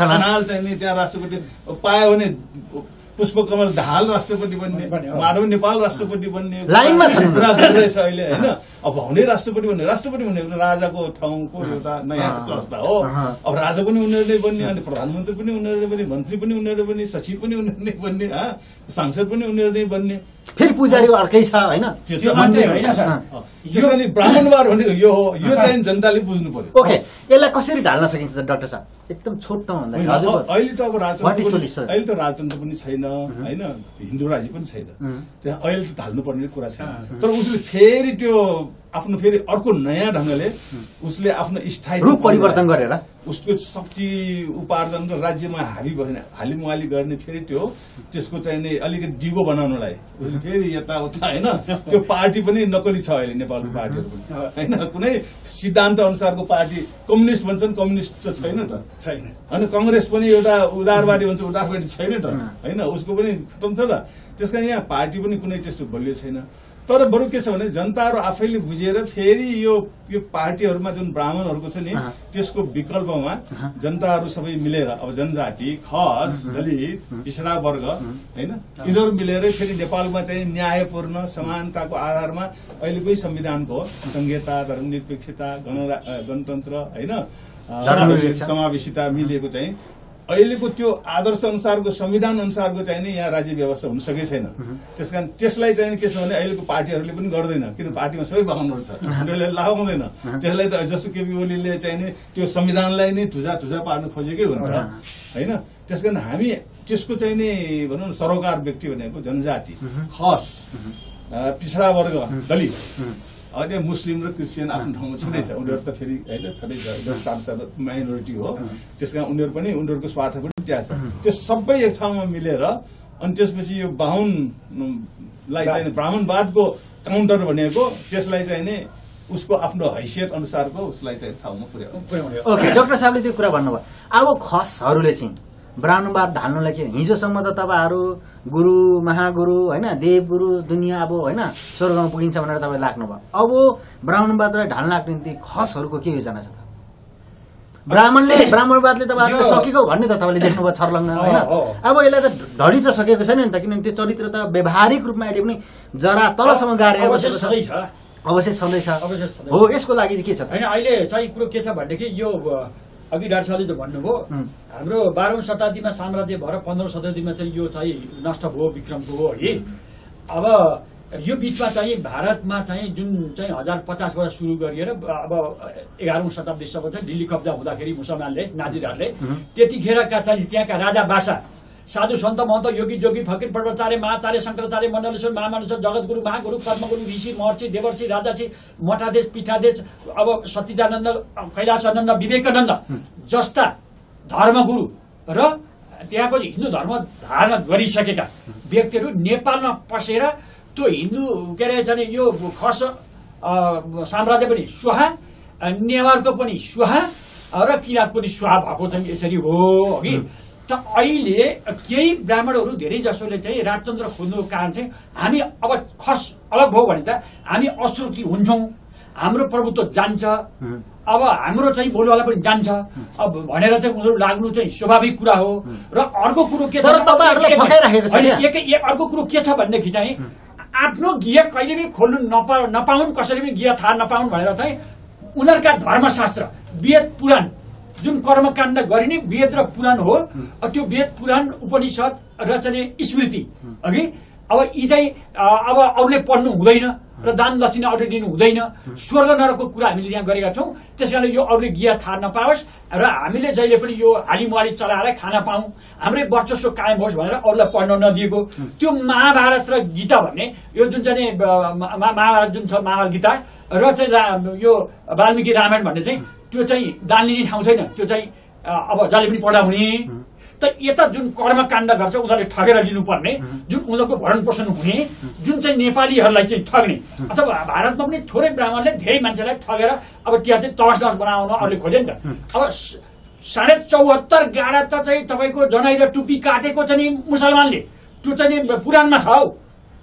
[SPEAKER 3] खनाल चाहिँ नि त्यहाँ राष्ट्रपति पायो भने पुष्पकमल दाहाल राष्ट्रपति बन्ने माधव नेपाल राष्ट्रपति बन्ने कुरा छ अहिले होइन। अब हुने राष्ट्रपति भनेको राजाको ठाउँको एउटा नयाँ संस्था हो। अब राजा पनि उनीहरूले बन्ने अनि प्रधानमन्त्री पनि उनीहरूले बन्ने मन्त्री पनि उनीहरूले बन्ने सचिव पनि उनीहरूले बन्ने सांसद पनि उनीहरूले बन्ने
[SPEAKER 4] फेरि पुजारी अर्कै छ होइन।
[SPEAKER 3] त्यसैले ब्राह्मणवाद भनेको यो हो। यो चाहिँ जनताले बुझ्नु पर्यो।
[SPEAKER 4] ओके यसलाई कसरी ढाल्न सकिन्छ त डाक्टर साहब एकदम छोटो भन्दा
[SPEAKER 3] अहिले त अब राजतन्त्र पनि छैन होइन हिन्दू राज्य पनि छैन त्यहाँ अहिले त ढाल्नु पर्ने कुरा छैन। तर उसले फेरि त्यो आफ्नो फेरि अर्को नयाँ ढङ्गले उसले आफ्नो स्थायी
[SPEAKER 4] रूप परिवर्तन गरेर
[SPEAKER 3] उसको शक्ति उपार्जन र राज्यमा हालिमुहाली गर्ने फेरि त्यसको चाहिँ नि अलिकति दिगो बनाउनलाई उसले फेरि यताउता होइन त्यो पार्टी पनि नकली छ अहिले नेपालको पार्टीहरू पनि होइन। कुनै सिद्धान्त अनुसारको पार्टी कम्युनिस्ट भन्छन् कम्युनिस्ट त छैन त छैन अनि कङ्ग्रेस पनि एउटा उदारवादी भन्छ उदारवादी छैन त होइन उसको पनि खतम छ त। त्यस कारण यहाँ पार्टी पनि कुनै त्यस्तो बलियो छैन। तर बरु के छ भने जनताहरू आफैले बुझेर फेरि यो पार्टीहरूमा जुन ब्राह्मणहरूको छ नि त्यसको विकल्पमा जनताहरू सबै मिलेर अब जनजाति खस दलित पिछडा वर्ग होइन यिनीहरू मिलेर फेरि नेपालमा चाहिँ न्यायपूर्ण समानताको आधारमा अहिलेकै संविधानको संहिता धर्मनिरपेक्षता गणतन्त्र होइन समावेशिता मिलेको चाहिँ अहिलेको त्यो आदर्श अनुसारको संविधान अनुसारको चाहिँ नि यहाँ राज्य व्यवस्था हुन सकेको छैन। त्यसकारण त्यसलाई चाहिँ के छ भने अहिलेको पार्टीहरूले पनि गर्दैन किन पार्टीमा सबै बाहुनहरू छ उनीहरूले लगाउँदैन त्यसलाई त जस्तो केपी ओलीले चाहिँ नि त्यो संविधानलाई नै ठुजा पार्न खोजेकै हुन्छ होइन। त्यसकारण हामी त्यसको चाहिँ नि भनौँ न सरोकार व्यक्ति भनेको जनजाति खस पिछडा वर्ग दलित अहिले मुस्लिम र क्रिस्चियन आफ्नो ठाउँमा छँदैछ उनीहरू त फेरि होइन छँदैछ सानो माइनोरिटी हो। त्यस कारण उनीहरू पनि उनीहरूको स्वार्थ पनि त्यहाँ छ। त्यो सबै एक ठाउँमा मिलेर अनि त्यसपछि यो बाहुनलाई चाहिँ ब्राह्मणवादको काउन्टर भनेको त्यसलाई चाहिँ नि उसको आफ्नो हैसियत अनुसारको उसलाई चाहिँ ठाउँमा पुर्याउने।
[SPEAKER 4] ओके डाक्टर साहबले त्यो कुरा भन्नुभयो। अब खसहरूले चाहिँ ब्राह्मणवाद ढाल्नुलाई के हिजोसम्म त तपाईँहरू गुरु महागुरु होइन देवगुरु दुनियाँ अब होइन स्वर्गमा पुगिन्छ भनेर तपाईँ लाग्नुभयो। अब ब्राह्मणवादलाई ढाल्नको निम्ति खसहरूको के योजना छ त? ब्राह्मणवादले तपाईँहरू सकेको भन्ने त तपाईँले देख्नुभयो छर्लङ्ग होइन। अब यसलाई त ढली त सकेको छैन नि त किनभने त्यो चरित्र त व्यावहारिक रूपमा अहिले पनि जरा तलसम्म गाडेर अवश्य सधैँ छ हो। यसको लागि चाहिँ के छ
[SPEAKER 1] होइन अहिले चाहिँ कुरो के छ भनेदेखि यो अघि डाक्टर साहबले त भन्नुभयो हाम्रो 12औं शताब्दीमा साम्राज्य भएर 15औं शताब्दीमा चाहिँ यो चाहिँ नष्ट भयो विक्रमको हो है। अब यो बिचमा चाहिँ भारतमा चाहिँ जुन चाहिँ 1050बाट सुरु गरिएर अब 11औं शताब्दीसम्म चाहिँ दिल्ली कब्जा हुँदाखेरि मुसलमानले नाजिरहरूले त्यतिखेरका चाहिँ त्यहाँका राजा बासा साधु सन्त महन्त योगी जोगी फकीर पर्वचार्य महाचार्य शंकराचार्य मण्डलेश्वर महामानुष जगतगुरु महागुरु पद्मगुरु ऋषि महर्षि देवर्षि राजाक्षी मठाधीश पीठाधीश अब सच्चिदानन्द कैलाशानन्द विवेकानन्द जस्ता धर्मगुरु र त्यहाँको हिन्दू धर्म धारण गरिसकेका व्यक्तिहरू नेपालमा पसेर त्यो हिन्दू के अरे चाहिँ यो खस साम्राज्य पनि सुहा, नेवारको पनि सुहा र किराँत पनि सुहा भएको चाहिँ यसरी हो कि। त अहिले केही ब्राह्मणहरू धेरै जसोले चाहिँ राजतन्त्र खोज्नुको कारण चाहिँ हामी अब खस अलग भयो भने त हामी अश्रुति हुन्छौँ, हाम्रो प्रभुत्व जान्छ, अब हाम्रो चाहिँ बोलवाला पनि जान्छ अब भनेर चाहिँ उनीहरू लाग्नु चाहिँ स्वाभाविक कुरा हो। र अर्को कुरो के छ, अर्को कुरो के छ भनेदेखि चाहिँ आफ्नो गिया कहिले पनि खोल्नु नपाउन्, कसैले पनि गिया थाहा नपाउन् भनेर चाहिँ उनीहरूका धर्मशास्त्र वेद पुराण जुन कर्मकाण्ड गरिने वेद र पुराण हो, त्यो वेद पुराण उपनिषद र चाहिँ स्मृति अघि अब यी चाहिँ अब अरूले पढ्नु हुँदैन र दान दक्षिणा अरूले दिनु हुँदैन, स्वर्ग नरकको कुरा हामीले यहाँ गरेका छौँ। त्यस कारणले यो अरूले गिया थाहा नपाओस् र हामीले जहिले पनि यो हालिमुहाली चलाएर खान पाऊँ, हाम्रै वर्चस्व कायम होस् भनेर अरूलाई पढ्न नदिएको त्यो महाभारत र गीता भन्ने यो जुन चाहिँ महाभारत जुन छ महाभारत गीता र चाहिँ यो वाल्मीकि रामायण भन्ने चाहिँ त्यो चाहिँ दान लिने ठाउँ छैन, त्यो चाहिँ अब जसले पनि पढ्दा हुने। त यता जुन कर्मकाण्ड गर्छ उनीहरूले ठगेर लिनुपर्ने, जुन उनीहरूको भरण पोषण हुने, जुन चाहिँ नेपालीहरूलाई चाहिँ ठग्ने, अथवा भारतमा पनि थोरै ब्राह्मणले धेरै मान्छेलाई ठगेर अब त्यहाँ चाहिँ तहस नहस बनाउन अरूले खोजे नि त। अब 74.5 गाडा त चाहिँ तपाईँको जनै र टुप्पी काटेको चाहिँ मुसलमानले त्यो चाहिँ पुराणमा छ हौ,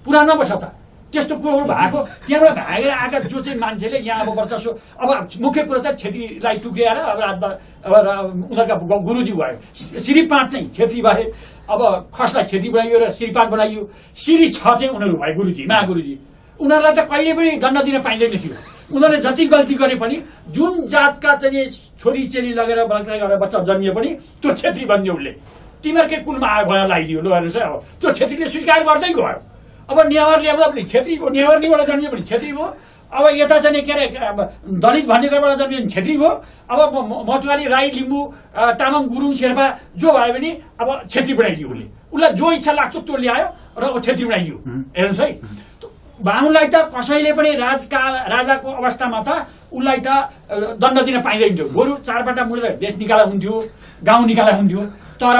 [SPEAKER 1] पुराणमा पो छ त। त्यस्तो कुरोहरू भएको त्यहाँबाट भागेर आएका जो चाहिँ मान्छेले यहाँ अब वर्चस्व, अब मुख्य कुरो चाहिँ छेत्रीलाई टुक्रिएर अब उनीहरूका गुरुजी भयो, श्री 5 चाहिँ छेत्री भए, अब खसलाई छेत्री बनाइयो र श्री 5 बनाइयो, श्री 6 चाहिँ उनीहरू भए गुरुजी महागुरुजी। उनीहरूलाई त कहिले पनि दण्ड दिन पाइँदैन थियो, उनीहरूले जति गल्ती गरे पनि जुन जातका चाहिँ छोरी चेली लगेर बलात्कार गरेर बच्चा जन्मिए पनि त्यो छेत्री बन्यो उसले, तिमीहरूकै कुलमा आयो भनेर लगाइदियो। लु हेर्नुहोस् है, अब त्यो छेत्रीले स्वीकार गर्दै गयो। अब नेवार ल्याउँदा पनि छेत्री भयो, नेवारनीबाट जन्मियो भने छेत्री भयो, अब यता चाहिँ के अरे दलित भन्ने घरबाट जन्मियो भने छेत्री भयो, अब मटुवाली राई लिम्बू तामाङ गुरुङ शेर्पा जो भयो भने अब छेत्री बनाइदियो उसले, उसलाई जो इच्छा लाग्थ्यो त्यो ल्यायो र अब छेत्री बनाइदियो। हेर्नुहोस् है, बाहुनलाई त कसैले पनि राजाको अवस्थामा त उसलाई त दण्ड दिन पाइँदैन थियो, बरु 4 पल्ट मुडेर देश निकाला हुन्थ्यो, गाउँ निकाला हुन्थ्यो, तर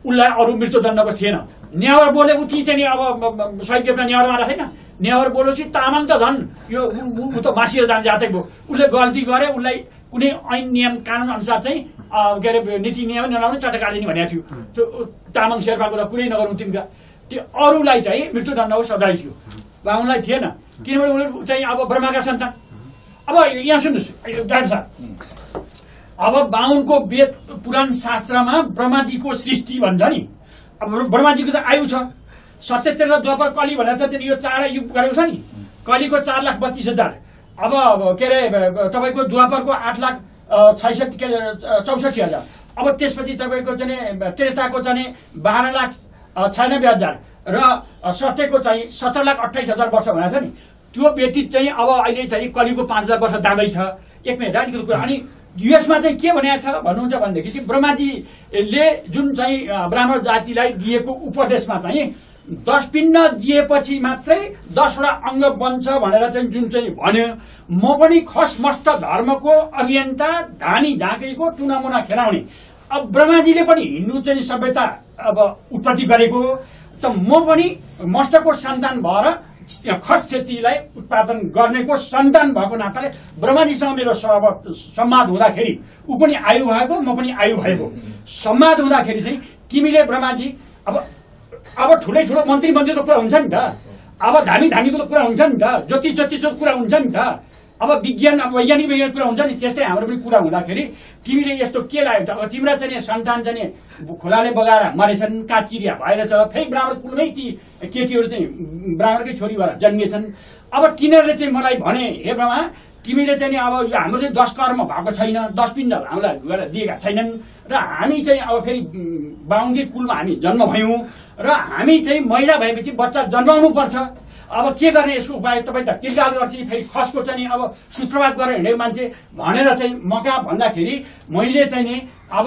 [SPEAKER 1] उसलाई अरू मृत्युदण्डको थिएन। नेवार बोले उति चाहिँ अब शहीद देवना नेवार मारा छैन, नेवार बोलेपछि तामाङ त झन् यो ऊ त मासिएर जान जातै भयो, उसले गल्ती गरे, उसलाई कुनै ऐन नियम कानुन अनुसार चाहिँ के अरे नीति नियम नलाउने चट्टा काटिदिने भनेको थियो। त्यो तामाङ शेर्पाको त कुरै नगरौँ तिनका, त्यो अरूलाई चाहिँ मृत्युदण्डको सजाय थियो, बाहुनलाई थिएन, किनभने उनीहरू चाहिँ अब ब्रह्माका सन्तान। अब यहाँ सुन्नुहोस् डाक्टर साहब, अब बाहुनको वेद पुराण शास्त्रमा ब्रह्माजीको सृष्टि भन्छ नि, अब ब्रह्माजीको त आयु छ 77 द्वापर कली भनेर चाहिँ यो 4 युग गरेको छ नि, कलीको 4,32,000, अब के अरे तपाईँको द्वापरको 8,64,000, अब त्यसपछि तपाईँको चाहिँ त्रेताको चाहिँ 12,96,000 र सत्यको चाहिँ 17,28,000 वर्ष भनेको छ नि, त्यो व्यतीत चाहिँ अब अहिले चाहिँ कलीको 5,000 वर्ष जाँदैछ। एक मिनट रानीको कुरा। अनि यसमा चाहिँ के भनेको छ भन्नुहुन्छ भनेदेखि चाहिँ ब्रह्माजीले जुन चाहिँ ब्राह्मण जातिलाई दिएको उपदेशमा चाहिँ 10 पिण्ड दिएपछि मात्रै 10वटा अङ्ग बन्छ भनेर चाहिँ जुन चाहिँ भन्यो, म पनि खसमस्त धर्मको अभियन्ता, धानी झाँक्रीको टुनामुना खेलाउने, अब ब्रह्माजीले पनि हिन्दू चाहिँ सभ्यता अब उत्पत्ति गरेको, त म पनि मस्तको सन्तान भएर खस क्षेत्रीलाई उत्पादन गर्नेको सन्तान भएको नाताले ब्रह्माजीसँग मेरो संवाद हुँदाखेरि ऊ पनि आयु भएको, म पनि आयु भएको, संवाद हुँदाखेरि चाहिँ तिमीले ब्रह्माजी अब ठुलै ठुलो मन्त्रीको कुरा हुन्छ नि त, अब धामीको कुरा हुन्छ नि त, ज्योतिषको कुरा हुन्छ नि त, अब विज्ञान अब वैज्ञानिक कुरा हुन्छ नि, त्यस्तै हाम्रो पनि कुरा हुँदाखेरि तिमीले यस्तो के लाग्यो त, अब तिम्रा चाहिँ सन्तान चाहिँ खोलाले बगाएर मरेछन्, काचिरिया भएर छ, फेरि ब्राह्मण कुलमै ती केटीहरू चाहिँ ब्राह्मणकै छोरी भएर जन्मिएछन्। अब तिनीहरूले चाहिँ मलाई भने, हे ब्रह्मा तिमीले चाहिँ अब हाम्रो चाहिँ 10 कर्म भएको छैन, 10 पिण्ड हामीलाई गएर दिएका छैनन्, र हामी चाहिँ अब फेरि बाहुनकै कुलमा हामी जन्म भयौँ, र हामी चाहिँ महिला भएपछि बच्चा जन्माउनु पर्छ। अब के गर्ने यसको उपाय? तपाईँ त तिर्गाल गर्छ फेरि खसको चाहिँ नि अब सूत्रवाद गरेर हिँडेको मान्छे भनेर चाहिँ म कहाँ भन्दाखेरि मैले चाहिँ नि अब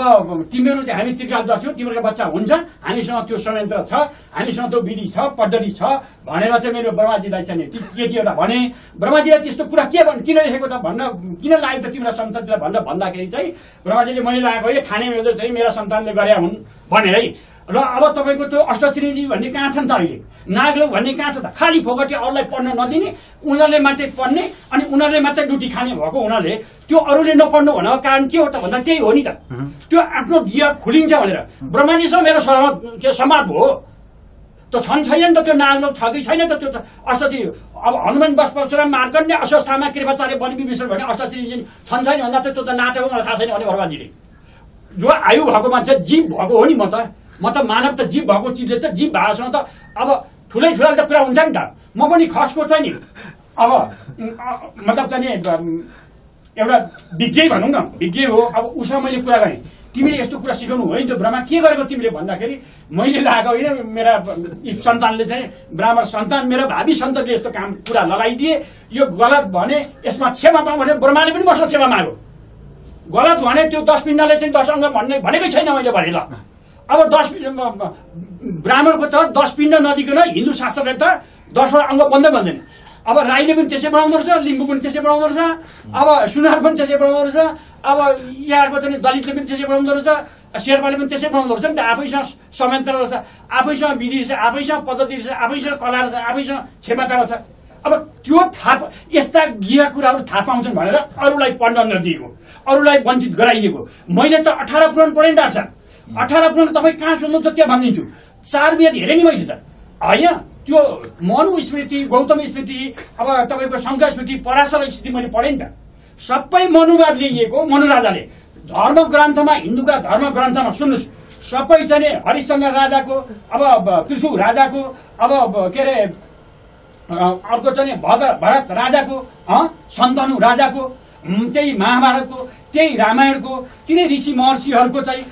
[SPEAKER 1] तिमीहरू चाहिँ हामी तिर्गाल गर्छौँ, तिमीहरूको बच्चा हुन्छ, हामीसँग त्यो संयन्त्र छ, हामीसँग त्यो विधि छ, पद्धति छ भनेर चाहिँ मेरो ब्रह्माजीलाई चाहिँ केटीहरूलाई भने। ब्रह्माजीलाई त्यस्तो कुरा किन लेखेको त भन्न किन लाग्यो त तिम्रो सन्ततिलाई भनेर भन्दाखेरि चाहिँ ब्रह्माजीले मैले लागेको है खाने मेरो चाहिँ मेरा सन्तानले गरे हुन् भने है। र अब तपाईँको त्यो अष्टत्रिजी भन्ने कहाँ छन् त अहिले? नागलोक भन्ने कहाँ छ त? खाली फोकटी अरूलाई पढ्न नदिने, उनीहरूले मात्रै पढ्ने अनि उनीहरूले मात्रै लुटी खाने भएको हुनाले त्यो अरूले नपढ्नु भनेको कारण के हो त भन्दा त्यही हो नि त। त्यो आफ्नो गिया खुलिन्छ भनेर ब्रह्माजीसँग मेरो संवाद हो। त छन् छैन त त्यो नागलोक छ कि छैन त त्यो अष्टत्री? अब हनुमान बस परशुराम मार्कण्डे अश्वस्थामा कृपाचार्य बलि विभीषण भन्ने अष्टत्री छन् छैन भन्दा त्यो त नाटक मलाई थाहा छैन भने ब्रह्माजीले जो आयु भएको मान्छे जीव भएको हो नि। म त मानव त जीव भएको चिजले त जीव भाषासँग त अब ठुलै ठुला त कुरा हुन्छ नि त। म पनि खसको चाहिँ नि अब मतलब चाहिँ नि एउटा विज्ञ भनौँ न, विज्ञ हो। अब उसँग मैले कुरा गरेँ तिमीले यस्तो कुरा सिकाउनु हो नि त्यो ब्रह्मा के गरेको तिमीले भन्दाखेरि मैले लागेको होइन, मेरा सन्तानले चाहिँ ब्राह्मण सन्तान मेरा भावी सन्ततिले यस्तो काम कुरा लगाइदिए, यो गलत भने यसमा क्षमा पाऊँ भने ब्रह्माले पनि मसँग क्षमा माग्यो। गलत भने त्यो 10 पिण्डले चाहिँ 10 अङ्ग भनेकै छैन मैले भने ल। अब 10 ब्राह्मणको त 10 पिण्ड नदिकन हिन्दू शास्त्रले त 10वटा अङ्ग बन्दै बन्दैन। अब राईले पनि त्यसै बनाउँदो रहेछ, लिम्बू पनि त्यसै बनाउँदो रहेछ, अब सुनार पनि त्यसै बनाउँदो रहेछ, अब यहाँको चाहिँ दलितले पनि त्यसै बनाउँदो रहेछ, शेर्पाले पनि त्यसै बनाउँदो रहेछ नि त। आफैसँग संयन्त्र रहेछ, आफैसँग विधि रहेछ, आफैसँग पद्धति रहेछ, आफैसँग कला रहेछ, आफैसँग क्षमता रहेछ। अब त्यो थाहा यस्ता गिया कुराहरू थाहा पाउँछन् भनेर अरूलाई पढ्न नदिएको, अरूलाई वञ्चित गराइएको। मैले त 18 पुराण पढेँ डाक्टर साहब, 18 पुराण तपाईँ कहाँ सुन्नुहुन्छ त्यहाँ भनिदिन्छु। 4 वेद हेरेँ नि मैले त होइन। त्यो मनु स्मृति, गौतम स्मृति, अब तपाईँको शङ्कर स्मृति, पराशर स्मृति मैले पढेँ नि त। सबै मनुवाद लिइएको मनु राजाले धर्म ग्रन्थमा, हिन्दूका धर्म ग्रन्थमा सुन्नुहोस्, सबै चाहिँ हरिश्चन्द्र राजाको, अब पृथु राजाको, अब के अरे अर्को चाहिँ भरत राजाको, सन्तनु राजाको, त्यही महाभारतको, त्यही रामायणको, तिनै ऋषि महर्षिहरूको चाहिँ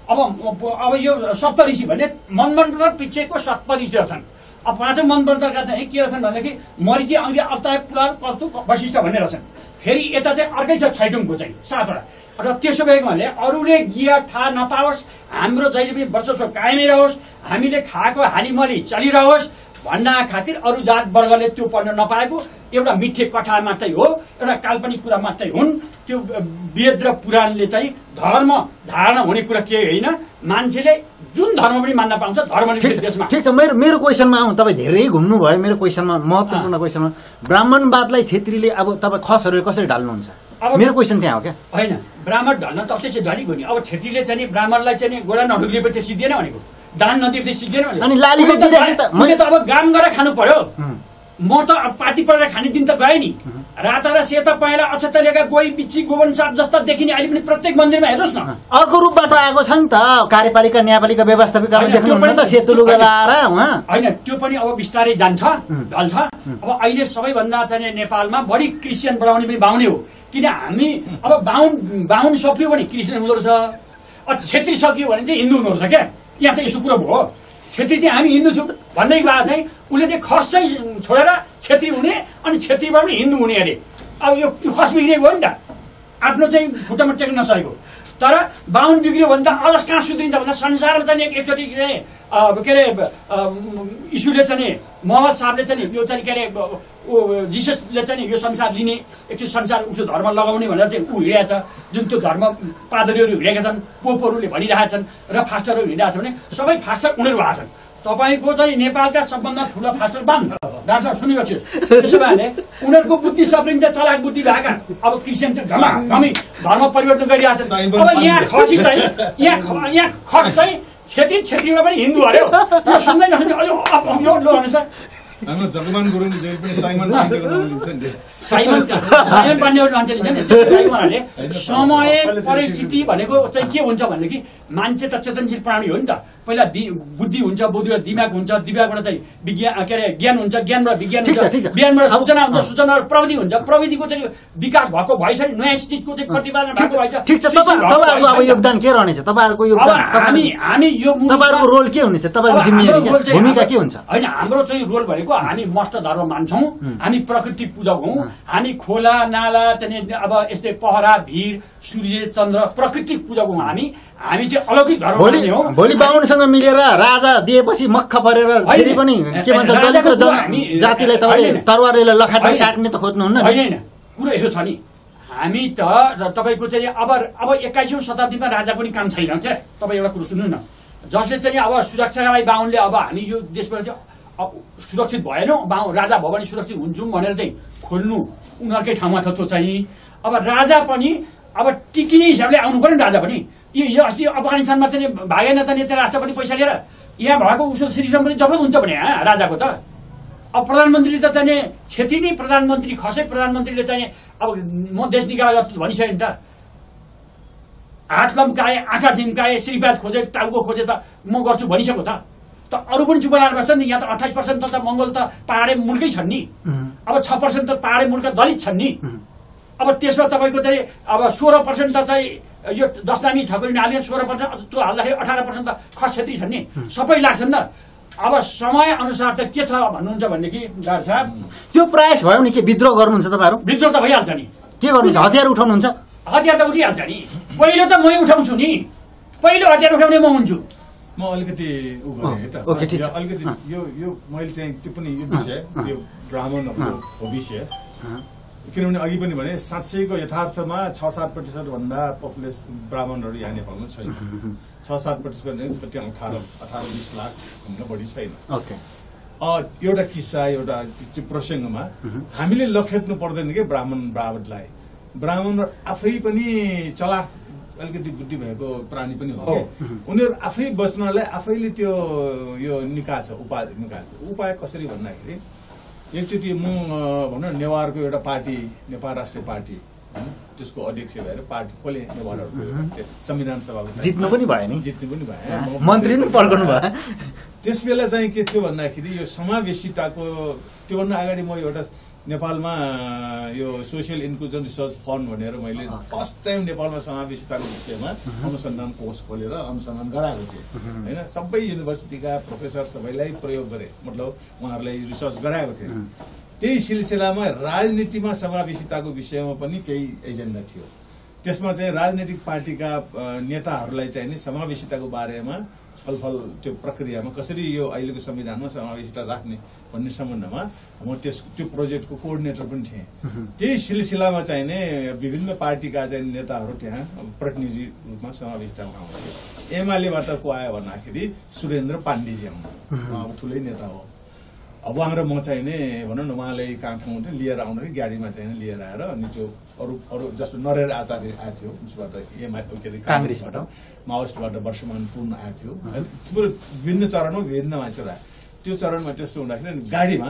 [SPEAKER 1] अब यो सप्त ऋषि भन्ने मनमन्त्र पिछेको 7 ऋषि छन्। अब 5औं मनमन्त्रका चाहिँ के रहेछन् भनेदेखि मरिची, अङ्ग्रे, अवतार, पुलार, कस्तु, वशिष्ठ भन्ने रहेछन्। फेरि यता चाहिँ अर्कै छ छैटौँको चाहिँ 7वटा। र त्यसो भएको भने अरूले गिया थाहा नपाओस्, हाम्रो जहिले पनि वर्चस्व कायमै रहोस्, हामीले खाएको हालिमली चलिरहोस् भन्ना खातिर अरू जात वर्गले त्यो पढ्न नपाएको एउटा मिठे कथा मात्रै हो, एउटा काल्पनिक कुरा मात्रै हुन्। त्यो वेद र पुराणले चाहिँ धर्म धारणा हुने कुरा के होइन। मान्छेले जुन धर्म पनि मान्न पाउँछ, धर्म देशमा।
[SPEAKER 4] ठिक छ, मेरो क्वेसनमा आउँ। तपाईँ धेरै घुम्नु भयो मेरो क्वेसनमा, महत्त्वपूर्ण क्वेसनमा। ब्राह्मणवादलाई छेत्रीले अब तपाईँ खसहरू कसरी ढाल्नुहुन्छ? मेरो क्वेसन त्यहाँ हो क्या।
[SPEAKER 1] होइन, ब्राह्मण ढल्न त त्यसै ढलिगयो नि। अब छेत्रीले चाहिँ ब्राह्मणलाई चाहिँ गोडा नढुक्लिएपछि त्यो सिद्धिएन भनेको, दान नदिएपछि सिद्धिएन भनेको।
[SPEAKER 4] अनि लालीको
[SPEAKER 1] मैले त अब काम गरेर खानु पर्यो। म त पार्टी परेर खाने दिन त गएँ नि। राता र सेता पहेँला अक्षता लिएका गोही बिच्ची गोवन साप जस्ता देखिने अहिले पनि प्रत्येक मन्दिरमा हेर्नुहोस् न।
[SPEAKER 4] अर्को रूपबाट आएको छ नि त, कार्यपालिका न्यायपालिका व्यवस्थापिकाले देख्नुहुन्न त सेतो लुगा लाएर उहाँ।
[SPEAKER 1] होइन, त्यो पनि अब बिस्तारै जान्छ, ढल्छ। अब अहिले सबैभन्दा चाहिँ नेपालमा बढी क्रिस्चियन बनाउने पनि बाहुनै हो। किन हामी अब बाहुन सकियो भने क्रिस्चियन हुँदो रहेछ, छेत्री सकियो भने चाहिँ हिन्दू हुँदो रहेछ क्या। यहाँ चाहिँ यस्तो कुरो भयो। छेत्री चाहिँ हामी हिन्दू छौँ भन्दै भए चाहिँ उसले चाहिँ खस चाहिँ छोडेर छेत्री हुने अनि छेत्रीबाट पनि हिन्दू हुने अरे। अब यो खस बिग्रिएको हो नि त, आफ्नो चाहिँ खुट्टामा टेक्न नसकेको। तर बाहुन बिग्रियो भने त अझ कहाँ सुध्रिन्छ भन्दा संसारमा चाहिँ एकचोटि के अरे यीशुले चाहिँ मोहम्मद साहबले चाहिँ यो चाहिँ के अरे जिससले चाहिँ यो संसार लिने, एकचोटि संसार उसो धर्म लगाउने भनेर चाहिँ ऊ हिँडेको छ। जुन त्यो धर्म पादरीहरू हिँडेका छन्, पोपहरूले भनिरहेका छन् र फास्टरहरू हिँडेका छन् भने सबै फास्टर उनीहरू भएको छन्। तपाईँको चाहिँ नेपालका सबभन्दा ठुलो फास्टर बान डाक्टर सुनेको छु। त्यसो भए उनीहरूको बुद्धि सप्रिन्छ, चलाक बुद्धि भएका। अब क्रिस्चियन चाहिँ घमाघमी धर्म परिवर्तन गरिरहेको छ। अब यहाँ खसी चाहिँ यहाँ खस चाहिँ छेत्रीबाट पनि हिन्दू हऱ्यो। यो सुन्दै नसुन्दै यो लो अनुसार
[SPEAKER 3] जगमान गुरुङले जहिले पनि साइमन पाण्डेको नाम लिन्छ नि।
[SPEAKER 1] साइमन पाण्डेको मान्छे लिन्छ नि। त्यसैले समय परिस्थिति भनेको चाहिँ के हुन्छ भनेदेखि मान्छे त चेतनशील प्राणी हो नि त। पहिला बुद्धि हुन्छ, बुद्धिबाट दिमाग हुन्छ, दिमागबाट चाहिँ विज्ञान के अरे ज्ञान हुन्छ, ज्ञानबाट विज्ञान हुन्छ, विज्ञानबाट सूचना हुन्छ, सूचनाबाट प्रविधि हुन्छ, प्रविधिको चाहिँ विकास भएको भएछ नि, नयाँ चिजको चाहिँ प्रतिपादन भएको भएछ।
[SPEAKER 4] ठिक छ, तपाईँहरूको अब योगदान के रहनेछ? तपाईँहरूको योगदान,
[SPEAKER 1] हामी यो
[SPEAKER 4] तपाईँहरूको रोल के हुनेछ? तपाईँको जिम्मेवारी भूमिका के हुन्छ?
[SPEAKER 1] होइन, हाम्रो चाहिँ रोल भनेको भनेको हामी मष्ट धर्म मान्छौँ, हामी प्रकृति पूजक हौँ, हामी खोला नाला चाहिँ अब यस्तै पहरा भिर सूर्य चन्द्र प्रकृति पूजक हौँ, हामी चाहिँ अलौकिक धर्म मान्ने हौ।
[SPEAKER 4] भोलि बाहुनसँग मिलेर राजा दिएपछि मक्ख परेर फेरि पनि के भन्छ दलित र जातिलाई तपाईँले तरवारले लखाटे काट्ने त खोज्नुहुन्न?
[SPEAKER 1] होइन, कुरो यसो छ नि, हामी त तपाईँको चाहिँ अब 21औं शताब्दीमा राजा पनि काम छैन क्या। तपाईँ एउटा कुरो सुन्नु न, जसले चाहिँ अब सुरक्षालाई बाहुनले अब हामी यो देशबाट चाहिँ अब सुरक्षित भएनौँ, राजा भयो भने सुरक्षित हुन्छौँ भनेर चाहिँ खोल्नु उनीहरूकै ठाउँमा छ। त्यो चाहिँ अब राजा पनि अब टिकिने हिसाबले आउनु पर्यो नि राजा पनि। यो अस्ति अफगानिस्तानमा चाहिँ भागेन त नेता राष्ट्रपति पैसा लिएर, यहाँ भएको उसो श्री सम्पत्ति जफत हुन्छ भने राजाको त। अब प्रधानमन्त्रीले त चाहिँ क्षेत्री नै प्रधानमन्त्री, खसै प्रधानमन्त्रीले चाहिँ अब म देश निकाला गर्छु भनिसक्यो नि त। हात लम्काए, आँखा झिम्काए, श्रीपाद खोजे, टाउको खोजे त म गर्छु भनिसक्यो त। अरू पनि चुप लाएर बस्छ नि। यहाँ त 28% त मङ्गोल त पहाडे मुल्कै छन् नि, अब 6% त पहाडे मुल्क दलित छन् नि। अब त्यसमा तपाईँको चाहिँ अब 16% त चाहिँ यो दशनामी ठकुरी हाल्ने 16%, त्यो हाल्दाखेरि 18% त खस क्षेत्री छन् नि, सबै लाग्छन् नि। अब समय अनुसार त के छ भन्नुहुन्छ भनेदेखि डाक्टर साहब,
[SPEAKER 4] त्यो प्रयास भयो नि के विद्रोह गर्नुहुन्छ तपाईँहरू?
[SPEAKER 1] विद्रोह त भइहाल्छ नि।
[SPEAKER 4] के गर्नुहुन्छ? हतियार उठाउनुहुन्छ?
[SPEAKER 1] हतियार त उठिहाल्छ नि। पहिलो त मै उठाउँछु नि, पहिलो हतियार उठाउने म हुन्छु।
[SPEAKER 3] म अलिकति उ गरेँ त, अलिकति यो मैले चाहिँ त्यो पनि यो विषय, यो ब्राह्मणहरूको हो विषय। किनभने अघि पनि भने साँच्चैको यथार्थमा 6-7% भन्दा पपुलेसन ब्राह्मणहरू यहाँ नेपालमा छैन। 6-7% कति 18-20 लाख भन्दा बढी छैन। एउटा किस्सा, एउटा त्यो प्रसङ्गमा हामीले लखेट्नु पर्दैन कि ब्राह्मणलाई। ब्राह्मण आफै पनि चलाक, अलिकति बुद्धि भएको प्राणी पनि हो। उनीहरू आफै बस्नलाई आफैले त्यो यो निकाल्छ, उपाय निकाल्छ। उपाय कसरी भन्दाखेरि एकचोटि म भनौँ नेवारको एउटा पार्टी, नेपाल राष्ट्रिय पार्टी, त्यसको अध्यक्ष भएर पार्टी खोले नेवारहरूको संविधान सभाको।
[SPEAKER 4] जित्नु पनि भयो नि,
[SPEAKER 3] जित्नु पनि भयो,
[SPEAKER 4] मन्त्री पनि पड्काउनु भयो।
[SPEAKER 3] त्यस बेला चाहिँ के थियो भन्दाखेरि यो समावेशिताको, त्योभन्दा अगाडि म एउटा नेपालमा यो सोसियल इन्क्लुजन रिसर्च फन्ड भनेर मैले फर्स्ट टाइम नेपालमा समावेशिताको विषयमा अनुसन्धान कोर्स खोलेर अनुसन्धान गराएको थिएँ होइन। सबै युनिभर्सिटीका प्रोफेसर सबैलाई प्रयोग गरेँ, मतलब उहाँहरूलाई रिसर्च गराएको थिएँ। त्यही सिलसिलामा राजनीतिमा समावेशिताको विषयमा पनि केही एजेन्डा थियो। त्यसमा चाहिँ राजनीतिक पार्टीका नेताहरूलाई चाहिँ नि समावेशिताको बारेमा छलफल, त्यो प्रक्रियामा कसरी यो अहिलेको संविधानमा समावेशिता राख्ने भन्ने सम्बन्धमा म त्यो प्रोजेक्टको कोअर्डिनेटर पनि थिएँ। त्यही सिलसिलामा चाहिँ नै विभिन्न पार्टीका चाहिँ नेताहरू त्यहाँ प्रतिनिधि रूपमा समावेशितामा आउँथे। एमालेबाट को आयो भन्दाखेरि सुरेन्द्र पाण्डेजी आउनु, अब ठुलै नेता हो। अब उहाँ र म चाहिँ नै भनौँ न, उहाँले कहाँ ठाउँ लिएर आउँदाखेरि गाडीमा चाहिँ लिएर आएर अनि त्यो अरू जस्तो नरेन्द्र आचार्य आएको थियो उसबाट, के अरे काङ्ग्रेसबाट, माओवाइस्टबाट वर्षमान फुन आएको थियो। थुप्रो विभिन्न चरणमा विभिन्न मान्छेहरू आयो। त्यो चरणमा त्यस्तो हुँदाखेरि गाडीमा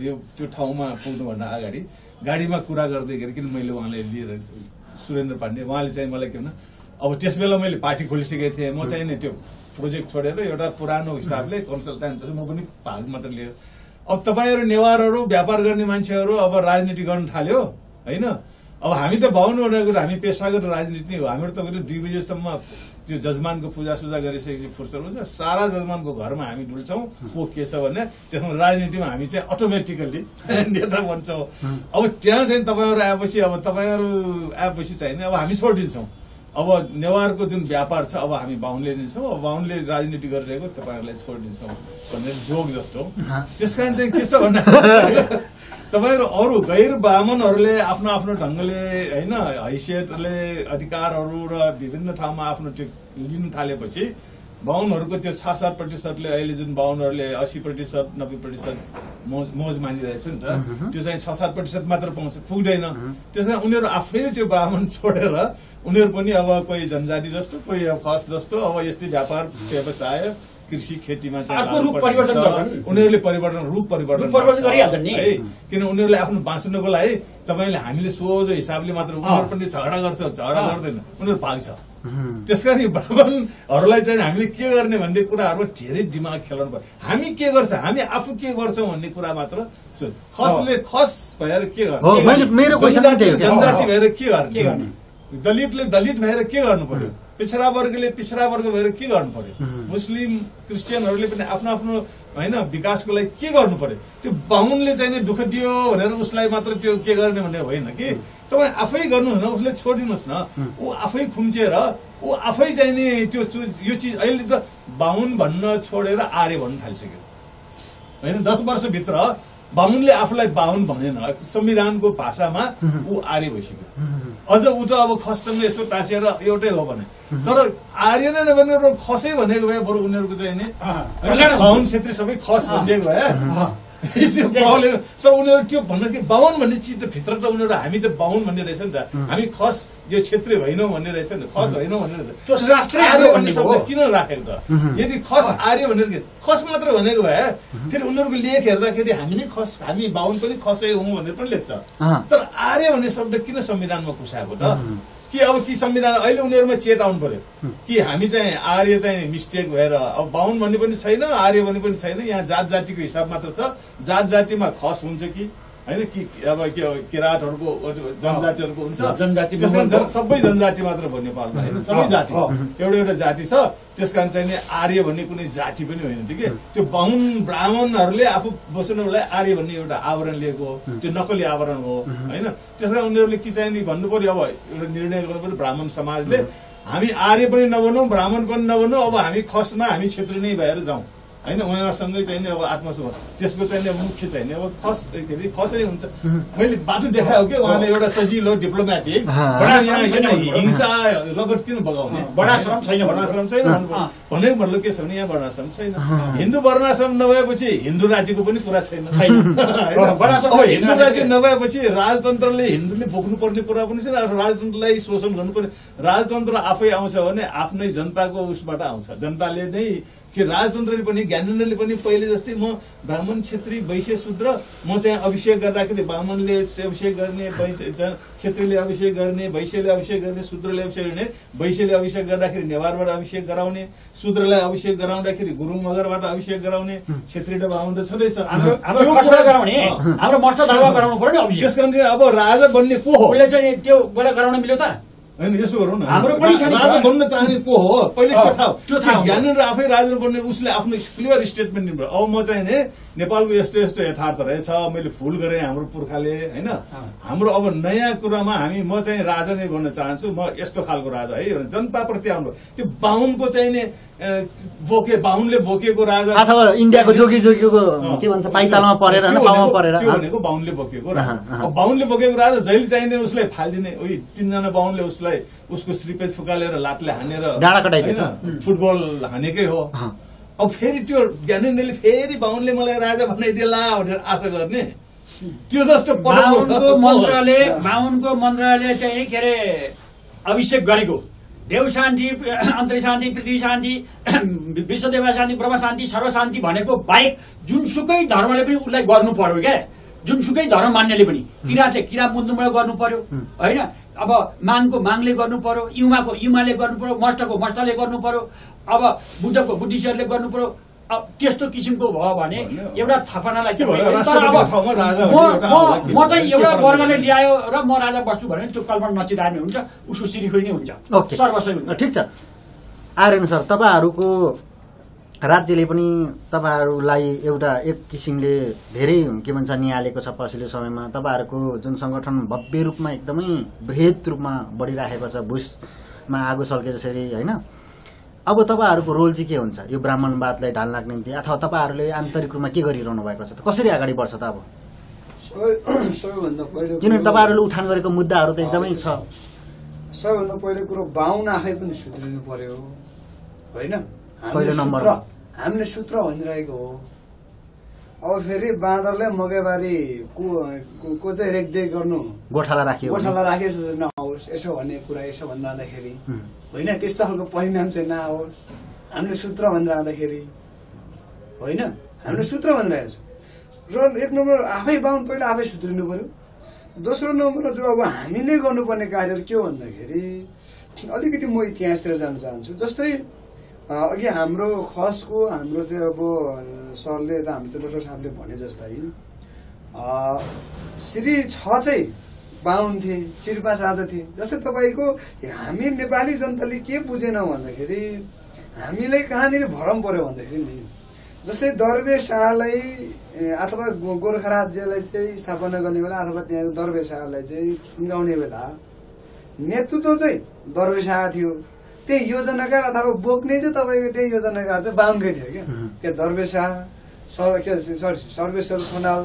[SPEAKER 3] यो त्यो ठाउँमा पुग्नुभन्दा अगाडि गाडीमा कुरा गर्दैखेरि किन मैले उहाँलाई लिएर सुरेन्द्र पाण्डे, उहाँले चाहिँ मलाई के भन्नु, अब त्यस बेला मैले पार्टी खोलिसकेको थिएँ, म चाहिँ नि त्यो प्रोजेक्ट छोडेर एउटा पुरानो हिसाबले कन्सल्टेन्ट म पनि भाग मात्र लिएर, अब तपाईँहरू नेवारहरू व्यापार गर्ने मान्छेहरू अब राजनीति गर्न थाल्यो होइन। अब हामी त भाउनु भनेको हामी पेसागत राजनीति नै हो। हामीहरू तपाईँले 2 बजेसम्म त्यो जजमानको पूजासुजा गरिसकेपछि फुर्सद हुन्छ, सारा जजमानको घरमा हामी डुल्छौँ को के छ भने। त्यसमा राजनीतिमा हामी चाहिँ अटोमेटिकल्ली नेता बन्छौँ। अब त्यहाँ चाहिँ तपाईँहरू आएपछि चाहिँ अब हामी छोडिदिन्छौँ। अब नेवारको जुन व्यापार छ अब हामी बाहुनले दिन्छौँ, अब बाहुनले राजनीति गरिरहेको तपाईँहरूलाई छोडिदिन्छौँ भन्ने जोग जस्तो। त्यस कारण चाहिँ के छ भन्दा तपाईँहरू अरू गैर ब्राह्मणहरूले आफ्नो आफ्नो ढङ्गले होइन हैसियतले अधिकारहरू र विभिन्न ठाउँमा आफ्नो त्यो लिन थालेपछि बाहुनहरूको त्यो 6-7%ले अहिले जुन बाहुनहरूले 80%, 90% मोज मानिरहेछ नि त, त्यो चाहिँ 6-7% मात्र पाउँछ, पुग्दैन। त्यस कारण उनीहरू आफैले त्यो ब्राह्मण छोडेर उनीहरू पनि अब कोही जनजाति जस्तो, कोही अब खस जस्तो अब यस्तै व्यापार व्यवसाय कृषि खेतीमा चाहिँ उनीहरूले रूप परिवर्तन
[SPEAKER 1] गरिहाल्छन् नि
[SPEAKER 3] है। किन उनीहरूले आफ्नो बाँच्नको लागि तपाईँले हामीले सोझो हिसाबले मात्र, उनीहरू पनि झगडा गर्दैन, उनीहरू भाग्छ। त्यसकारण ब्राह्मणहरूलाई चाहिँ हामीले के गर्ने भन्ने कुराहरूमा धेरै दिमाग खेलाउनु पर्छ। हामी के गर्छ, हामी आफू के गर्छौँ भन्ने कुरा मात्र। खसले खस भएर के गर्ने, जनजाति भएर के गर्ने, दलितले दलित भएर के गर्नु पर्यो, पिछडा वर्गले पिछडा वर्ग भएर के गर्नु पर्यो, मुस्लिम क्रिस्चियनहरूले पनि आफ्नो आफ्नो होइन विकासको लागि के गर्नु पर्यो। त्यो बाहुनले चाहिँ नि दुःख दियो भनेर उसलाई मात्र त्यो के गर्ने भन्ने होइन कि, तपाईँ आफै गर्नुहोस् न, उसले छोडिदिनुहोस् न, ऊ आफै खुम्चेर ऊ आफै चाहिँ नि त्यो यो चिज अहिले त बाहुन भन्न छोडेर आर्य भन्न थालिसक्यो होइन। 10 वर्षभित्र बाहुनले आफूलाई बाहुन भनेन, संविधानको भाषामा ऊ आर्य भइसक्यो। अझ ऊ त अब खससँग यसो टाँसिएर एउटै हो भने, तर आर्य नै नभनेर खसै भनेको भए बरु उनीहरूको चाहिँ नि बाहुन क्षेत्री सबै खस भनिदिएको भए प्रब्लम। तर उनीहरू त्यो भन्नु कि बाहुन भन्ने चिज त भित्र त उनीहरू हामी त बाहुन भन्ने रहेछ नि त, हामी खस यो क्षेत्री होइनौँ भन्ने रहेछ नि, खस होइनौँ भन्ने रहेछ। आर्य भन्ने शब्द किन राखेको त? यदि खस आर्य भनेर खस मात्र भनेको भए फेरि उनीहरूको लेख हेर्दाखेरि हामी नै खस, हामी बाहुन पनि खसै हौँ भनेर पनि लेख्छ। तर आर्य भन्ने शब्द किन संविधानमा खुसाएको त? कि अब कि संविधान अहिले उनीहरूमा चेत आउनु पर्यो कि हामी चाहिँ आर्य चाहिँ मिस्टेक भएर अब बाहुन भन्ने पनि छैन, आर्य भन्ने पनि छैन, यहाँ जात जातिको हिसाब मात्र छ। जात जातिमा खस हुन्छ कि होइन कि अब किराँतहरूको जनजातिहरूको हुन्छ, सबै जनजाति मात्र भयो नेपालमा होइन, सबै जाति एउटा एउटा जाति छ। त्यस कारण चाहिँ नि आर्य भन्ने कुनै जाति पनि होइन कि। त्यो बाहुन ब्राह्मणहरूले आफू बस्नुलाई आर्य भन्ने एउटा आवरण लिएको हो, त्यो नक्कली आवरण हो होइन। त्यस कारण उनीहरूले के चाहिँ नि भन्नु पर्यो, अब एउटा निर्णय गर्नु पर्यो ब्राह्मण समाजले, हामी आर्य पनि नबनौँ ब्राह्मण पनि नबनौँ, अब हामी खसमा हामी क्षेत्री नै भएर जाउँ होइन। उनीहरूसँगै चाहिँ नि अब आत्मसम्मान त्यसको चाहिँ अब मुख्य चाहिँ अब खसै हुन्छ। मैले बाटो देखायो कि उहाँले एउटा सजिलो डिप्लोमेटिक हिंसा रगत किन बगाउने,
[SPEAKER 1] वर्णाश्रम छैन
[SPEAKER 3] भनेको मतलब के छ भने यहाँ वर्णाश्रम छैन। हिन्दू वर्णाश्रम नभएपछि हिन्दू राज्यको पनि कुरा छैन। अब हिन्दू राज्य नभएपछि राजतन्त्रले हिन्दूले बोक्नु पर्ने कुरा पनि छैन, राजतन्त्रलाई शोषण गर्नुपर्ने। राजतन्त्र आफै आउँछ भने आफ्नै जनताको उसबाट आउँछ, जनताले नै कि राजतन्त्रले पनि ज्ञानेन्द्रले पनि पहिले जस्तै म ब्राह्मण क्षेत्री वैश्य शूद्र म चाहिँ अभिषेक गर्दाखेरि ब्राह्मणले अभिषेक गर्ने, क्षेत्रीले अभिषेक गर्ने, वैश्यले अभिषेक गर्ने, शूद्रले अभिषेक गर्ने। वैश्यले अभिषेक गर्दाखेरि नेवारबाट अभिषेक गराउने, शूद्रलाई अभिषेक गराउँदाखेरि गुरुङ मगरबाट अभिषेक गराउने, क्षेत्री र बाहुन त छँदैछ। त्यस कारण अब राजा बन्ने को हो
[SPEAKER 1] त्यो गराउन मिल्यो त
[SPEAKER 3] होइन? यसो गरौँ न,
[SPEAKER 1] हाम्रो पनि
[SPEAKER 3] राजा बन्न चाहने को हो पहिले त्यो थाहा। ज्ञानेन्द्र आफै राजा बन्ने उसले आफ्नो क्लियर स्टेटमेन्ट दिनु। अब म चाहिँ नि नेपालको यस्तो यस्तो यथार्थ रहेछ, मैले भुल गरेँ हाम्रो पुर्खाले होइन, हाम्रो अब नयाँ कुरामा हामी म चाहिँ राजा नै बन्न चाहन्छु, म यस्तो खालको राजा है जनताप्रति हाम्रो त्यो बाहुनको चाहिँ नि बाहुनले बोकेको राजा
[SPEAKER 4] अथवा इन्डियाको जोगीको के भन्छ पाइतालमा परेर
[SPEAKER 3] त्यो भनेको बाहुनले बोकेको राजा। बाहुनले बोकेको राजा जहिले चाहिने उसलाई फालिदिने, उही 3 जना बाहुनले उसलाई उसको श्रीपेज फुकालेर लातले हानेर
[SPEAKER 4] डाँडा कटाइदिन्छ,
[SPEAKER 3] फुटबल हानेकै हो। अब फेरि त्यो ज्ञानेन्द्रले फेरि बाहुनले मलाई राजा बनाइदिएला भनेर आशा गर्ने, त्यो जस्तो
[SPEAKER 1] बाहुनको मन्त्रले चाहिँ के अरे अभिषेक गरेको देव शान्ति, अन्तरिक्ष शान्ति, पृथ्वी शान्ति, विश्वदेवा शान्ति, ब्रह्म शान्ति, सर्वशान्ति भनेको बाहेक जुनसुकै धर्मले पनि उसलाई गर्नु पर्यो क्या, जुनसुकै धर्म मान्नेले पनि। किराँतले किरा मुन्दुबाट गर्नु पर्यो होइन, अब माङको माङले गर्नु पर्यो, युमाको युमाले गर्नु पर्यो, मष्टको मष्टले गर्नु पर्यो, अब बुद्धको बुद्धिस्टहरूले गर्नु पर्यो। अब त्यस्तो किसिमको भयो भने एउटा थपनालाई के भयो, तर अब म चाहिँ एउटा वर्गले ल्यायो र म राजा बस्छु भने त्यो कल्पना नचितार्ने हुन्छ, उसको सिरिखुरी नै हुन्छ, सर्वस्व हुन्छ।
[SPEAKER 4] ठिक छ आर्यन सर, तपाईँहरूको राज्यले पनि तपाईँहरूलाई एउटा एक किसिमले धेरै के भन्छ निहालेको छ पछिल्लो समयमा। तपाईँहरूको जुन सङ्गठन भव्य रूपमा एकदमै बृहत रूपमा बढिराखेको छ, भुसमा आगो सल्के जसरी होइन। अब तपाईँहरूको रोल चाहिँ के हुन्छ यो ब्राह्मणवादलाई ढाल्नको निम्ति, अथवा तपाईँहरूले आन्तरिक रूपमा के गरिरहनु भएको छ त, कसरी अगाडि बढ्छ त? अब
[SPEAKER 2] सबैभन्दा पहिले
[SPEAKER 4] किनभने तपाईँहरूले उठान गरेको मुद्दाहरू त एकदमै छ।
[SPEAKER 2] सबैभन्दा पहिलो कुरो बाहुन आफै पनि सुध्रिनु पर्यो होइन।
[SPEAKER 4] पहिलो नम्बर
[SPEAKER 2] हामीले सूत्र भनिरहेको हो। अब फेरि बाँदरले मकैबारी को चाहिँ रेखदेख गर्नु
[SPEAKER 4] गोठाला
[SPEAKER 2] राखिएछ नहोस्, यसो भन्ने कुरा यसो भनिरहँदाखेरि होइन, त्यस्तो खालको परिणाम चाहिँ नआओस्। हामीले सूत्र भनिरहँदाखेरि होइन, हामीले सूत्र भनिरहेको छ। र एक नम्बर आफै बाहुन पहिला आफै सुध्रिनु पर्यो। दोस्रो नम्बर जो अब हामीले गर्नुपर्ने कार्यहरू के हो भन्दाखेरि अलिकति म इतिहासतिर जान चाहन्छु। जस्तै अघि हाम्रो खसको हाम्रो चाहिँ अब सरले त हामी डक्टर साहबले भने जस्तै श्री 6 चाहिँ बाहुन थिए, शेर्पा साझा थिए। जस्तै तपाईँको हामी नेपाली जनताले के बुझेनौँ भन्दाखेरि हामीलाई कहाँनिर भरम पर्यो भन्दाखेरि नि, जस्तै दरबे शाहलाई अथवा गोर्खा राज्यलाई चाहिँ स्थापना गर्ने बेला अथवा त्यहाँ दरबे शाहलाई चाहिँ सुन्गाउने बेला नेतृत्व चाहिँ दरबे शाह थियो। त्यही योजनाकार अथवा बोक्ने चाहिँ तपाईँको त्यही योजनाकार चाहिँ बाहुनकै थियो क्या। त्यहाँ दरबे शाह, सर्वेश्वर खनाल,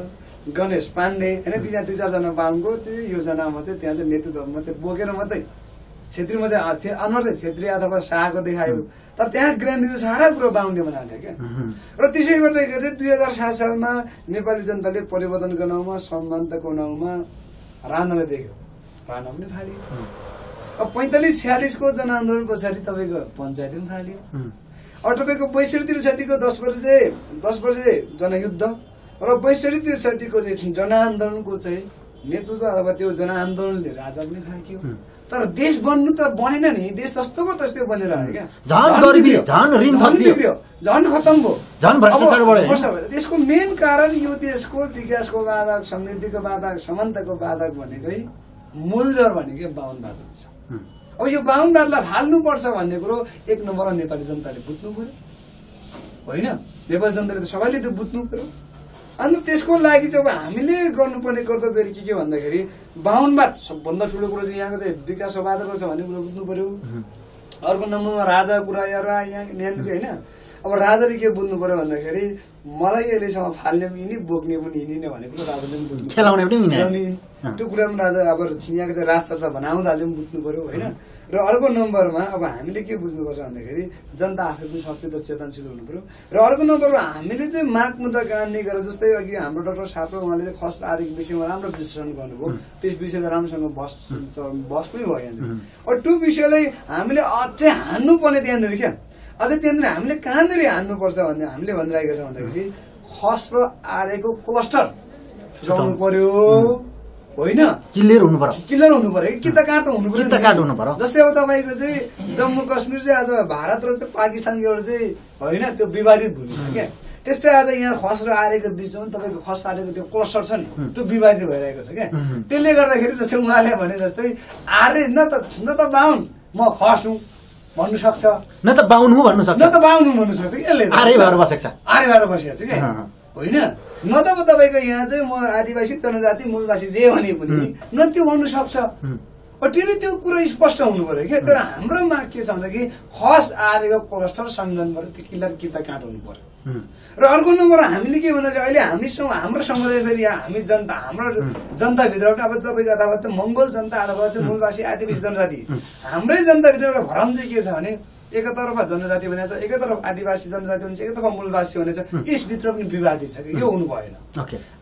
[SPEAKER 2] गणेश पाण्डे होइन, त्यहाँ 2-4 बाहुनको त्यो योजनामा चाहिँ त्यहाँ चाहिँ नेतृत्वमा चाहिँ बोकेर मात्रै छेत्रीमा चाहिँ अनुहार चाहिँ छेत्री अथवा शाहको देखायो। तर त्यहाँ ग्रामीण सारा कुरो बाहुनले बनाएको थियो क्या। र त्यसै गर्दाखेरि 2007 सालमा नेपाली जनताले परिवर्तन गर्नमा समानताको नाउँमा राणालाई देख्यो, राणा पनि फाल्यो। अब 45-46 को जनआन्दोलन पछाडि तपाईँको पञ्चायत पनि फाल्यो। अब तपाईँको 62-63 को 10 वर्ष जनयुद्ध र 62-63 को चाहिँ जनआन्दोलनको चाहिँ नेतृत्व अथवा त्यो जनआन्दोलनले राजा पनि फाक्यो। तर देश बन्नु त बनेन नि, देश जस्तोको त्यस्तै बनेर आयो क्या। झन् खतम भयो। त्यसको मेन कारण यो देशको विकासको बाधक, समृद्धिको बाधक, समानताको बाधक भनेकै मूलजर भनेकै बाहुनवाद हुन्छ। अब यो बाहुनवादलाई हाल्नुपर्छ भन्ने कुरो 1 नम्बरमा नेपाली जनताले बुझ्नु पर्यो होइन। नेपाली जनताले त सबैले त्यो बुझ्नु पर्यो। अनि त्यसको लागि चाहिँ अब हामीले गर्नुपर्ने कर्तव्यहरू के भन्दाखेरि बाहुनवाद सबभन्दा ठुलो कुरो चाहिँ यहाँको चाहिँ विकासवादको छ भन्ने कुरो बुझ्नु पर्यो। अर्को नम्बरमा राजा कुरा यहाँनिर होइन। अब राजाले के बुझ्नु पर्यो भन्दाखेरि मलाई अहिलेसम्म फाल्ने पनि यिनी, बोक्ने पनि यिनी नै भन्ने कुरो राजाले पनि बुझ्नु,
[SPEAKER 4] खेलाउने पनि
[SPEAKER 2] त्यो कुरा पनि राजा अब यहाँको चाहिँ राजतन्त्र बनाउँदाले पनि बुझ्नु पर्यो होइन। र अर्को नम्बरमा अब हामीले के बुझ्नुपर्छ भन्दाखेरि जनता आफै पनि सचेत र चेतनशील हुनु पर्यो। र अर्को नम्बरमा हामीले चाहिँ माग मुद्दा कान्ने गरेर जस्तै अघि हाम्रो डाक्टर साहब उहाँले चाहिँ खस आर्थिक विषयमा राम्रो विश्लेषण गर्नुभयो, त्यस विषयलाई राम्रोसँग बस पनि भयो यहाँनिर। अब त्यो विषयलाई हामीले अझै हान्नुपर्ने त्यहाँनिर क्या। अझै त्यहाँनिर हामीले कहाँनिर हान्नुपर्छ भन्ने हामीले भनिरहेको छ भन्दाखेरि खस र आर्यको क्लस्टर छुटाउनु पर्यो होइन, क्लियर हुनु पर्यो कि त काँटो हुनु पर्यो। जस्तै अब तपाईँको चाहिँ जम्मू कश्मीर चाहिँ आज भारत र चाहिँ पाकिस्तानको एउटा चाहिँ होइन त्यो विवादित भूमि छ क्या। त्यस्तै आज यहाँ खस र आर्यको बिचमा तपाईँको खस आर्यको त्यो क्लस्टर छ नि, त्यो विवादित भइरहेको छ क्या। त्यसले गर्दाखेरि जस्तै उहाँले भने जस्तै आर्य न त बाहुन म खस हुँ भन्नु सक्छ,
[SPEAKER 4] न त बाहुन हुँ भन्नु सक्छ,
[SPEAKER 2] यसले
[SPEAKER 4] आर्य भएर बसेको
[SPEAKER 2] छ क्या होइन। न त तपाईँको यहाँ चाहिँ म आदिवासी जनजाति मूलवासी जे भने पनि न त्यो भन्नु सक्छ। त्यो कुरो स्पष्ट हुनु पर्यो क्या। तर हाम्रो माग के छ भन्दाखेरि खस आर्यको क्लस्टर संयोजन पर्यो, त्यो किल्लर किता काट हुनु पर्यो। र अर्को नम्बर हामीले के भन्नु चाहिँ अहिले हाम्रो समुदाय फेरि हामी जनता, हाम्रो जनताभित्र अब तपाईँको अथवा त मङ्गोल जनता अथवा चाहिँ मूलवासी आदिवासी जनजाति, हाम्रै जनताभित्र एउटा भ्रम चाहिँ के छ भने एकतर्फ जनजाति भनेको छ, एकतर्फ आदिवासी जनजाति हुन्छ, एकतर्फ मूलवासी भनेको छ। यसभित्र पनि विवादित छ कि यो हुनु भएन।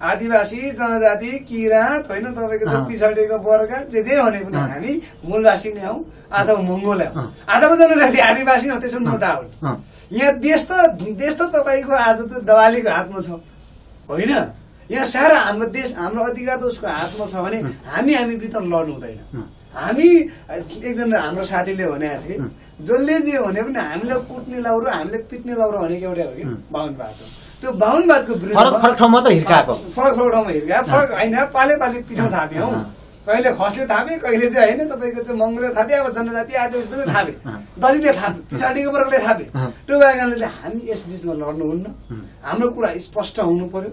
[SPEAKER 2] आदिवासी जनजाति किराँत होइन, तपाईँको चाहिँ पिछडिएको वर्ग जे भने पनि हामी मूलवासी नै हौ अथवा मङ्गोल हौ अथवा जनजाति आदिवासी हौ, त्यसो नो डाउट। यहाँ देश त तपाईँको आज त दवालीको हातमा छ होइन। यहाँ सारा हाम्रो देश, हाम्रो अधिकार त उसको हातमा छ भने हामी भित्र लड्नु हुँदैन। हामी एकजना हाम्रो साथीले भनेको थिए जसले जे भने पनि हामीलाई कुट्ने लाउरो हामीले पिट्ने लाउरो भनेको एउटै हो कि बाहुनवाद हो। त्यो बाहुनवादको विरुद्धमा
[SPEAKER 4] फरक ठाउँमा त हिर्काएको,
[SPEAKER 2] फरक ठाउँमा हिर्कायो, फरक होइन। पाले पिठो थाप्यो, कहिले खसले थापे, कहिले चाहिँ होइन तपाईँको चाहिँ मङ्गोले थापे, अब जनजाति आदिवासीले थापे, दलितले थापे, पछाडिको वर्गले थापे। त्यो कारणले हामी यस बिचमा लड्नुहुन्न। हाम्रो कुरा स्पष्ट हुनु पर्यो,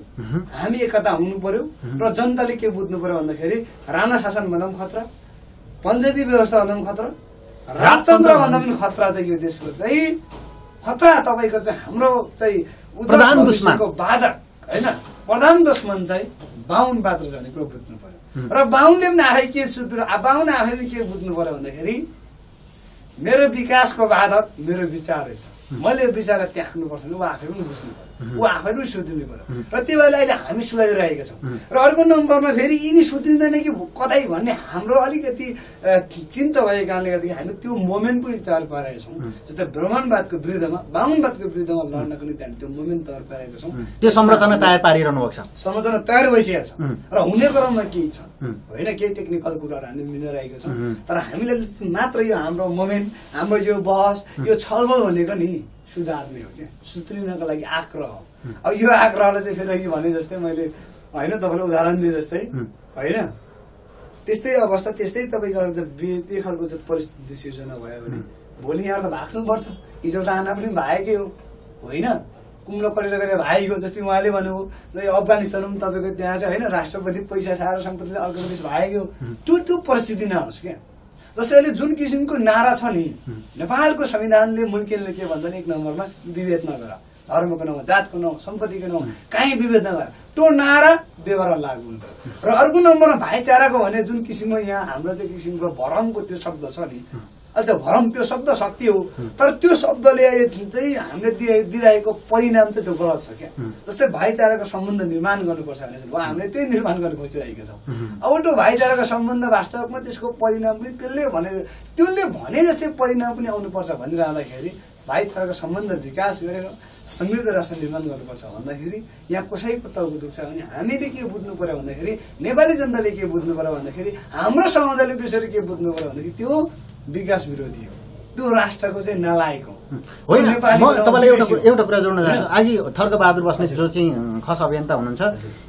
[SPEAKER 2] हामी एकता हुनु पर्यो। र जनताले के बुझ्नु पर्यो भन्दाखेरि राणा शासन भन्दा पनि खतरा, पञ्चायती व्यवस्था भन्दा पनि खतरा, राजतन्त्र भन्दा पनि खतरा चाहिँ यो देशको चाहिँ खतरा तपाईँको चाहिँ हाम्रो चाहिँ
[SPEAKER 4] प्रधान दुश्मनको
[SPEAKER 2] बाधक होइन, प्रधान दुश्मन चाहिँ बाहुनवाद रहेछ भन्ने कुरो बुझ्नु पर्यो। र बाहुनले पनि आफै के बाहुन आफै पनि के बुझ्नु पर्यो भन्दाखेरि मेरो विकासको बाधक मेरो विचार रहेछ, मैले विचारलाई त्याग्नुपर्छ भने ऊ आफै पनि बुझ्नु पर्यो, ऊ आफै पनि सुध्रिनु पर्यो। र त्यो बेला अहिले हामी सुधारिरहेका छौँ। र अर्को नम्बरमा फेरि यिनी सुध्रिँदैन कि कतै भन्ने हाम्रो अलिकति चिन्ता भएको कारणले गर्दाखेरि हामी त्यो मोमेन्ट पनि तयार पारेका छौँ। जस्तै ब्राह्मणवादको विरुद्धमा, बाहुनवादको विरुद्धमा लड्नको निम्ति हामी त्यो मोमेन्ट तयार पारेका छौँ।
[SPEAKER 4] त्यो संरचना तयार पारिरहनु भएको छ,
[SPEAKER 2] संरचना तयार भइसकेको छ र हुने क्रममा केही छ होइन, केही टेक्निकल कुराहरू हामीले मिलाइरहेको छौँ। तर हामीले मात्र यो हाम्रो मोमेन्ट, हाम्रो यो बहस, यो छलफल भनेको नि सुधार्ने हो क्या, सुध्रिनको लागि आग्रह हो। अब यो आग्रहलाई चाहिँ फेरि भने जस्तै मैले होइन तपाईँलाई उदाहरण दिएँ जस्तै होइन, त्यस्तै अवस्था त्यस्तै तपाईँको त्यो खालको चाहिँ परिस्थिति सिर्जना भयो भने भोलि यहाँ त भाग्नुपर्छ। हिजो राणा पनि भागेकै हो होइन, कुम्लो परेर गएर भागेको। जस्तै उहाँले भन्नुभयो अफगानिस्तानमा पनि तपाईँको त्यहाँ चाहिँ होइन राष्ट्रपति पैसा छाएर सम्पत्तिले अर्को देश भागेको। त्यो परिस्थिति नहोस् क्या। जस्तै अहिले जुन किसिमको नारा छ नि, नेपालको संविधानले मुल्किनले के भन्छ नि, 1 नम्बरमा विभेद नगर, धर्मको नाउँमा, जातको नाउँमा, सम्पत्तिको नाउँमा कहीँ विभेद नगर, त्यो नारा व्यवहारमा लागू हुन्छ। र अर्को नम्बरमा भाइचाराको भने जुन किसिमको यहाँ हाम्रो चाहिँ किसिमको भरमको त्यो शब्द छ नि, अहिले त्यो भरम त्यो शब्द शक्ति हो, तर त्यो शब्दले चाहिँ हामीले दिइरहेको परिणाम चाहिँ त्यो गलत छ क्या। जस्तै भाइचाराको सम्बन्ध निर्माण गर्नुपर्छ भने हामीले त्यही निर्माण गर्न खोजिरहेका छौँ। अब त्यो भाइचाराको सम्बन्ध वास्तवमा त्यसको परिणाम पनि त्यसले भने जस्तै परिणाम पनि आउनुपर्छ भनिरहँदाखेरि भाइचाराको सम्बन्ध विकास गरेर समृद्ध राष्ट्र निर्माण गर्नुपर्छ भन्दाखेरि यहाँ कसैको टाउको दुख्छ भने हामीले के बुझ्नु पर्यो भन्दाखेरि, नेपाली जनताले के बुझ्नु पर्यो भन्दाखेरि, हाम्रो समुदायले विषयले के बुझ्नु पर्यो भन्दाखेरि त्यो विकास विरोधी हो, त्यो राष्ट्रको चाहिँ नलायक हो।
[SPEAKER 4] होइन, म तपाईँलाई एउटा कुरा जोड्न चाहन्छु। अघि थर्कबहादुर बस्नेत जो चाहिँ खस अभियन्ता हुनुहुन्छ,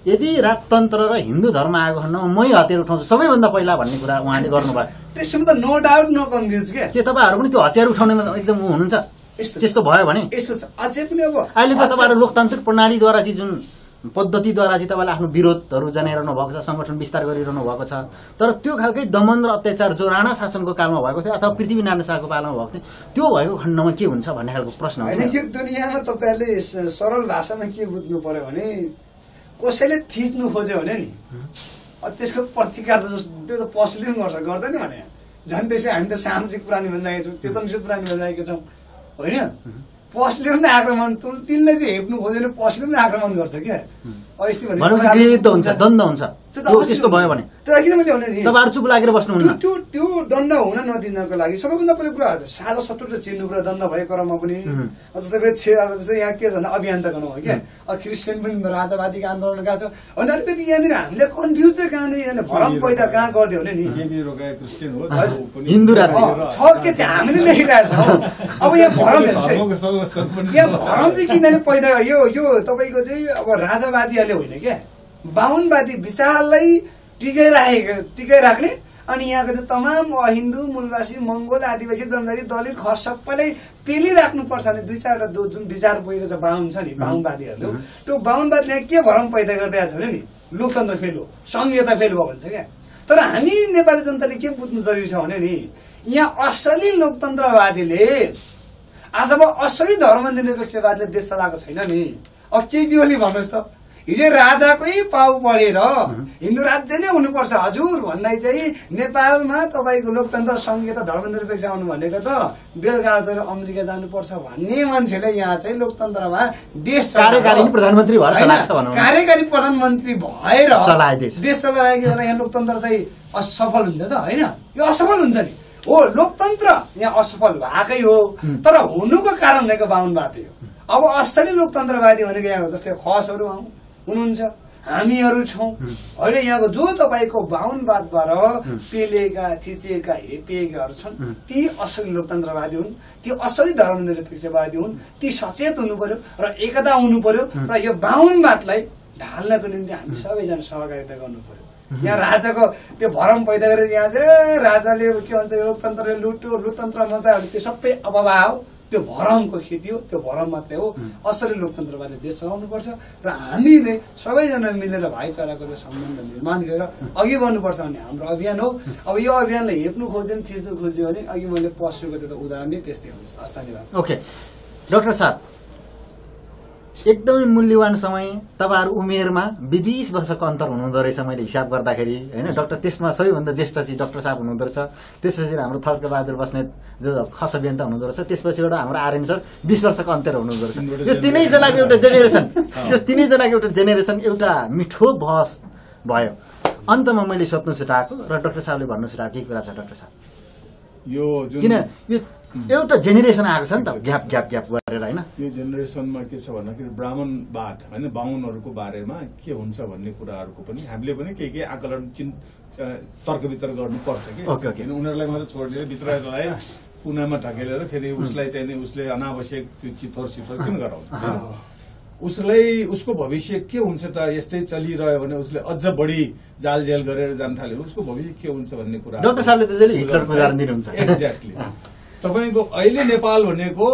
[SPEAKER 4] यदि राजतन्त्र र हिन्दू धर्म आएको खण्डमा मै हतियार उठाउँछु सबैभन्दा पहिला भन्ने कुरा उहाँले गर्नुभयो।
[SPEAKER 2] त्यसमा त नो डाउट नो कन्फ्युज के
[SPEAKER 4] तपाईँहरू पनि त्यो हतियार उठाउनेमा एकदम हुनुहुन्छ? त्यस्तो भयो भने
[SPEAKER 2] यस्तो छ अझै पनि। अब
[SPEAKER 4] अहिले त तपाईँहरू लोकतान्त्रिक प्रणालीद्वारा चाहिँ जुन पद्धतिद्वारा चाहिँ तपाईँले आफ्नो विरोधहरू जनाइरहनु भएको छ, सङ्गठन विस्तार गरिरहनु भएको छ, तर त्यो खालकै दमन र अत्याचार जो राणा शासनको कालमा भएको थियो अथवा पृथ्वीनारायण शाहको पालामा भएको थियो त्यो भएको खण्डमा के हुन्छ भन्ने खालको प्रश्न हो।
[SPEAKER 2] यो दुनियाँमा तपाईँहरूले सरल भाषामा के बुझ्नु पर्यो भने, कसैले थिच्नु खोज्यो भने नि त्यसको प्रतिकार त त्यो त पशुले पनि गर्दैन भने, झन् त्यसै हामी त सामाजिक प्राणी भनिरहेका छौँ, चेतनशील प्राणी भनिरहेका छौँ होइन। पशुले पनि आक्रमण, तिनले चाहिँ हेप्नु खोजेर पशुले पनि आक्रमण गर्छ क्या।
[SPEAKER 4] हुन्छ, दण्ड हुन्छ त्यस्तो भयो भने।
[SPEAKER 2] तर किन मैले भने नि
[SPEAKER 4] तपाईँहरू चुप लागेर बस्नुहुन्न।
[SPEAKER 2] त्यो दण्ड हुन नदिनको लागि सबैभन्दा पहिलो कुरा सादा शत्रु चाहिँ चिन्नु कुरा दण्ड भएको क्रममा पनि। जस्तै यहाँ के भन्दा अभियन्ताको नाउँ हो क्या, क्रिस्चियन पनि राजावादीको आन्दोलन गएको छ अनि अलिकति यहाँनिर हामीले कन्फ्युज चाहिँ कहाँनिर यहाँले भरम पैदा कहाँ गरिदियो भने नि
[SPEAKER 4] हिन्दू राजा
[SPEAKER 2] छ के त्यो हामीले लेखिरहेको छौँ। अब यहाँ भरम यहाँ भरम चाहिँ किनले पैदा यो तपाईँको चाहिँ अब राजावादीहरूले होइन क्या, बाहुनवादी विचारलाई टिकाइराख्ने अनि यहाँको चाहिँ तमाम अहिन्दू मूलवासी मङ्गोल आदिवासी जनजाति दलित खस सबैलाई पेलिराख्नुपर्छ भने 2-4वटा जुन विचार बोकेको छ बाहुन छ नि बाहुनवादीहरूले, त्यो बाहुनवादीले के भरम पैदा गरिदिएको छ भने नि लोकतन्त्र फेल हो, संहिता फेल भयो भन्छ क्या। तर हामी नेपाली जनताले के बुझ्नु जरुरी छ भने नि यहाँ असली लोकतन्त्रवादीले अथवा असली धर्मनिरपेक्षवादीले देश चलाएको छैन नि। अब केपी ओली भन्नुहोस् त, हिजो राजाकै पाउ पढेर हिन्दू राज्य नै हुनुपर्छ हजुर भन्दै चाहिँ नेपालमा तपाईँको लोकतन्त्र संहिता धर्मनिरपेक्ष आउनु भनेको त बेलुका चाहिँ अमेरिका जानुपर्छ भन्ने मान्छेले यहाँ चाहिँ लोकतन्त्रमा देश
[SPEAKER 4] कार्यकारी प्रधानमन्त्री
[SPEAKER 2] भएर देश चलाएको बेला यहाँ लोकतन्त्र चाहिँ असफल हुन्छ त होइन? यो असफल हुन्छ नि हो, लोकतन्त्र यहाँ असफल भएकै हो, तर हुनुको कारण भनेको बाहुनवादी हो। अब असली लोकतन्त्रवादी भनेको यहाँ जस्तै खसहरू हुनुहुन्छ, हामीहरू छौँ अहिले यहाँको जो तपाईँको बाहुनवादबाट पेलेका थिचिएका हेपिएकाहरू छन् ती असली लोकतन्त्रवादी हुन्, ती असली धर्मनिरपेक्षवादी हुन्, ती सचेत हुनु पर्यो र एकता हुनु पर्यो र यो बाहुनवादलाई ढाल्नको निम्ति हामी सबैजना सहकारिता गर्नु पर्यो। यहाँ राजाको त्यो भरम पैदा गरेर यहाँ चाहिँ राजाले के भन्छ लोकतन्त्रले लुट्यो लोकतन्त्र मचायो त्यो सबै अफवाह हो, त्यो भरमको खेती हो, त्यो भरम मात्रै हो। असली लोकतन्त्रवादले देश चलाउनुपर्छ र हामीले सबैजना मिलेर भाइचाराको त्यो सम्बन्ध निर्माण गरेर अघि बढ्नुपर्छ भन्ने हाम्रो अभियान हो। अब यो अभियानले हेप्नु खोज्यो थिच्नु खोज्यो भने अघि मैले पशुको चाहिँ उदाहरण दिएँ त्यस्तै हुन्छ। हस् धन्यवाद।
[SPEAKER 4] ओके डाक्टर साहब, एकदमै मूल्यवान समय तपाईँहरू उमेरमा 20 वर्षको अन्तर हुनुहुँदो रहेछ मैले हिसाब गर्दाखेरि होइन डाक्टर। त्यसमा सबैभन्दा ज्येष्ठ चाहिँ डाक्टर साहब हुनुहुँदो रहेछ, त्यसपछि हाम्रो थर्कबहादुर बस्नेत जो खस अभियन्ता हुनुहुँदो रहेछ, त्यसपछिबाट हाम्रो आर्यन सर 20 वर्षको अन्तर हुनुहुँदो रहेछ। यो तिनैजनाको एउटा जेनेरेसन एउटा मिठो बहस भयो। अन्तमा मैले सोध्नु छुटाएको र डाक्टर साहबले भन्नु छुटाएको के कुरा छ डाक्टर साहब? किन यो एउटा जेनेरेसन आएको छ नि त ग्याप गरेर होइन?
[SPEAKER 3] यो जेनेरेसनमा के छ भन्दाखेरि ब्राह्मणवाद होइन बाहुनहरूको बारेमा के हुन्छ भन्ने कुराहरूको पनि हामीले पनि केही आकलन तर्क वितर्क गर्नुपर्छ कि उनीहरूलाई मात्रै छोडिदिएर भित्रलाई कुनामा ढकेलेर फेरि उसलाई चाहिँ उसले अनावश्यक त्यो चिथोर किन गराउँछ? उसलाई उसको भविष्य के हुन्छ त यस्तै चलिरह्यो भने उसले अझ बढी जालजेल गरेर जान थाल्यो उसको भविष्य के हुन्छ भन्ने कुरा
[SPEAKER 4] डाक्टर साहबले त जहिले हिटलरको उदाहरण दिनुहुन्छ
[SPEAKER 3] एक्ज्याक्टली तपाईको अहिले नेपाल भनेको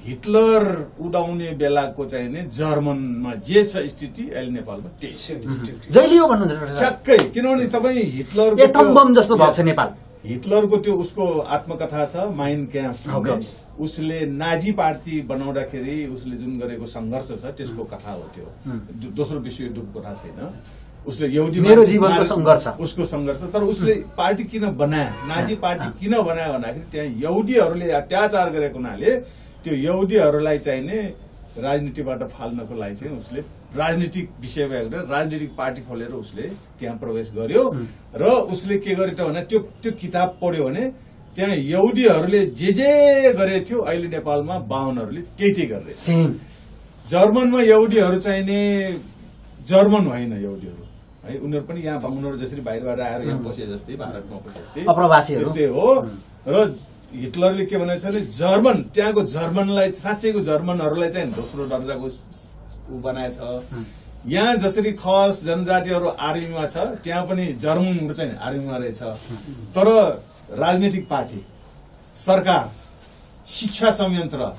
[SPEAKER 3] हिटलर उडाउने बेलाको चाहिँ नि जर्मनमा जे छ स्थिति अहिले नेपालमा त्यही
[SPEAKER 4] जहिले हो भन्नुहुन्छ
[SPEAKER 3] ठ्याक्कै किनभने तपाईँ हिटलरको
[SPEAKER 4] एटम बम जस्तो भएको छ नेपाल
[SPEAKER 3] हिटलरको त्यो उसको आत्मकथा छ माइन क्याम्प उसले नाजी पार्टी बनाउँदाखेरि उसले जुन गरेको सङ्घर्ष छ त्यसको कथा हो त्यो दोस्रो विश्वयुद्धको कथा छैन उसले यहुदी
[SPEAKER 4] मेरो जीवनको सङ्घर्ष
[SPEAKER 3] उसको सङ्घर्ष तर उसले पार्टी किन बनायो नाजी पार्टी किन बनायो भन्दाखेरि त्यहाँ यहुदीहरूले अत्याचार गरेको हुनाले त्यो यहुदीहरूलाई चाहिने राजनीतिबाट फाल्नको लागि चाहिँ उसले राजनीतिक विषय भएको राजनीतिक पार्टी खोलेर उसले त्यहाँ प्रवेश गर्यो र उसले के गर्यो त भने त्यो किताब पढ्यो भने त्यहाँ यहुदीहरूले जे गरे थियो अहिले नेपालमा बाहुनहरूले त्यही गरेर जर्मनमा यहुदीहरू चाहिने जर्मन होइन यहुदीहरू है उनीहरू पनि यहाँ बाहुनहरू जसरी बाहिरबाट आएर यहाँ बसे जस्तै भारतमा बसे जस्तै त्यस्तै हो र हिटलरले के भनेको छ भने जर्मन त्यहाँको जर्मनलाई साँच्चैको जर्मनहरूलाई चाहिँ दोस्रो दर्जाको ऊ बनाएछ यहाँ जसरी खस जनजातिहरू आर्मीमा छ त्यहाँ पनि जर्मनहरू चाहिँ आर्मीमा रहेछ तर राजनीतिक पार्टी सरकार शिक्षा संयन्त्र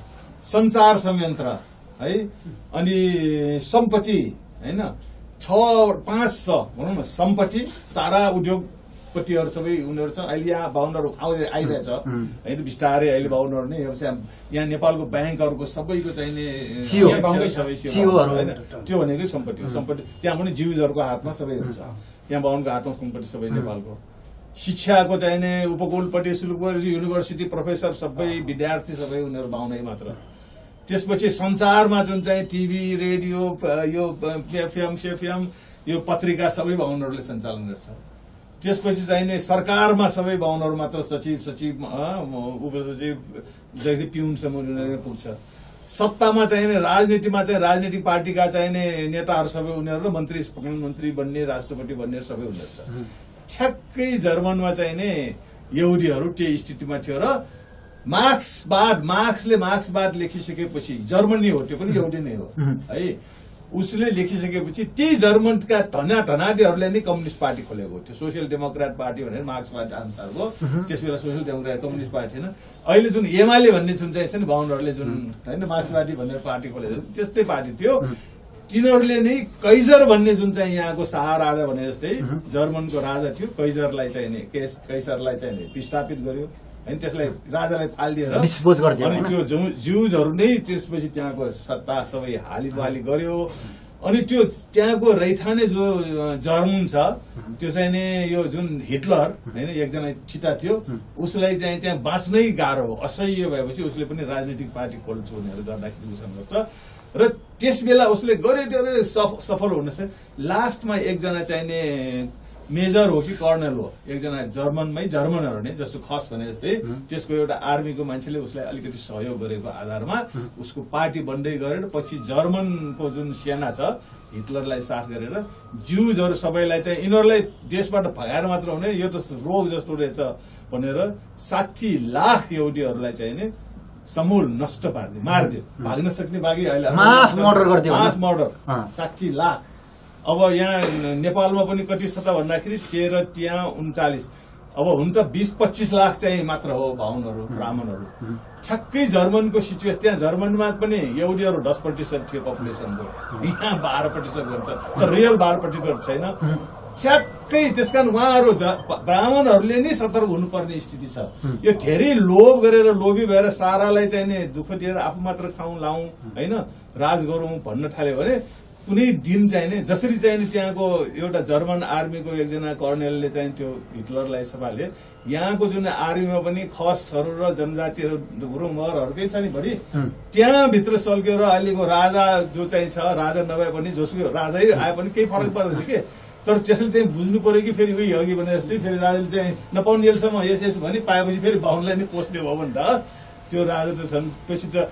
[SPEAKER 3] सञ्चार संयन्त्र है अनि सम्पत्ति हैन 500 भनौँ न सम्पत्ति सारा उद्योगपतिहरू सबै उनीहरू छ अहिले यहाँ बाहुनहरू आइरहेछ होइन बिस्तारै अहिले बाहुनहरू नै यहाँ नेपालको ब्याङ्कहरूको सबैको चाहिने त्यो भनेकै सम्पत्ति हो सम्पत्ति त्यहाँ पनि ज्युजहरूको हातमा सबै हुन्छ यहाँ बाहुनको हातमा सम्पत्ति सबै नेपालको शिक्षाको चाहिने उपकुलपट्टि युनिभर्सिटी प्रोफेसर सबै विद्यार्थी सबै उनीहरू बाहुनै मात्र त्यसपछि संसारमा जुन चाहिँ टिभी रेडियो यो एफएम सेफएम यो पत्रिका सबै बाहुनहरूले सञ्चालन गर्छ त्यसपछि चाहिने सरकारमा सबै बाहुनहरू मात्र सचिव उपसचिव पिउनसम्म पुग्छ सत्तामा चाहिने राजनीतिमा चाहिँ राजनीतिक पार्टीका चाहिने नेताहरू सबै उनीहरू र मन्त्री प्रधानमन्त्री बन्ने राष्ट्रपति बन्ने सबै उनीहरू छ ठ्याक्कै जर्मनमा चाहिने यहुदीहरू त्यो स्थितिमा थियो र मार्क्सले मार्क्सवाद लेखिसकेपछि जर्मनी हो त्यो पनि यहुदी नै हो है उसले लेखिसकेपछि त्यही जर्मनका धनाधीहरूले नै कम्युनिस्ट पार्टी खोलेको थियो सोसियल डेमोक्रेट पार्टी भनेर मार्क्सवाद अनुसारको त्यसबेला सोसियल डेमोक्रेट कम्युनिस्ट पार्टी थिएन अहिले जुन एमाले भन्ने जुन चाहिँ छ नि बाहुनहरूले जुन होइन मार्क्सवादी भनेर पार्टी खोलेको त्यस्तै पार्टी थियो तिनीहरूले नै कैजर भन्ने जुन चाहिँ यहाँको शाह राजा भने जस्तै जर्मनको राजा थियो कैजरलाई चाहिने कैसरलाई चाहिने विस्थापित गर्यो होइन त्यसलाई राजालाई फालिदिएर अनि त्यो ज्युजहरू नै त्यसपछि त्यहाँको सत्ता सबै हालिबहाली गर्यो अनि त्यो त्यहाँको रैथाने जो जर्मन छ त्यो चाहिँ नि यो जुन हिटलर होइन एकजना ठिटा थियो उसलाई चाहिँ त्यहाँ बाँच्नै गाह्रो हो असह्य भएपछि उसले पनि राजनीतिक पार्टी खोल्छु भनेर गर्दाखेरि सङ्घर्ष र त्यस बेला उसले गरे सफल हुनेछ लास्टमा एकजना चाहिने मेजर हो कि कर्नल हो एकजना जर्मनहरू नै जस्तो खस भने जस्तै त्यसको एउटा आर्मीको मान्छेले उसलाई अलिकति सहयोग गरेको आधारमा उसको पार्टी बन्दै गरेर पछि जर्मनको जुन सेना छ हिटलरलाई साथ गरेर ज्युजहरू सबैलाई चाहिँ यिनीहरूलाई देशबाट भगाएर मात्र हुने यो त रोग जस्तो रहेछ भनेर 60 लाख यहुदीहरूलाई चाहिँ नि समूल नष्ट पार्दियो मारिदियो भाग्न सक्ने बाँकी अहिले
[SPEAKER 4] मास मर्डर
[SPEAKER 3] 60 लाख अब यहाँ नेपालमा पनि कति छ त भन्दाखेरि 13 त्यहाँ 39 अब हुन त 20-25 लाख चाहिँ मात्र हो बाहुनहरू ब्राह्मणहरू ठ्याक्कै जर्मनको सिचुएसन त्यहाँ जर्मनमा पनि यहुदीहरू 10% थियो पपुलेसनको यहाँ 12% हुन्छ तर रियल 12% छैन ठ्याक्कै त्यसकारण उहाँहरू ब्राह्मणहरूले नै सतर्क हुनुपर्ने स्थिति छ यो धेरै लोभ गरेर लोभी भएर सारालाई चाहिँ दुःख दिएर आफू मात्र खाउँ लाउँ होइन राज गरौँ भन्न थाल्यो भने कुनै दिन चाहिने जसरी चाहिने त्यहाँको एउटा जर्मन आर्मीको एकजना कर्नेलले चाहिँ त्यो हिटलरलाई सभाले यहाँको जुन आर्मीमा पनि खसहरू र जनजातिहरू मगरहरूकै छ नि बढी त्यहाँभित्र सल्क्यो र अहिलेको राजा जो चाहिँ छ राजा नभए पनि जोसुकै राजै आए पनि केही फरक पर्दैन के तर त्यसले चाहिँ बुझ्नु पर्यो कि फेरि उही अघि भने जस्तै फेरि राजाले चाहिँ नपाउनेसम्म यस भने पाएपछि फेरि बाहुनलाई नै पोस्ने भयो भने त त्यो राजा त छन् पछि त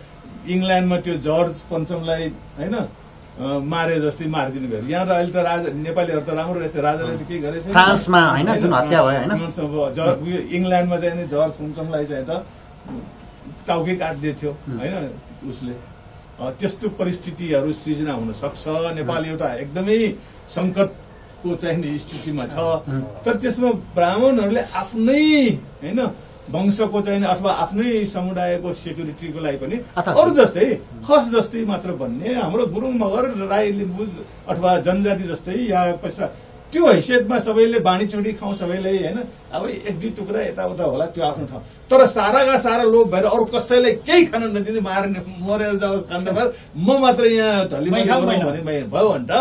[SPEAKER 3] इङ्ल्यान्डमा त्यो जर्ज पञ्चमलाई होइन मारे जस्तै मारिदिनु भयो यहाँ त अहिले त राजा नेपालीहरू त राम्रो रहेछ राजाले त के गरेछ
[SPEAKER 4] फ्रान्समा हैन जुन हत्या भयो हैन
[SPEAKER 3] इङ्ल्यान्डमा चाहिँ नि जर्ज पञ्चमलाई चाहिँ त टाउकै काट्दै थियो हैन उसले त्यस्तो परिस्थितिहरू सृजना हुन सक्छ। नेपाल एउटा एकदमै सङ्कटको चाहिँ स्थितिमा छ। तर त्यसमा ब्राह्मणहरूले आफ्नै होइन वंशको चाहिँ अथवा आफ्नै समुदायको सेक्युरिटीको लागि पनि अरू जस्तै खस जस्तै मात्र भन्ने हाम्रो गुरुङ मगर राई लिम्बू अथवा जनजाति जस्तै यहाँ पैसा त्यो हैसियतमा सबैले बाँडीचुँडी खाउँ सबैले होइन अब एक दुई टुक्रा यताउता होला त्यो आफ्नो ठाउँ। तर साराका सारा लोभ भएर अरू कसैलाई केही खान नदिने मार्ने मरेर जाओस् खान नभएर म मात्र यहाँ ढलिमाई गरौँ भने भयो भने त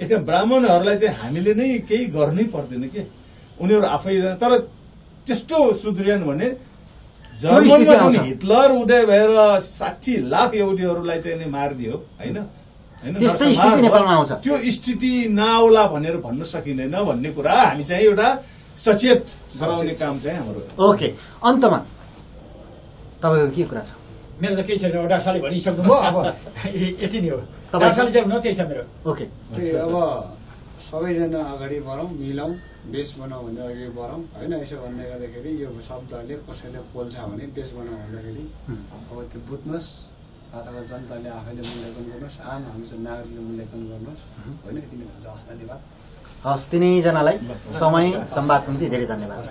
[SPEAKER 3] एकदम ब्राह्मणहरूलाई चाहिँ हामीले नै केही गर्नै पर्दैन के उनीहरू आफै। तर त्यस्तो सुध्रिएन भने जर्मनमा जुन हिटलर उदय भएर 60 लाख यहुदीहरूलाई चाहिँ नि मारिदियो होइन त्यो स्थिति नआउला भनेर भन्न सकिँदैन भन्ने कुरा हामी चाहिँ एउटा सचेत गराउने काम चाहिँ हाम्रो।
[SPEAKER 4] ओके, अन्तमा तपाईँको के कुरा छ?
[SPEAKER 1] मेरो त केही छैन, डाक्टर साहबले भनिसक्नुभयो, अब यति नै हो। डाक्टर साहबले चाहिँ न त्यही छ मेरो।
[SPEAKER 4] ओके,
[SPEAKER 2] अब सबैजना अगाडि बढौँ, मिलाउँ, देश बनाऊ भन्दा अघि बढौँ होइन। यसो भन्दै गर्दाखेरि यो शब्दले कसैले पोल्छ भने देश बनाऊ भन्दाखेरि अब त्यो बुझ्नुहोस् अथवा जनताले आफैले मूल्याङ्कन गर्नुहोस्, आम हामी चाहिँ नागरिकले मूल्याङ्कन गर्नुहोस् होइन। यति नै भन्छ। हस्, धन्यवाद।
[SPEAKER 4] हस्, तिनैजनालाई समय संवादको निम्ति धेरै धन्यवाद।